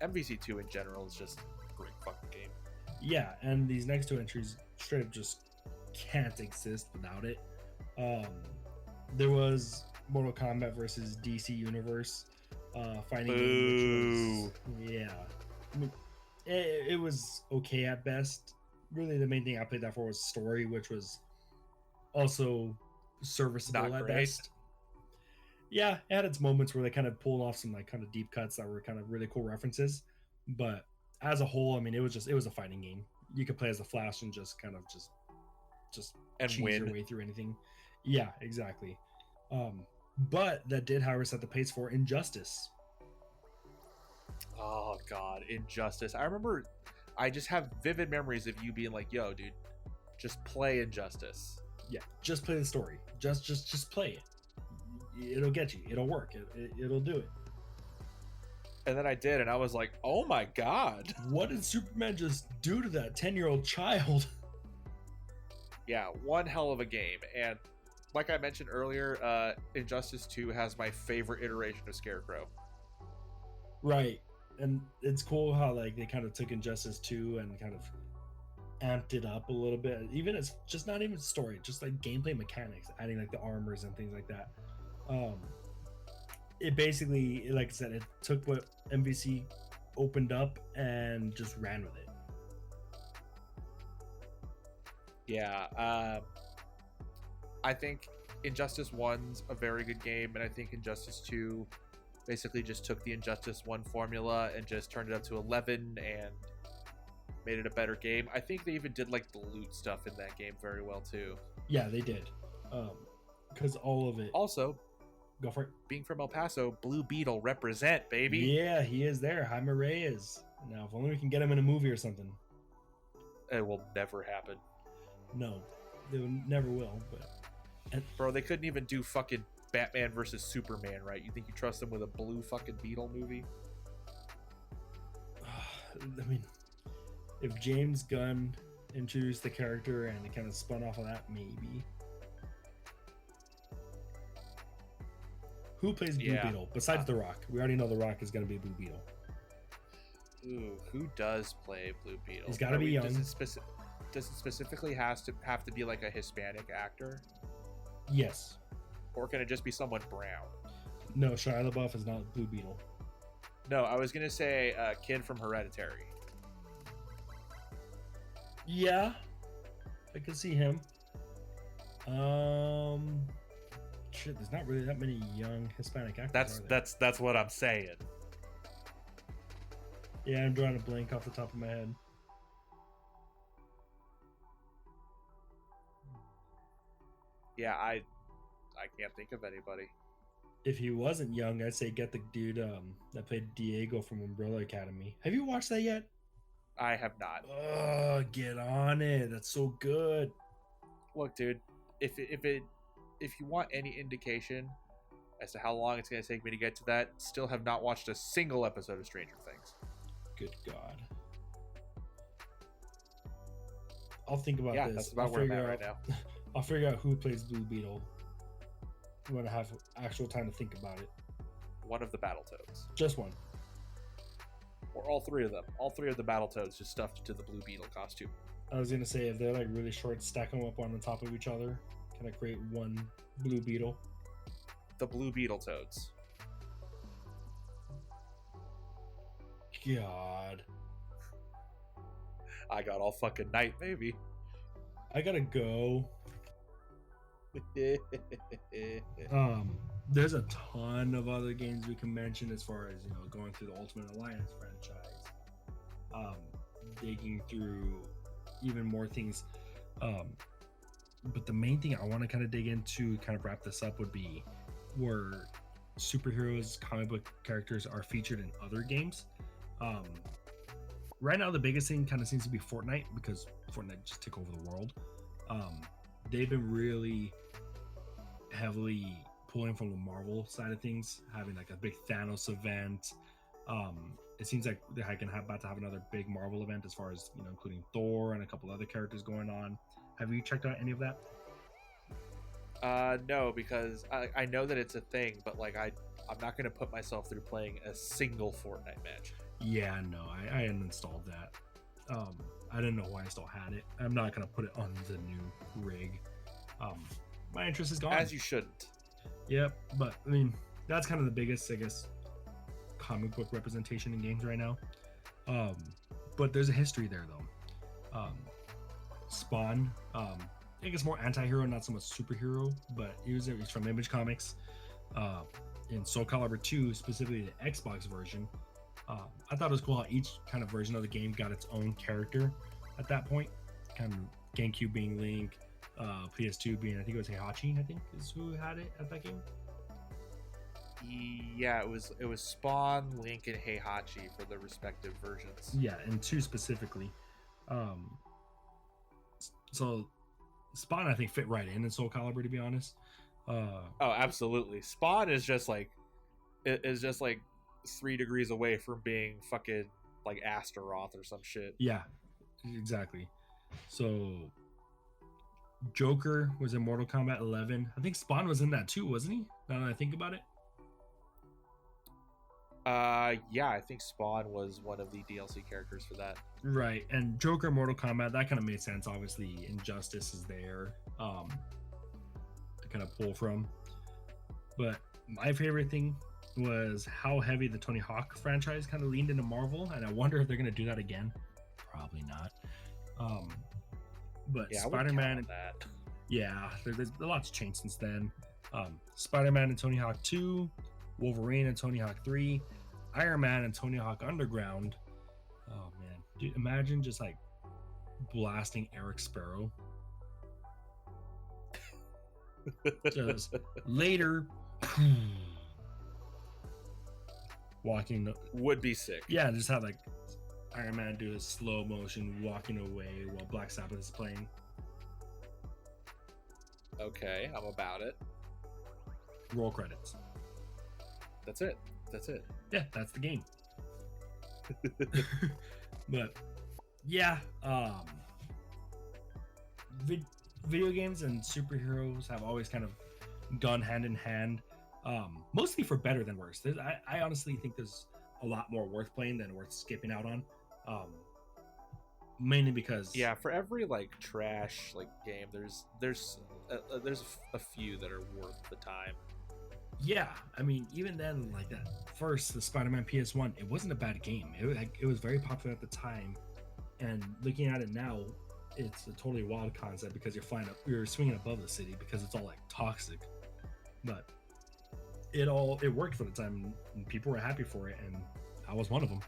MVC2 in general is just a great fucking game. Yeah, and these next two entries straight up just can't exist without it. There was Mortal Kombat versus DC Universe fighting game, which was, yeah, I mean, it was okay at best. Really, the main thing I played that for was story, which was also serviceable Not at great. best. Yeah, it had its moments where they kind of pulled off some like kind of deep cuts that were kind of really cool references, but as a whole, I mean, it was a fighting game. You could play as the Flash and just kind of just And cheese win. your way through anything. Yeah, exactly. But that did, however, set the pace for Injustice. Oh god, Injustice. I remember, I just have vivid memories of you being like, "Yo, dude, just play Injustice." Yeah, just play the story. Just play it. It'll get you. It'll work. It'll do it. And then I did, and I was like, "Oh my god!" What did Superman just do to that 10-year-old child? Yeah, one hell of a game. And like I mentioned earlier, Injustice 2 has my favorite iteration of Scarecrow. Right. And it's cool how like they kind of took Injustice 2 and kind of amped it up a little bit. Even it's just not even story, just like gameplay mechanics, adding like the armors and things like that. It basically, like I said, it took what MVC opened up and just ran with it. Yeah, I think Injustice 1's a very good game, and I think Injustice 2 basically just took the Injustice 1 formula and just turned it up to 11 and made it a better game. I think they even did like the loot stuff in that game very well too. Yeah, they did. Because all of it. Also, Go for it. being from El Paso, Blue Beetle represent, baby. Yeah, he is there. Jaime Reyes. Now, if only we can get him in a movie or something. It will never happen. No, they never will. But Bro, they couldn't even do fucking Batman versus Superman, right? You think you trust them with a blue fucking beetle movie? I mean, if James Gunn introduced the character and it kind of spun off of that, maybe. Who plays Blue Beetle besides The Rock? We already know The Rock is going to be Blue Beetle. Ooh, who does play Blue Beetle? He's got to be young. Does it specifically have to be like a Hispanic actor, Yes. or can it just be someone brown? No, Shia LaBeouf is not Blue Beetle. No, I was gonna say a kid from Hereditary. Yeah, I can see him. Shit, there's not really that many young Hispanic actors. That's what I'm saying. Yeah, I'm drawing a blank off the top of my head. Yeah, I can't think of anybody. If he wasn't young, I'd say get the dude that played Diego from Umbrella Academy. Have you watched that yet? I have not. Get on it. That's so good. Look, dude, if you want any indication as to how long it's going to take me to get to that, still have not watched a single episode of Stranger Things. Good God. I'll think about Yeah, this. that's about where I'm at right now. I'll figure out who plays Blue Beetle when I have actual time to think about it. One of the Battletoads. Just one. Or all three of them. All three of the Battletoads just stuffed into the Blue Beetle costume. I was gonna say, if they're like really short, stack them up on the top of each other, kind of create one Blue Beetle. The Blue Beetletoads. God. I got all fucking night, baby. I gotta go. There's a ton of other games we can mention as far as, going through the Ultimate Alliance franchise, digging through even more things, but the main thing I want to kind of dig into, kind of wrap this up, would be where superheroes, comic book characters are featured in other games. Right now the biggest thing kind of seems to be Fortnite, because Fortnite just took over the world. They've been really heavily pulling from the Marvel side of things, having like a big Thanos event. It seems like they're about to have another big Marvel event, as far as including Thor and a couple other characters going on. Have you checked out any of that? No, because I know that it's a thing, but like I'm not gonna put myself through playing a single Fortnite match. Yeah, no, I uninstalled that. I didn't know why I still had it. I'm not gonna put it on the new rig. My interest is gone. As you shouldn't. Yep, but I mean that's kind of the biggest, I guess, comic book representation in games right now. But there's a history there though. Spawn, I guess more anti-hero, not so much superhero, but he's from Image Comics. In Soul Calibur 2, specifically the Xbox version, I thought it was cool how each kind of version of the game got its own character at that point. Kind of GameCube being Link, PS2 being, I think it was Heihachi, I think is who had it at that game. Yeah, it was Spawn, Link, and Heihachi for the respective versions. Yeah, and 2 specifically. So Spawn, I think, fit right in Soul Calibur, to be honest. Oh, absolutely. Spawn is just like 3 degrees away from being fucking like Astaroth or some shit. Yeah, exactly. So Joker was in Mortal Kombat 11. I think Spawn was in that too, wasn't he? Now that I think about it. Yeah, I think Spawn was one of the DLC characters for that. Right, and Joker Mortal Kombat, that kind of made sense. Obviously, Injustice is there to kind of pull from. But my favorite thing was how heavy the Tony Hawk franchise kind of leaned into Marvel, and I wonder if they're going to do that again. Probably not. But yeah, Spider-Man, yeah, there's a lot's changed since then. Spider-Man and Tony Hawk 2, Wolverine and Tony Hawk 3, Iron Man and Tony Hawk Underground. Oh man, dude, imagine just like blasting Eric Sparrow. Just later walking would be sick. Yeah, just have like Iron Man do his slow motion walking away while Black Sabbath is playing. Okay, I'm about it. Roll credits. That's it. Yeah, that's the game. But yeah, video games and superheroes have always kind of gone hand in hand, mostly for better than worse. I honestly think there's a lot more worth playing than worth skipping out on, mainly because for every like trash like game, there's a few that are worth the time. Yeah, I mean, even then, like the Spider-Man PS1, it wasn't a bad game. It was very popular at the time, and looking at it now, it's a totally wild concept because you're swinging above the city because it's all like toxic, but it worked for the time, and people were happy for it, and I was one of them.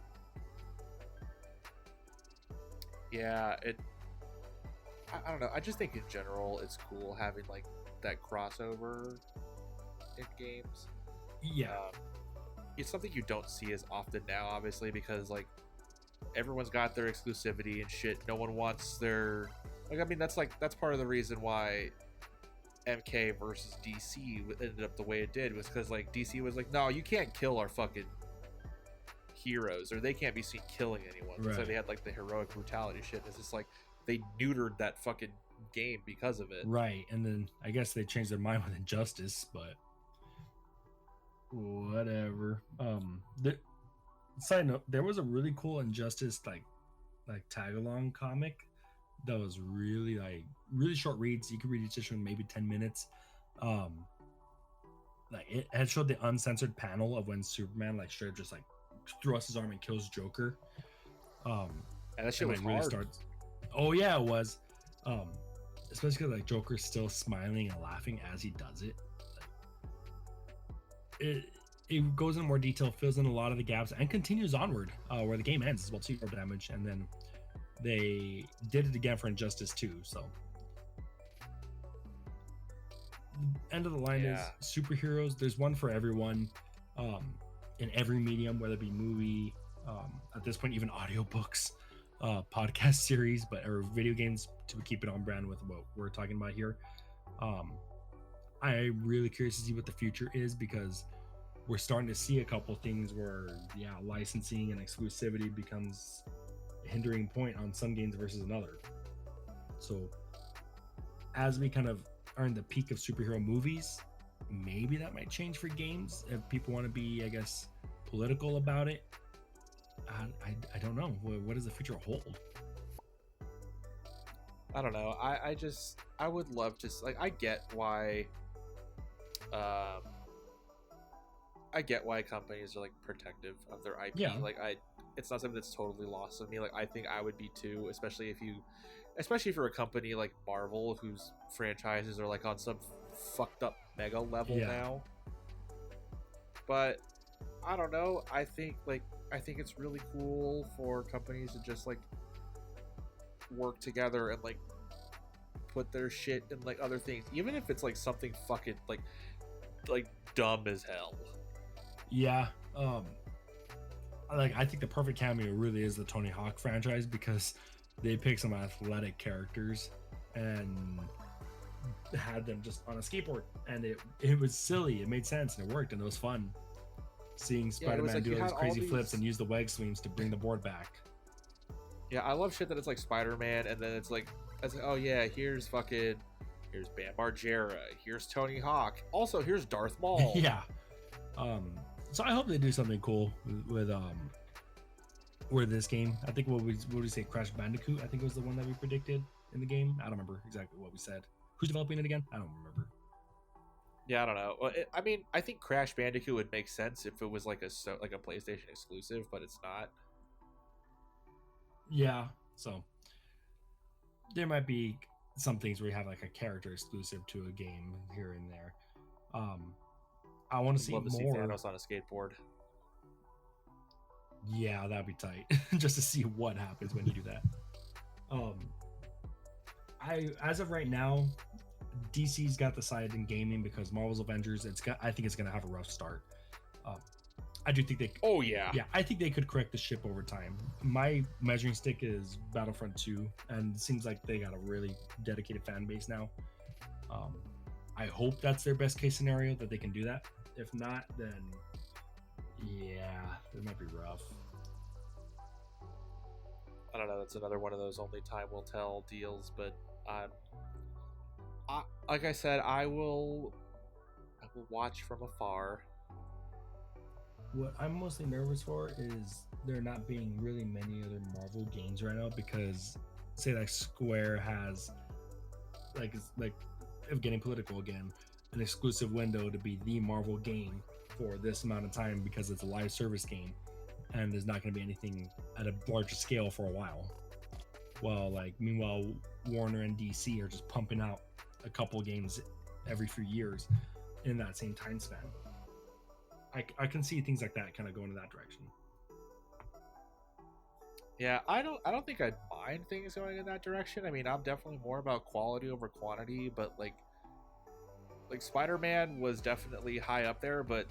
Yeah, I don't know. I just think in general, it's cool having like that crossover in games. Yeah, it's something you don't see as often now, obviously, because like everyone's got their exclusivity and shit. No one wants their that's part of the reason why MK versus DC ended up the way it did, was because like DC was like, no, you can't kill our fucking heroes, or they can't be seen killing anyone. Right. So they had like the heroic brutality shit. It's just like they neutered that fucking game because of it. Right, and then I guess they changed their mind with Injustice, but whatever. Side note, there was a really cool Injustice like tag along comic that was really short reads. You could read each issue in maybe 10 minutes. Like it had showed the uncensored panel of when Superman like straight up just like thrusts his arm and kills Joker. And that shit was really hard. starts. Oh yeah, it was. Especially because like Joker's still smiling and laughing as he does it. It goes into more detail, fills in a lot of the gaps, and continues onward where the game ends as well. 2 damage, and then they did it again for Injustice 2. So the end of the line is superheroes. There's one for everyone, in every medium, whether it be movie, at this point even audiobooks, podcast series, or video games, to keep it on brand with what we're talking about here. I'm really curious to see what the future is, because we're starting to see a couple things where licensing and exclusivity becomes a hindering point on some games versus another. So as we kind of are in the peak of superhero movies. Maybe that might change for games if people want to be, I guess, political about it. I don't know. What does the future hold? I don't know. I would love to, like, I get why companies are like protective of their IP. Yeah. Like, it's not something that's totally lost on me. Like, I think I would be too, especially for a company like Marvel, whose franchises are like on some fucked up mega level now. But I don't know. I think it's really cool for companies to just like work together and like put their shit in like other things, even if it's like something fucking like dumb as hell. Yeah. Like, I think the perfect cameo really is the Tony Hawk franchise, because they picked some athletic characters and had them just on a skateboard, and it was silly. It made sense and it worked and it was fun. Seeing Spider-Man do those crazy flips and use the web swings to bring the board back. Yeah, I love shit that it's like Spider-Man, and then it's like, oh yeah, here's Bam Margera, here's Tony Hawk, also here's Darth Maul. Yeah. So I hope they do something cool with this game. I think what we say, Crash Bandicoot, I think it was the one that we predicted in the game. I don't remember exactly what we said. Who's developing it again? I don't remember. Yeah, I don't know. Well, I mean, I think Crash Bandicoot would make sense if it was like a PlayStation exclusive, but it's not. Yeah, so there might be some things where you have like a character exclusive to a game here and there. I want to see more. See Thanos on a skateboard. Yeah, that'd be tight. Just to see what happens when you do that. As of right now, DC's got the side in gaming because Marvel's Avengers, I think it's gonna have a rough start. I do think they. Oh yeah. Yeah, I think they could correct the ship over time. My measuring stick is Battlefront 2, and it seems like they got a really dedicated fan base now. I hope that's their best case scenario, that they can do that. If not, then yeah, it might be rough. I don't know. That's another one of those only time will tell deals. But like I said, I will watch from afar. What I'm mostly nervous for is there not being really many other Marvel games right now, because say like Square has like if getting political again, an exclusive window to be the Marvel game for this amount of time because it's a live service game, and there's not going to be anything at a larger scale for a while. Well, like meanwhile, Warner and DC are just pumping out a couple games every few years in that same time span. I can see things like that kind of going in that direction. Yeah, I don't think I'd mind things going in that direction. I mean, I'm definitely more about quality over quantity, but like Spider-Man was definitely high up there, but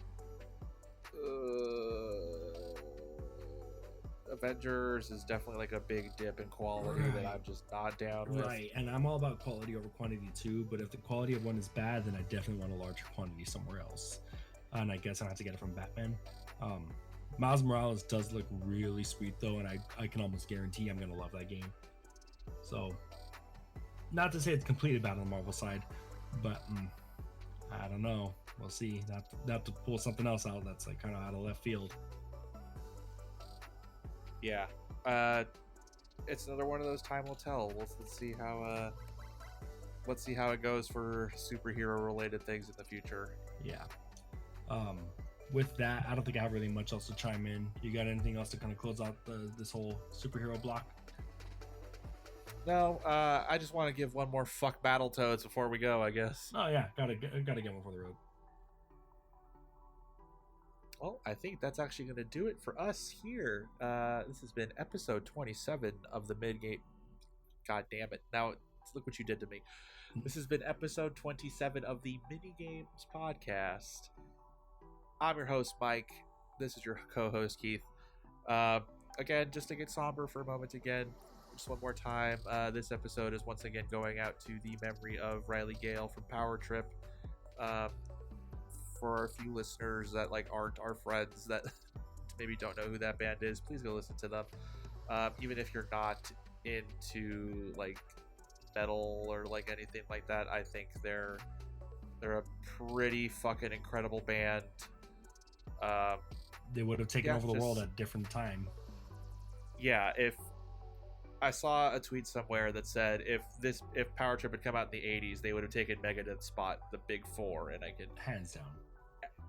Avengers is definitely like a big dip in quality that I'm just not down with. Right, and I'm all about quality over quantity too, but if the quality of one is bad, then I definitely want a larger quantity somewhere else. And I guess I have to get it from Batman. Miles Morales does look really sweet though, and I can almost guarantee I'm gonna love that game. So, not to say it's completely bad on the Marvel side, but I don't know. We'll see. Not to pull something else out that's like kind of out of left field. Yeah, it's another one of those time will tell. Let's see how it goes for superhero related things in the future. Yeah. With that, I don't think I have really much else to chime in. You got anything else to kind of close out this whole superhero block? No, I just want to give one more fuck Battletoads before we go, I guess. Oh yeah, gotta get one for the road. Well, I think that's actually going to do it for us here. This has been episode 27 of the Mid-Game. God damn it. Now, look what you did to me. This has been episode 27 of the Minigames podcast. I'm your host, Mike. This is your co-host, Keith. Again, just to get somber for a moment again, just one more time, this episode is once again going out to the memory of Riley Gale from Power Trip. For our few listeners that like aren't our friends that maybe don't know who that band is, please go listen to them. Even if you're not into like metal or like anything like that. I think they're a pretty fucking incredible band. They would have taken over the world at a different time. Yeah, if I saw a tweet somewhere that said if Power Trip had come out in the 80s, they would have taken Megadeth's spot, the Big Four, and I could hands down.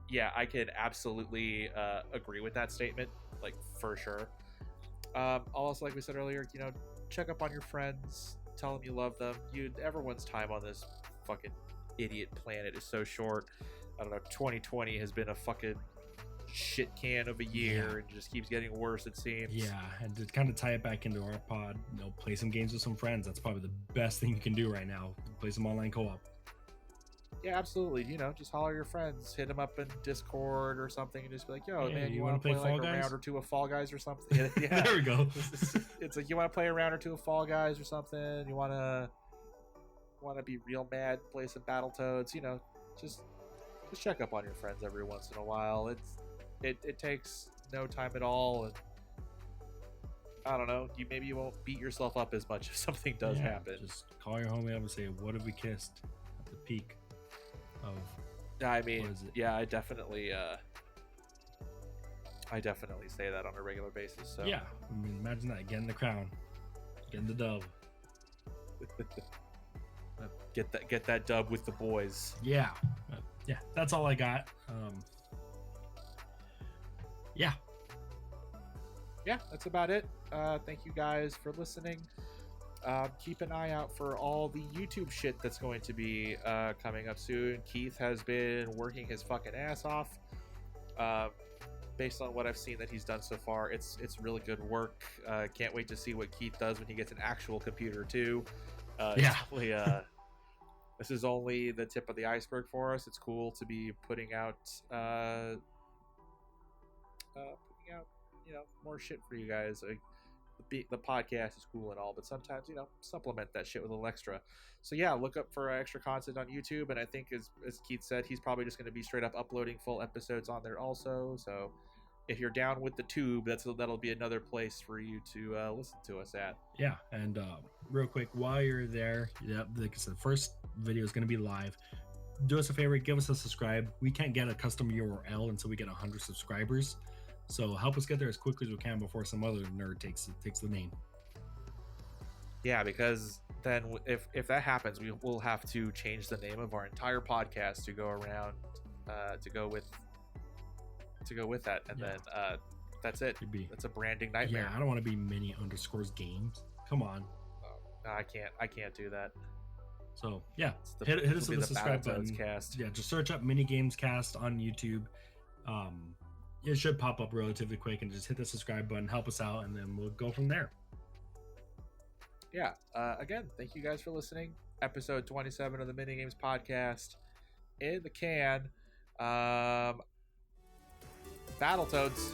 Yeah, I could absolutely agree with that statement, like for sure. Also, like we said earlier, you know, check up on your friends, tell them you love them. Everyone's time on this fucking idiot planet is so short. I don't know, 2020 has been a fucking shit can of a year and just keeps getting worse, it seems. Yeah, and to kind of tie it back into our pod, you know, play some games with some friends. That's probably the best thing you can do right now. Play some online co-op. Yeah, absolutely. You know, just holler your friends, hit them up in Discord or something, and just be like, "Yo, man, you want to play like a round or two of Fall Guys or something?" Yeah, there we go. It's like you want to play a round or two of Fall Guys or something. You want to be real mad, play some Battletoads. You know, just check up on your friends every once in a while. It takes no time at all, and I don't know. Maybe you won't beat yourself up as much if something does happen. Just call your homie up and say, "What have we kissed?" At the peak of. I mean, yeah, I definitely say that on a regular basis. So yeah, I mean, imagine that, getting the crown, getting the dub. Get that dub with the boys. Yeah, yeah, that's all I got. Yeah, that's about it. Thank you guys for listening. Keep an eye out for all the YouTube shit that's going to be coming up soon. Keith has been working his fucking ass off. Based on what I've seen that he's done so far, it's really good work. Can't wait to see what Keith does when he gets an actual computer too. This is only the tip of the iceberg for us. It's cool to be putting out you know, more shit for you guys. Like, the podcast is cool and all, but sometimes, you know, supplement that shit with a little extra. So yeah, look up for extra content on YouTube, and I think as Keith said, he's probably just going to be straight up uploading full episodes on there also. So if you're down with the tube, that'll be another place for you to listen to us at. Yeah, and real quick, while you're there, like I said, first video is going to be live. Do us a favor, give us a subscribe. We can't get a custom URL until we get 100 subscribers. So help us get there as quickly as we can before some other nerd takes the name. Yeah, because then if that happens, we will have to change the name of our entire podcast to go around to go with that, and then that's it. That's a branding nightmare. Yeah, I don't want to be mini_games. Come on. No, I can't do that. So yeah, hit us with the subscribe button. Cast. Yeah, just search up Minigames Cast on YouTube. It should pop up relatively quick, and just hit the subscribe button, help us out, and then we'll go from there. Yeah. Again, thank you guys for listening. Episode 27 of the Minigames podcast in the can. Battletoads.